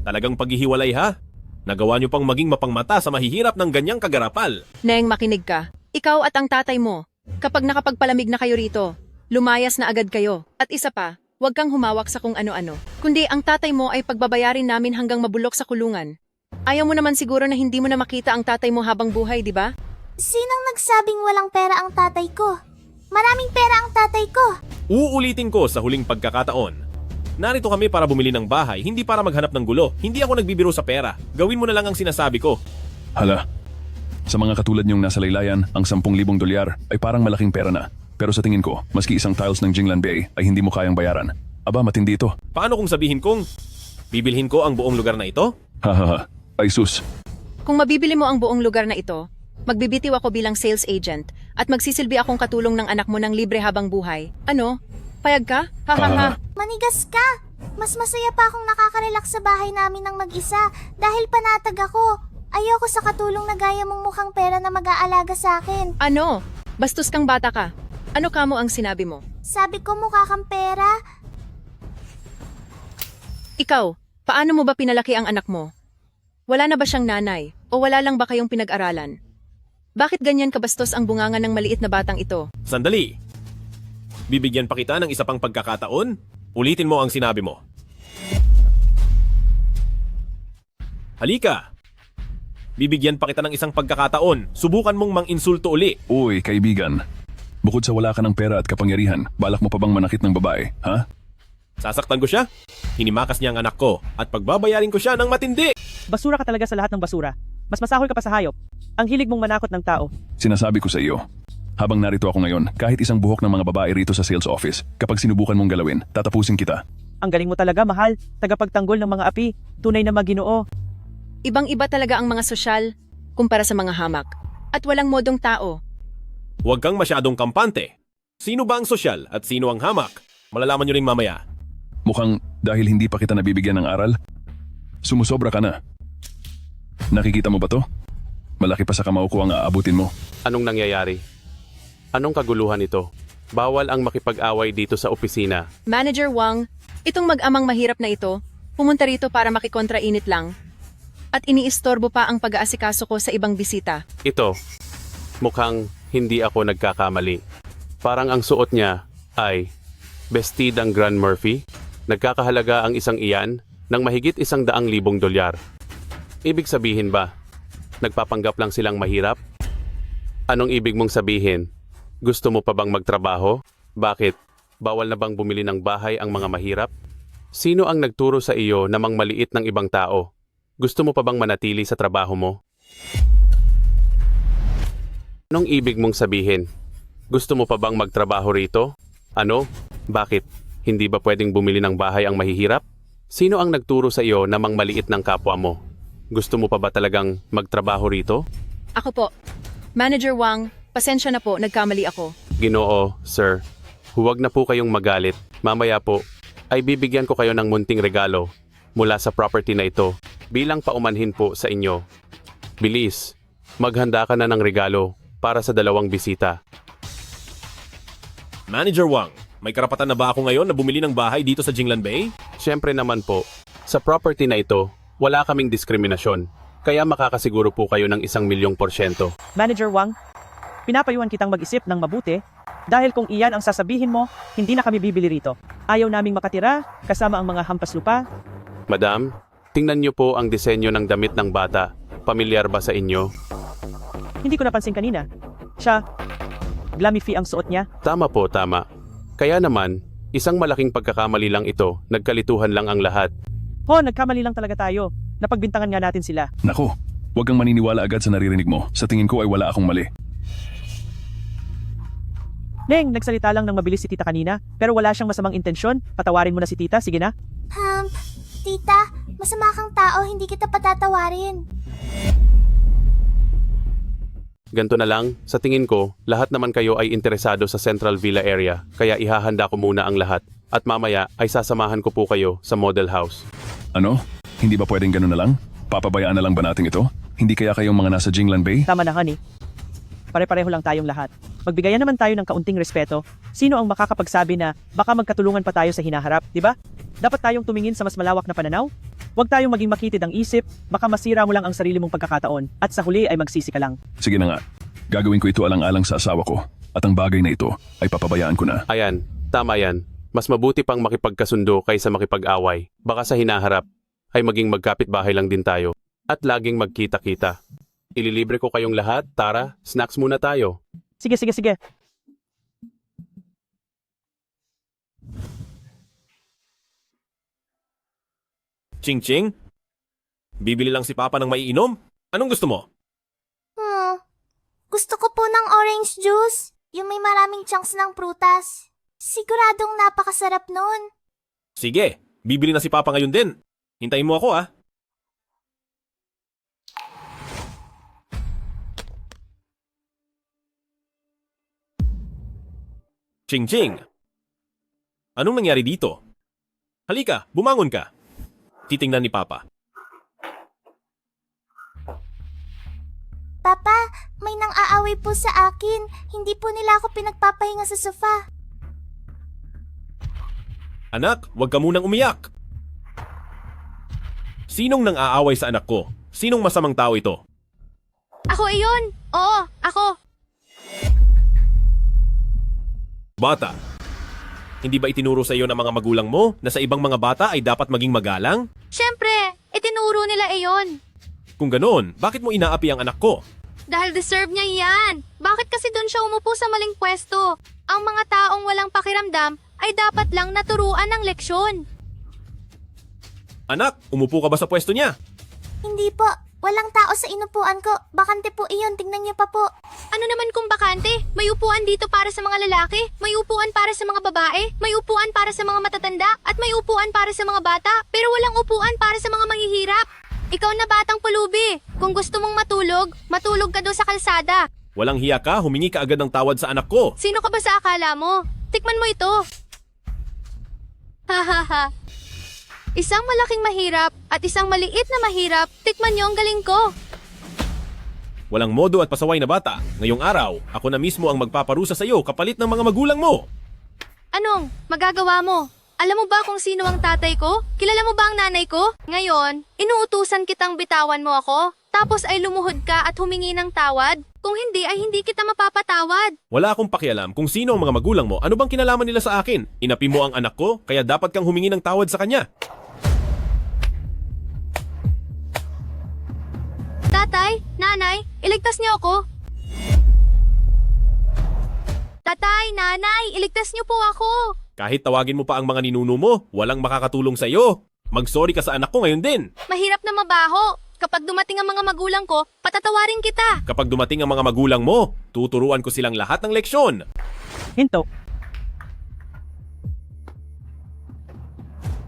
Talagang paghihiwalay ha? Nagawa nyo pang maging mapangmata sa mahihirap ng ganyang kagarapal. Neng, makinig ka. Ikaw at ang tatay mo, kapag nakapagpalamig na kayo rito, lumayas na agad kayo. At isa pa, huwag kang humawak sa kung ano-ano. Kundi ang tatay mo ay pagbabayarin namin hanggang mabulok sa kulungan. Ayaw mo naman siguro na hindi mo na makita ang tatay mo habang buhay, di ba? Sinong nagsabing walang pera ang tatay ko? Maraming pera ang tatay ko. Uulitin ko sa huling pagkakataon. Narito kami para bumili ng bahay, hindi para maghanap ng gulo. Hindi ako nagbibiro sa pera. Gawin mo na lang ang sinasabi ko. Hala, sa mga katulad niyong nasa laylayan, ang 10,000 dolyar ay parang malaking pera na. Pero sa tingin ko, maski isang tiles ng Jinglan Bay ay hindi mo kayang bayaran. Aba, matindi ito. Paano kung sabihin kong, bibilhin ko ang buong lugar na ito? Hahaha, ay sus. Kung mabibili mo ang buong lugar na ito, magbibitiw ako bilang sales agent at magsisilbi akong katulong ng anak mo ng libre habang buhay. Ano? Payag ka? Hahaha. Manigas ka! Mas masaya pa akong nakaka-relax sa bahay namin ng mag-isa dahil panatag ako. Ayoko sa katulong na gaya mong mukhang pera na mag-aalaga sa akin. Ano? Bastos kang bata ka. Ano kamo ang sinabi mo? Sabi ko mukha kang pera. Ikaw, paano mo ba pinalaki ang anak mo? Wala na ba siyang nanay? O wala lang ba kayong pinag-aralan? Bakit ganyan kabastos ang bunganga ng maliit na batang ito? Sandali. Bibigyan pa kita ng isa pang pagkakataon? Ulitin mo ang sinabi mo. Halika. Bibigyan pa kita ng isang pagkakataon. Subukan mong mang-insulto uli. Uy, kaibigan. Bukod sa wala ka ng pera at kapangyarihan, balak mo pa bang manakit ng babae, ha? Sasaktan ko siya. Hinimakas niya ang anak ko at pagbabayarin ko siya ng matindi. Basura ka talaga sa lahat ng basura. Mas masahol ka pa sa hayop. Ang hilig mong manakot ng tao. Sinasabi ko sa iyo, habang narito ako ngayon, kahit isang buhok ng mga babae rito sa sales office, kapag sinubukan mong galawin, tatapusin kita. Ang galing mo talaga, mahal. Tagapagtanggol ng mga api. Tunay na maginoo. Ibang-iba talaga ang mga sosyal kumpara sa mga hamak. At walang modong tao. Huwag kang masyadong kampante. Sino ba ang sosyal at sino ang hamak? Malalaman nyo rin mamaya. Mukhang dahil hindi pa kita nabibigyan ng aral, sumusobra ka na. Nakikita mo ba to? Malaki pa sa kamao ko ang aabutin mo. Anong nangyayari? Anong kaguluhan ito? Bawal ang makipag-away dito sa opisina. Manager Wang, itong mag-amang mahirap na ito, pumunta rito para makikontrainit lang. At iniistorbo pa ang pag-aasikaso ko sa ibang bisita. Ito, mukhang hindi ako nagkakamali. Parang ang suot niya ay bestidang Grand Murphy. Nagkakahalaga ang isang iyan ng mahigit $100,000 dolyar. Ibig sabihin ba, nagpapanggap lang silang mahirap? Anong ibig mong sabihin? Gusto mo pa bang magtrabaho? Bakit? Bawal na bang bumili ng bahay ang mga mahirap? Sino ang nagturo sa iyo na mangmaliit ng ibang tao? Gusto mo pa bang manatili sa trabaho mo? Anong ibig mong sabihin? Gusto mo pa bang magtrabaho rito? Ano? Bakit? Hindi ba pwedeng bumili ng bahay ang mahihirap? Sino ang nagturo sa iyo na mangmaliit ng kapwa mo? Gusto mo pa ba talagang magtrabaho rito? Ako po. Manager Wang, pasensya na po, nagkamali ako. Ginoo, sir. Huwag na po kayong magalit. Mamaya po, ay bibigyan ko kayo ng munting regalo mula sa property na ito bilang paumanhin po sa inyo. Bilis, Maghanda ka na ng regalo para sa 2 bisita. Manager Wang, may karapatan na ba ako ngayon na bumili ng bahay dito sa Jinglan Bay? Siyempre naman po, sa property na ito, wala kaming diskriminasyon. Kaya makakasiguro po kayo ng 1,000,000%. Manager Wang, pinapayuhan kitang mag-isip ng mabuti dahil kung iyan ang sasabihin mo, hindi na kami bibili rito. Ayaw naming makatira kasama ang mga hampas lupa. Madam, tingnan niyo po ang disenyo ng damit ng bata. Pamilyar ba sa inyo? Hindi ko napansin kanina. Siya, glamify ang suot niya. Tama po, tama. Kaya naman, isang malaking pagkakamali lang ito, nagkalituhan lang ang lahat. Nagkamali lang talaga tayo. Napagbintangan nga natin sila. Naku, huwag kang maniniwala agad sa naririnig mo. Sa tingin ko ay wala akong mali. Neng, nagsalita lang ng mabilis si tita kanina, pero wala siyang masamang intensyon. Patawarin mo na si tita, sige na. Tita, masama kang tao, hindi kita patatawarin. Ganto na lang, sa tingin ko, lahat naman kayo ay interesado sa Central Villa area, kaya ihahanda ko muna ang lahat. At mamaya ay sasamahan ko po kayo sa model house. Ano? Hindi ba pwedeng ganun na lang? Papabayaan na lang ba natin ito? Hindi kaya kayong mga nasa Jinglan Bay? Tama na, honey. Pare-pareho lang tayong lahat. Magbigayan naman tayo ng kaunting respeto. Sino ang makakapagsabi na baka magkatulungan pa tayo sa hinaharap, di ba? Dapat tayong tumingin sa mas malawak na pananaw. Huwag tayong maging makitid ang isip, baka masira mo lang ang sarili mong pagkakataon, at sa huli ay magsisi ka lang. Sige na nga. Gagawin ko ito alang-alang sa asawa ko. At ang bagay na ito ay papabayaan ko na. Ayan, tama yan. Mas mabuti pang makipagkasundo kaysa makipag-away. Baka sa hinaharap ay maging magkapit-bahay lang din tayo. At laging magkita-kita. Ililibre ko kayong lahat, Tara. Snacks muna tayo. Sige. Ching-ching? Bibili lang si Papa ng maiinom? Anong gusto mo? Gusto ko po ng orange juice. Yung may maraming chunks ng prutas. Siguradong napakasarap nun. Sige, bibili na si Papa ngayon din. Hintayin mo ako, ah. Ching-ching! Anong nangyari dito? Halika, bumangon ka. Titingnan ni Papa. Papa, may nang-aaway po sa akin. Hindi po nila ako pinagpapahinga sa sofa. Anak, huwag ka munang umiyak. Sinong nang-aaway sa anak ko? Sinong masamang tao ito? Ako iyon! Oo, ako! Bata, hindi ba itinuro sa iyo ng mga magulang mo na sa ibang mga bata ay dapat maging magalang? Siyempre, itinuro nila iyon. Kung ganoon, bakit mo inaapi ang anak ko? Dahil deserve niya yan. Bakit kasi doon siya umupo sa maling pwesto? Ang mga taong walang pakiramdam ay dapat lang naturuan ng leksyon. Anak, umupo ka ba sa pwesto niya? Hindi po. Walang tao sa inupuan ko. Bakante po iyon. Tingnan niyo pa po. Ano naman kung bakante? May upuan dito para sa mga lalaki, may upuan para sa mga babae, may upuan para sa mga matatanda, at may upuan para sa mga bata, pero walang upuan para sa mga mahihirap. Ikaw na batang pulubi. Kung gusto mong matulog, matulog ka doon sa kalsada. Walang hiya ka, humingi ka agad ng tawad sa anak ko. Sino ka ba sa akala mo? Tikman mo ito. Hahaha. Isang malaking mahirap at isang maliit na mahirap, tikman niyo ang galing ko. Walang modo at pasaway na bata. Ngayong araw, ako na mismo ang magpaparusa sa iyo kapalit ng mga magulang mo. Anong magagawa mo? Alam mo ba kung sino ang tatay ko? Kilala mo ba ang nanay ko? Ngayon, inuutusan kitang bitawan mo ako, tapos ay lumuhod ka at humingi ng tawad? Kung hindi ay hindi kita mapapatawad. Wala akong pakialam kung sino ang mga magulang mo. Ano bang kinalaman nila sa akin? Inapi mo ang anak ko, kaya dapat kang humingi ng tawad sa kanya. Tatay, nanay, iligtas niyo ako. Tatay, nanay, iligtas niyo po ako. Kahit tawagin mo pa ang mga ninuno mo, walang makakatulong sa iyo. Mag-sorry ka sa anak ko ngayon din. Mahirap na mabaho. Kapag dumating ang mga magulang ko, patatawarin kita. Kapag dumating ang mga magulang mo, tuturuan ko silang lahat ng leksyon. Hinto.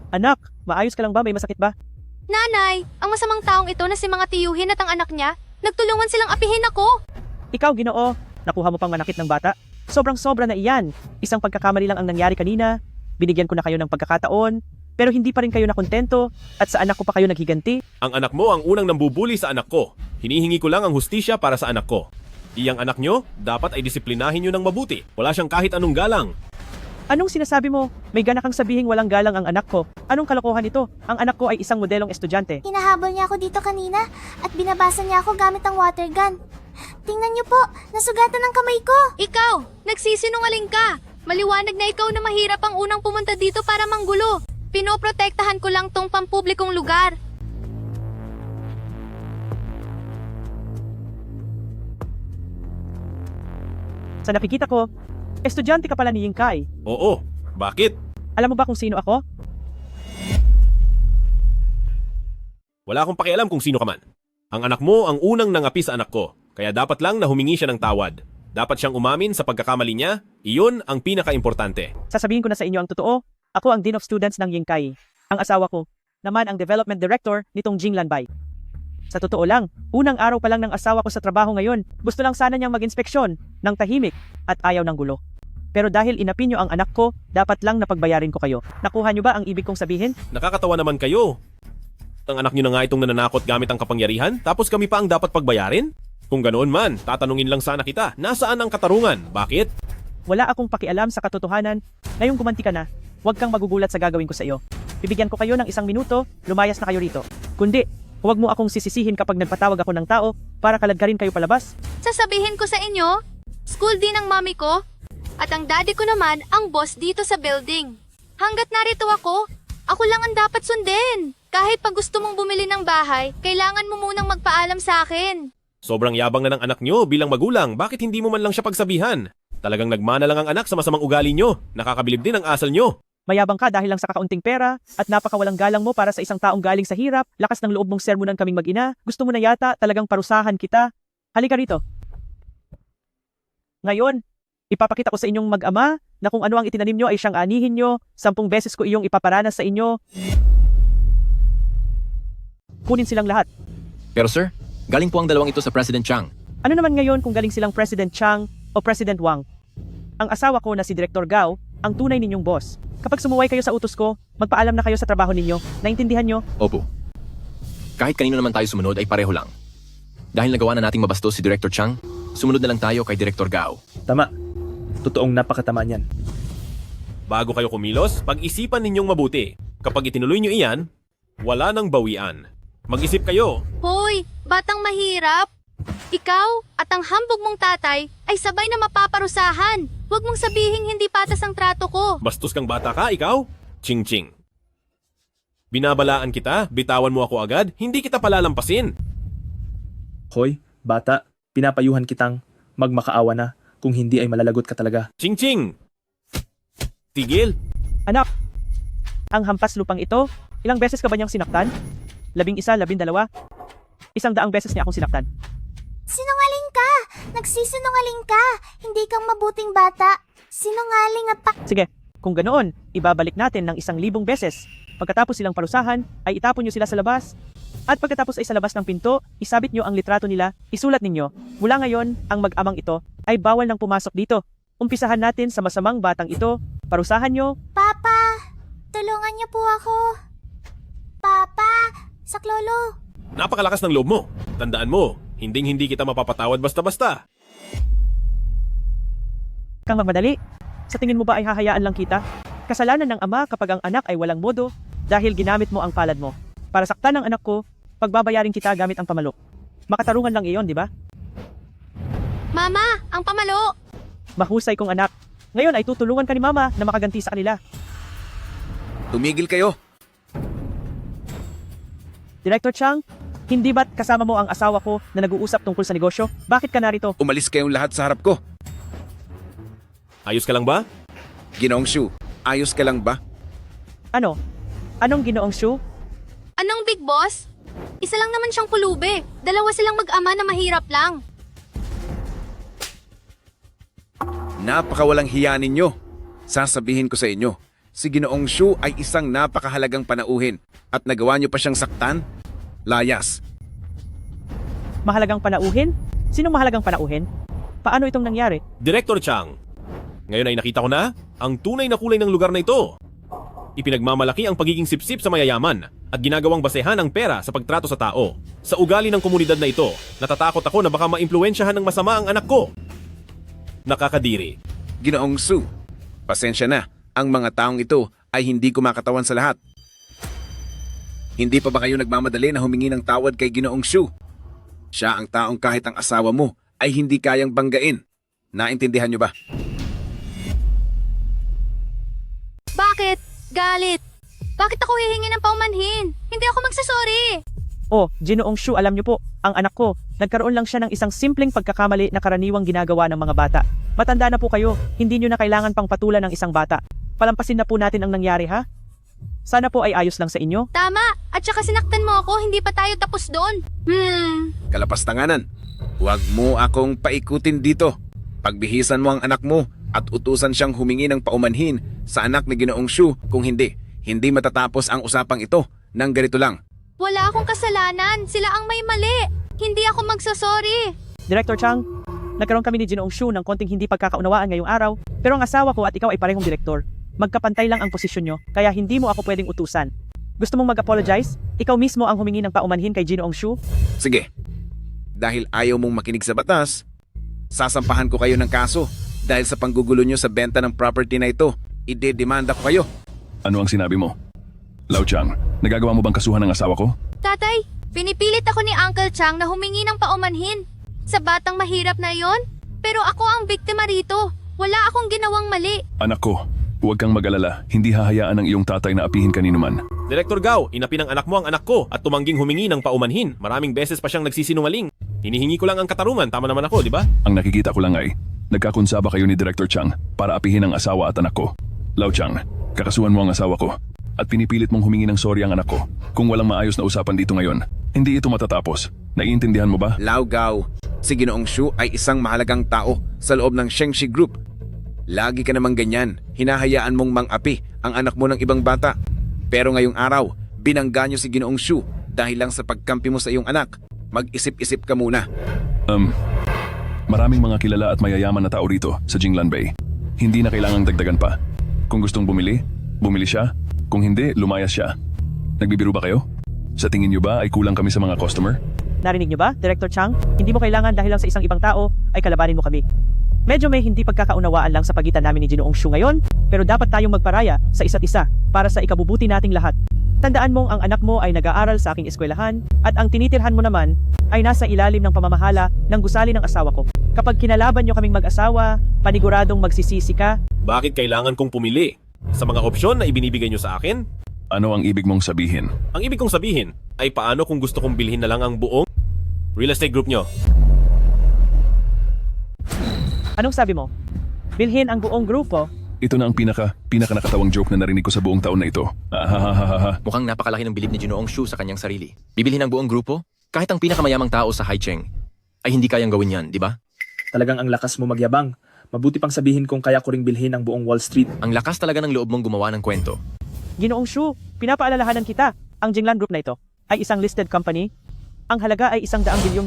Anak, maayos ka lang ba? May masakit ba? Nanay, ang masamang taong ito na si mga tiyuhin at ang anak niya, nagtulungan silang apihin ako. Ikaw, Ginoo, nakuha mo pang manakit ng bata? Sobrang-sobra na iyan. Isang pagkakamali lang ang nangyari kanina. Binigyan ko na kayo ng pagkakataon. pero hindi pa rin kayo nakontento at sa anak ko pa kayo naghiganti. Ang anak mo ang unang nambubuli sa anak ko. Hinihingi ko lang ang hustisya para sa anak ko. Iyang anak nyo, dapat ay disiplinahin nyo ng mabuti. Wala siyang kahit anong galang. Anong sinasabi mo? May gana kang sabihing walang galang ang anak ko. Anong kalokohan ito? Ang anak ko ay isang modelong estudyante. Hinahabol niya ako dito kanina at binabasa niya ako gamit ang water gun. Tingnan niyo po, nasugatan ang kamay ko. Ikaw, nagsisinungaling ka. Maliwanag na ikaw na mahirap ang unang pumunta dito para manggulo. Pinoprotektahan ko lang tong pampublikong lugar. Sa nakikita ko, estudyante ka pala ni Yingkai. Oo, bakit? Alam mo ba kung sino ako? Wala akong pakialam kung sino ka man. Ang anak mo ang unang nangapi sa anak ko, kaya dapat lang na humingi siya ng tawad. Dapat siyang umamin sa pagkakamali niya, iyon ang pinaka-importante. Sasabihin ko na sa inyo ang totoo, ako ang Dean of Students ng Yingkai. Ang asawa ko, naman ang Development Director nitong Jinglanbai. Sa totoo lang, unang araw pa lang ng asawa ko sa trabaho ngayon, gusto lang sana niyang mag-inspeksyon ng tahimik at ayaw ng gulo. Pero dahil inapi niyo ang anak ko, dapat lang napagbayarin ko kayo. Nakuha niyo ba ang ibig kong sabihin? Nakakatawa naman kayo. Ang anak niyo na nga itong nananakot gamit ang kapangyarihan, tapos kami pa ang dapat pagbayarin? Kung ganoon man, tatanungin lang sana kita, nasaan ang katarungan? Bakit? Wala akong pakialam sa katotohanan. Ngayong gumanti ka na, huwag kang magugulat sa gagawin ko sa iyo. Bibigyan ko kayo ng 1 minuto, lumayas na kayo rito. Kundi, huwag mo akong sisisihin kapag nagpatawag ako ng tao para kaladkarin kayo palabas. Sasabihin ko sa inyo, school din ang mami ko, at ang daddy ko naman ang boss dito sa building. Hanggat narito ako lang ang dapat sundin. Kahit pag gusto mong bumili ng bahay, kailangan mo munang magpaalam sa akin. Sobrang yabang na ng anak niyo bilang magulang, bakit hindi mo man lang siya pagsabihan? Talagang nagmana lang ang anak sa masamang ugali niyo. Nakakabilib din ang asal niyo. Mayabang ka dahil lang sa kakaunting pera at napakawalang galang mo para sa isang taong galing sa hirap, lakas ng loob mong sermonan kaming mag-ina, gusto mo na yata talagang parusahan kita. Halika rito. Ngayon, ipapakita ko sa inyong mag-ama na kung ano ang itinanim nyo ay siyang anihin nyo, 10 beses ko iyong ipaparanas sa inyo. Kunin silang lahat. Pero sir, galing po ang dalawang ito sa President Chang. Ano naman ngayon kung galing silang President Chang o President Wang? Ang asawa ko na si Director Gao, ang tunay ninyong boss. Kapag sumuway kayo sa utos ko, magpaalam na kayo sa trabaho ninyo. Naintindihan nyo? Opo. Kahit kanino naman tayo sumunod ay pareho lang. Dahil nagawa na nating mabastos si Director Chang, sumunod na lang tayo kay Director Gao. Tama. Totoong napakatama niyan. Bago kayo kumilos, pag-isipan ninyong mabuti. Kapag itinuloy nyo iyan, wala nang bawian. Mag-isip kayo. Hoy, batang mahirap! Ikaw at ang hambog mong tatay ay sabay na mapaparusahan. Huwag mong sabihing hindi patas ang trato ko. Bastos kang bata ka, ikaw? Ching-ching. Binabalaan kita, bitawan mo ako agad, hindi kita palalampasin. Hoy, bata, pinapayuhan kitang magmakaawa na. Kung hindi ay malalagot ka talaga. Ching-ching! Tigil! Anak, ang hampas lupang ito, ilang beses ka ba niyang sinaktan? 11, 12? 100 beses niya akong sinaktan. Sinungaling ka! Nagsisinungaling ka! Hindi kang mabuting bata. Sinungaling at Sige, kung ganoon, ibabalik natin ng 1,000 beses. Pagkatapos silang parusahan, ay itapon nyo sila sa labas. At pagkatapos ay sa labas ng pinto, isabit nyo ang litrato nila, isulat ninyo. Mula ngayon, ang mag-amang ito ay bawal nang pumasok dito. Umpisahan natin sa masamang batang ito. Parusahan nyo. Papa, tulungan niyo po ako. Papa, saklolo. Napakalakas ng loob mo. Tandaan mo, hindi kita mapapatawad basta-basta. Kang magmadali. Sa tingin mo ba ay hahayaan lang kita? Kasalanan ng ama kapag ang anak ay walang modo dahil ginamit mo ang palad mo. Para saktan ng anak ko, pagbabayarin kita gamit ang pamalo. Makatarungan lang iyon, di ba? Mama, ang pamalo! Mahusay kong anak. Ngayon ay tutulungan ka ni mama na makaganti sa kanila. Tumigil kayo. Director Chang, hindi ba't kasama mo ang asawa ko na nag-uusap tungkol sa negosyo? Bakit ka narito? Umalis kayong lahat sa harap ko. Ayos ka lang ba? Ginoong Shu, ayos ka lang ba? Ano? Anong Ginoong Shu? Anong big boss? Isa lang naman siyang pulube. Dalawa silang mag-ama na mahirap lang. Napakawalang hiya ninyo. Sasabihin ko sa inyo, si Ginoong Shu ay isang napakahalagang panauhin at nagawa niyo pa siyang saktan? Layas. Mahalagang panauhin? Sinong mahalagang panauhin? Paano itong nangyari? Director Chang, ngayon ay nakita ko na ang tunay na kulay ng lugar na ito. Ipinagmamalaki ang pagiging sipsip sa mayayaman at ginagawang basehan ang pera sa pagtrato sa tao. Sa ugali ng komunidad na ito, natatakot ako na baka maimpluwensyahan ng masama ang anak ko. Nakakadiri. Ginoong Sue, pasensya na. Ang mga taong ito ay hindi kumakatawan sa lahat. Hindi pa ba kayo nagmamadali na humingi ng tawad kay Ginoong Sue? Siya ang taong kahit ang asawa mo ay hindi kayang banggain. Naintindihan niyo ba? Bakit? Galit. Bakit ako hihingi ng paumanhin? Hindi ako magsasorry. Oh, Ginoong Shu, alam niyo po, ang anak ko, nagkaroon lang siya ng isang simpleng pagkakamali na karaniwang ginagawa ng mga bata. Matanda na po kayo, hindi niyo na kailangan pang patulan ng isang bata. Palampasin na po natin ang nangyari, ha? Sana po ay ayos lang sa inyo. Tama, at saka sinaktan mo ako, hindi pa tayo tapos doon. Kalapastanganan, huwag mo akong paikutin dito. Pagbihisan mo ang anak mo at utusan siyang humingi ng paumanhin sa anak ni Ginoong Shu. Kung hindi matatapos ang usapang ito ng ganito lang. Wala akong kasalanan, sila ang may mali. Hindi ako magsasorry. Director Chang, nagkaroon kami ni Ginoong Shu ng konting hindi pagkakaunawaan ngayong araw, pero ang asawa ko at ikaw ay parehong direktor. Magkapantay lang ang posisyon nyo, kaya hindi mo ako pwedeng utusan. Gusto mong mag-apologize? Ikaw mismo ang humingi ng paumanhin kay Ginoong Shu? Sige, dahil ayaw mong makinig sa batas, sasampahan ko kayo ng kaso dahil sa panggugulo nyo sa benta ng property na ito. Ide-demanda ko kayo. Ano ang sinabi mo? Lau Chang, nagagawa mo bang kasuhan ng asawa ko? Tatay, pinipilit ako ni Uncle Chang na humingi ng paumanhin. Sa batang mahirap na yon, pero ako ang biktima rito. Wala akong ginawang mali. Anak ko, huwag kang mag-alala. Hindi hahayaan ng iyong tatay na apihin kanino man. Direktor Gao, inapi ng anak mo ang anak ko at tumangging humingi ng paumanhin. Maraming beses pa siyang nagsisinungaling. Hinihingi ko lang ang katarungan, tama naman ako, di ba? Ang nakikita ko lang ay, nagkakonsaba kayo ni Director Chang para apihin ang asawa at anak ko. Lau Chang, kakasuhan mo ang asawa ko at pinipilit mong humingi ng sorry ang anak ko. Kung walang maayos na usapan dito ngayon, hindi ito matatapos. Naiintindihan mo ba? Lau Gao, si Ginoong Shu ay isang mahalagang tao sa loob ng Shengshi Group. Lagi ka namang ganyan, hinahayaan mong mang-api ang anak mo ng ibang bata. Pero ngayong araw, binangga niyo si Ginoong Shu dahil lang sa pagkampi mo sa iyong anak. Mag-isip-isip ka muna. Maraming mga kilala at mayayaman na tao rito sa Jinglan Bay. Hindi na kailangang dagdagan pa. Kung gustong bumili siya. Kung hindi, lumayas siya. Nagbibiro ba kayo? Sa tingin niyo ba ay kulang kami sa mga customer? Narinig niyo ba, Director Chang? Hindi mo kailangan dahil lang sa isang ibang tao ay kalabanin mo kami. Medyo may hindi pagkakaunawaan lang sa pagitan namin ni Ginoong Shu ngayon, pero dapat tayong magparaya sa isa't isa para sa ikabubuti nating lahat. Tandaan mong ang anak mo ay nag-aaral sa aking eskwelahan at ang tinitirhan mo naman ay nasa ilalim ng pamamahala ng gusali ng asawa ko. Kapag kinalaban niyo kaming mag-asawa, paniguradong magsisisi ka. Bakit kailangan kong pumili? Sa mga opsyon na ibinibigay niyo sa akin? Ano ang ibig mong sabihin? Ang ibig kong sabihin ay paano kung gusto kong bilhin na lang ang buong real estate group nyo? Anong sabi mo? Bilhin ang buong grupo? Ito na ang pinaka nakatawang joke na narinig ko sa buong taon na ito. Mukhang napakalaki ng bilib ni Ginoong Shu sa kanyang sarili. Bibilhin ang buong grupo? Kahit ang pinakamayamang tao sa Haicheng ay hindi kayang gawin yan, di ba? Talagang ang lakas mo magyabang. Mabuti pang sabihin kung kaya ko ring bilhin ang buong Wall Street. Ang lakas talaga ng loob mong gumawa ng kwento. Ginoong Shu, pinapaalalahanan kita. Ang Jinglan Group na ito ay isang listed company. Ang halaga ay $100 bilyong.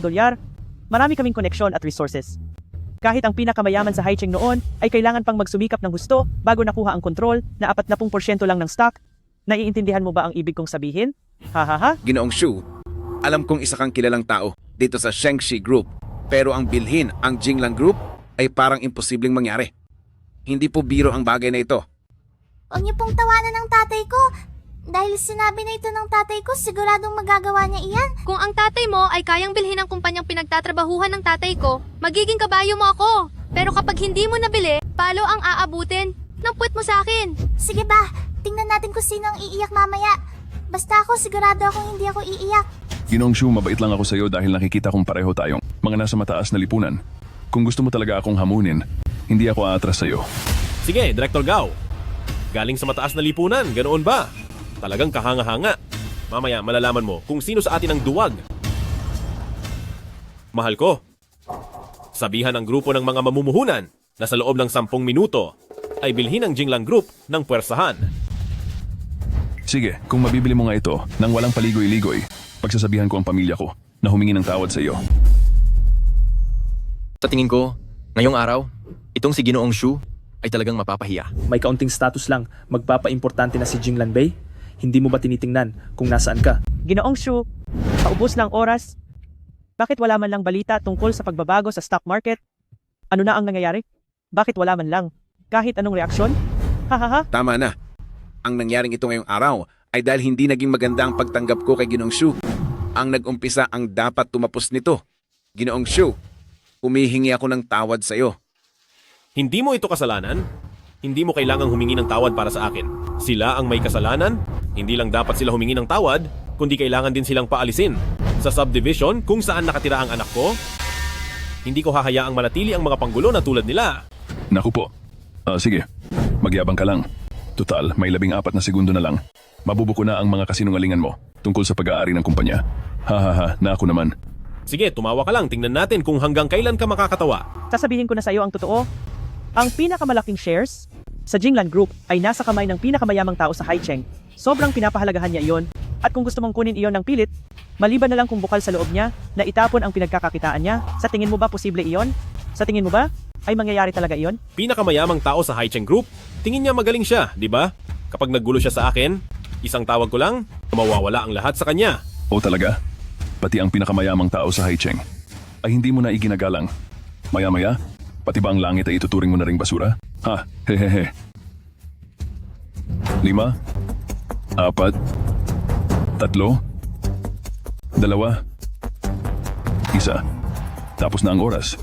Marami kaming koneksyon at resources. Kahit ang pinakamayaman sa Haicheng noon ay kailangan pang magsumikap ng husto bago nakuha ang kontrol na 40% lang ng stock. Naiintindihan mo ba ang ibig kong sabihin? Ha? Ginoong Shu, alam kong isa kang kilalang tao dito sa Shengshi Group. Pero ang bilhin ang Jinglan Group ay parang imposibleng mangyari. Hindi po biro ang bagay na ito. Huwag niyo pong tawanan ng tatay ko. Dahil sinabi na ito ng tatay ko, siguradong magagawa niya iyan. Kung ang tatay mo ay kayang bilhin ang kumpanyang pinagtatrabahuhan ng tatay ko, magiging kabayo mo ako. Pero kapag hindi mo nabili, palo ang aabutin ng puwet mo sa akin. Sige ba, tingnan natin kung sino ang iiyak mamaya. Basta ako, sigurado akong hindi ako iiyak. Ginoong Shu, mabait lang ako sa iyo dahil nakikita kong pareho tayong mga nasa mataas na lipunan. Kung gusto mo talaga akong hamunin, hindi ako aatras sa iyo. Sige, Director Gao. Galing sa mataas na lipunan, ganoon ba? Talagang kahanga-hanga. Mamaya malalaman mo kung sino sa atin ang duwag. Mahal ko, sabihan ang grupo ng mga mamumuhunan na sa loob ng 10 minuto ay bilhin ang Jinglan Group ng puwersahan. Sige, kung mabibili mo nga ito nang walang paligoy-ligoy, pagsasabihan ko ang pamilya ko na humingi ng tawad sa iyo. Sa tingin ko, ngayong araw, itong si Ginoong Shu ay talagang mapapahiya. May kaunting status lang, magpapa-importante na si Jinglan Bay? Hindi mo ba tinitingnan kung nasaan ka? Ginoong Shu, paubos lang oras. Bakit wala man lang balita tungkol sa pagbabago sa stock market? Ano na ang nangyayari? Bakit wala man lang? Kahit anong reaksyon? Hahaha. Tama na. Ang nangyaring ito ngayong araw ay dahil hindi naging maganda ang pagtanggap ko kay Ginoong Shu. Ang nag-umpisa ang dapat tumapos nito. Ginoong Shu, humihingi ako ng tawad sa iyo. Hindi mo ito kasalanan. Hindi mo kailangang humingi ng tawad para sa akin. Sila ang may kasalanan. Hindi lang dapat sila humingi ng tawad, kundi kailangan din silang paalisin. Sa subdivision kung saan nakatira ang anak ko, hindi ko hahayaang manatili ang mga panggulo na tulad nila. Naku po. Sige, magyabang ka lang. Total, may 14 na segundo na lang. Mabubuko na ang mga kasinungalingan mo tungkol sa pag-aari ng kumpanya. Hahaha, na ako naman. Sige, tumawa ka lang. Tingnan natin kung hanggang kailan ka makakatawa. Sasabihin ko na sa iyo ang totoo. Ang pinakamalaking shares sa Jinglan Group ay nasa kamay ng pinakamayamang tao sa Haicheng. Sobrang pinapahalagahan niya iyon. At kung gusto mong kunin iyon ng pilit, maliban na lang kung bukal sa loob niya na itapon ang pinagkakakitaan niya, sa tingin mo ba posible iyon? Sa tingin mo ba ay mangyayari talaga iyon? Pinakamayamang tao sa Haicheng Group, tingin niya magaling siya, di ba? Kapag naggulo siya sa akin, isang tawag ko lang, mawawala ang lahat sa kanya. O talaga? Pati ang pinakamayamang tao sa Haicheng ay hindi mo na iginagalang. Maya-maya, pati ba ang langit ay ituturing mo na ring basura? Ha, hehehe. 5, 4, 3, 2, 1. Tapos na ang oras.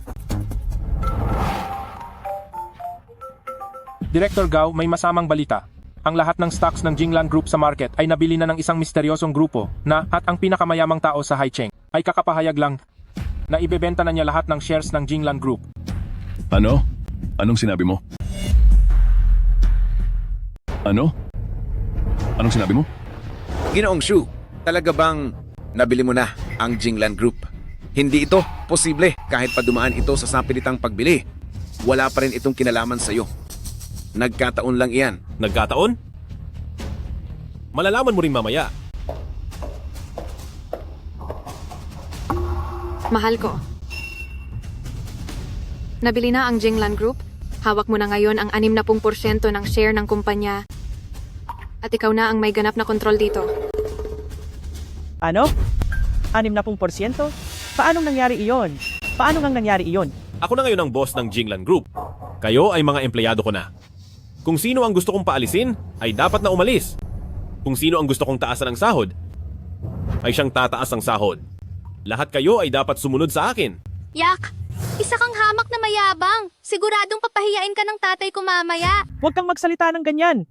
Director Gao, may masamang balita. Ang lahat ng stocks ng Jinglan Group sa market ay nabili na ng isang misteryosong grupo na at ang pinakamayamang tao sa Haicheng ay kakapahayag lang na ibebenta na niya lahat ng shares ng Jinglan Group. Ano? Anong sinabi mo? Ano? Anong sinabi mo? Ginoong Shu, talaga bang nabili mo na ang Jinglan Group? Hindi ito posible kahit pa dumaan ito sa sapilitang pagbili. Wala pa rin itong kinalaman sa iyo. Nagkataon lang iyan. Nagkataon? Malalaman mo rin mamaya. Mahal ko. Nabili na ang Jinglan Group. Hawak mo na ngayon ang 60% ng share ng kumpanya. At ikaw na ang may ganap na kontrol dito. Ano? 60%? Paanong nangyari iyon? Paano ngang nangyari iyon? Ako na ngayon ang boss ng Jinglan Group. Kayo ay mga empleyado ko na. Kung sino ang gusto kong paalisin, ay dapat na umalis. Kung sino ang gusto kong taasan ng sahod, ay siyang tataas ng sahod. Lahat kayo ay dapat sumunod sa akin. Yak, isa kang hamak na mayabang. Siguradong papahiyain ka ng tatay ko mamaya. Huwag kang magsalita ng ganyan.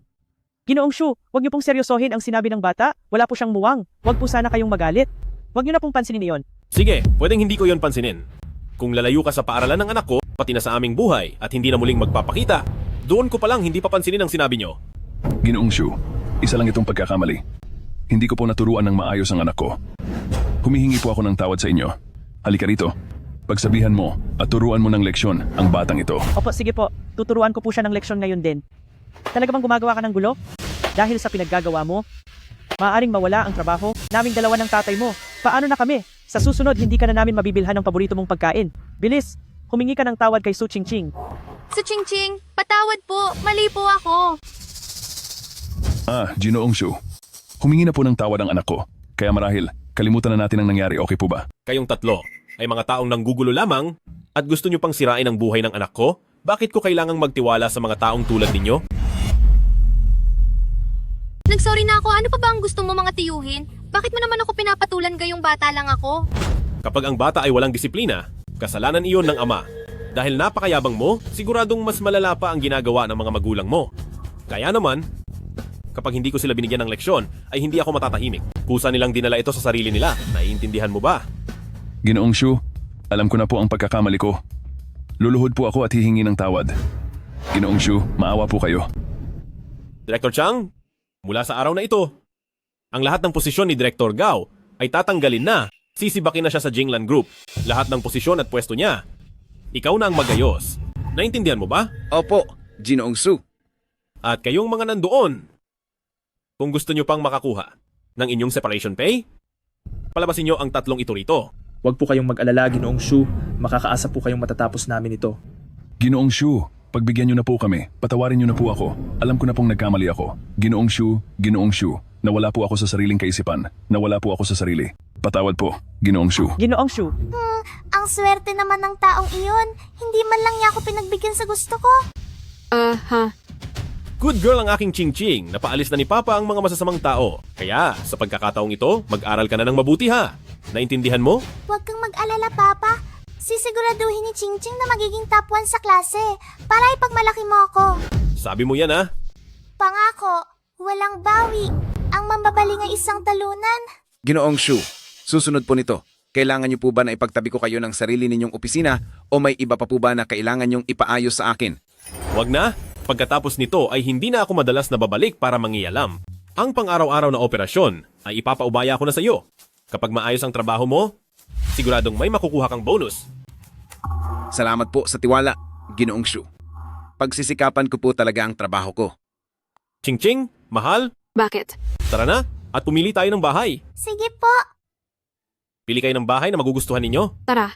Ginoong Shu, huwag niyo pong seryosohin ang sinabi ng bata. Wala po siyang muwang. Huwag po sana kayong magalit. Huwag niyo na pong pansinin iyon. Sige, pwedeng hindi ko yon pansinin. Kung lalayo ka sa paaralan ng anak ko, pati na sa aming buhay, at hindi na muling magpapakita, doon ko palang hindi papansinin ang sinabi nyo. Ginoong Shu, isa lang itong pagkakamali. Hindi ko po naturuan ng maayos ang anak ko. Humihingi po ako ng tawad sa inyo. Halika rito. Pagsabihan mo at turuan mo ng leksyon ang batang ito. Opo, sige po. Tuturuan ko po siya ng leksyon ngayon din. Talaga bang gumagawa ka ng gulo? Dahil sa pinaggagawa mo, maaaring mawala ang trabaho naming dalawa ng tatay mo. Paano na kami? Sa susunod, hindi ka na namin mabibilhan ng paborito mong pagkain. Bilis, humingi ka ng tawad kay Su Chingching. Su Chingching, patawad po. Mali po ako. Ginoong Shu. Humingi na po ng tawad ang anak ko. Kaya marahil, kalimutan na natin ang nangyari, okay po ba? Kayong tatlo ay mga taong nanggugulo lamang at gusto nyo pang sirain ang buhay ng anak ko? Bakit ko kailangang magtiwala sa mga taong tulad ninyo? Nagsorry na ako. Ano pa ba ang gusto mo mga tiyuhin? Bakit mo naman ako pinapatulan gayong bata lang ako? Kapag ang bata ay walang disiplina, kasalanan iyon ng ama. Dahil napakayabang mo, siguradong mas malala pa ang ginagawa ng mga magulang mo. Kaya naman, kapag hindi ko sila binigyan ng leksyon, ay hindi ako matatahimik. Kusa nilang dinala ito sa sarili nila. Naiintindihan mo ba? Ginoong Shu, alam ko na po ang pagkakamali ko. Luluhod po ako at hihingi ng tawad. Ginoong Shu, maawa po kayo. Director Chang, mula sa araw na ito, ang lahat ng posisyon ni Director Gao ay tatanggalin na. Sisibakin na siya sa Jinglan Group. Lahat ng posisyon at pwesto niya. Ikaw na ang magayos. Naintindihan mo ba? Opo, Ginoong Su. At kayong mga nandoon, kung gusto nyo pang makakuha ng inyong separation pay, palabasin nyo ang tatlong ito rito. Huwag po kayong mag-alala, Ginoong Shu. Makakaasa po kayong matatapos namin ito. Ginoong Shu, Pagbigyan niyo na po kami. Patawarin niyo na po ako. Alam ko na pong nagkamali ako. Ginoong Shu. Nawala po ako sa sariling kaisipan. Nawala po ako sa sarili. Patawad po, Ginoong Shu. Ginoong Shu, Ang swerte naman ng taong iyon. Hindi man lang niya ako pinagbigyan sa gusto ko. Good girl ang aking Ching-Ching. Napaalis na ni Papa ang mga masasamang tao. Kaya, sa pagkakataong ito, mag-aral ka na ng mabuti ha. Naintindihan mo? Huwag kang mag-alala, Papa. Sisiguraduhin ni Ching-Ching na magiging top 1 sa klase para ipagmalaki mo ako. Sabi mo yan ha. Pangako, walang bawi. Ang mambabaling ay isang talunan. Ginoong Shu, susunod po nito. Kailangan niyo po ba na ipagtabi ko kayo ng sarili ninyong opisina o may iba pa po ba na kailangan niyong ipaayos sa akin? Wag na. Pagkatapos nito ay hindi na ako madalas na babalik para mangialam. Ang pang-araw-araw na operasyon ay ipapaubaya ko na sa iyo. Kapag maayos ang trabaho mo, siguradong may makukuha kang bonus. Salamat po sa tiwala, Ginoong Shu. Pagsisikapan ko po talaga ang trabaho ko. Ching-Ching, mahal, Bakit? tara na at pumili tayo ng bahay. Sige po. Pili kayo ng bahay na magugustuhan ninyo. Tara,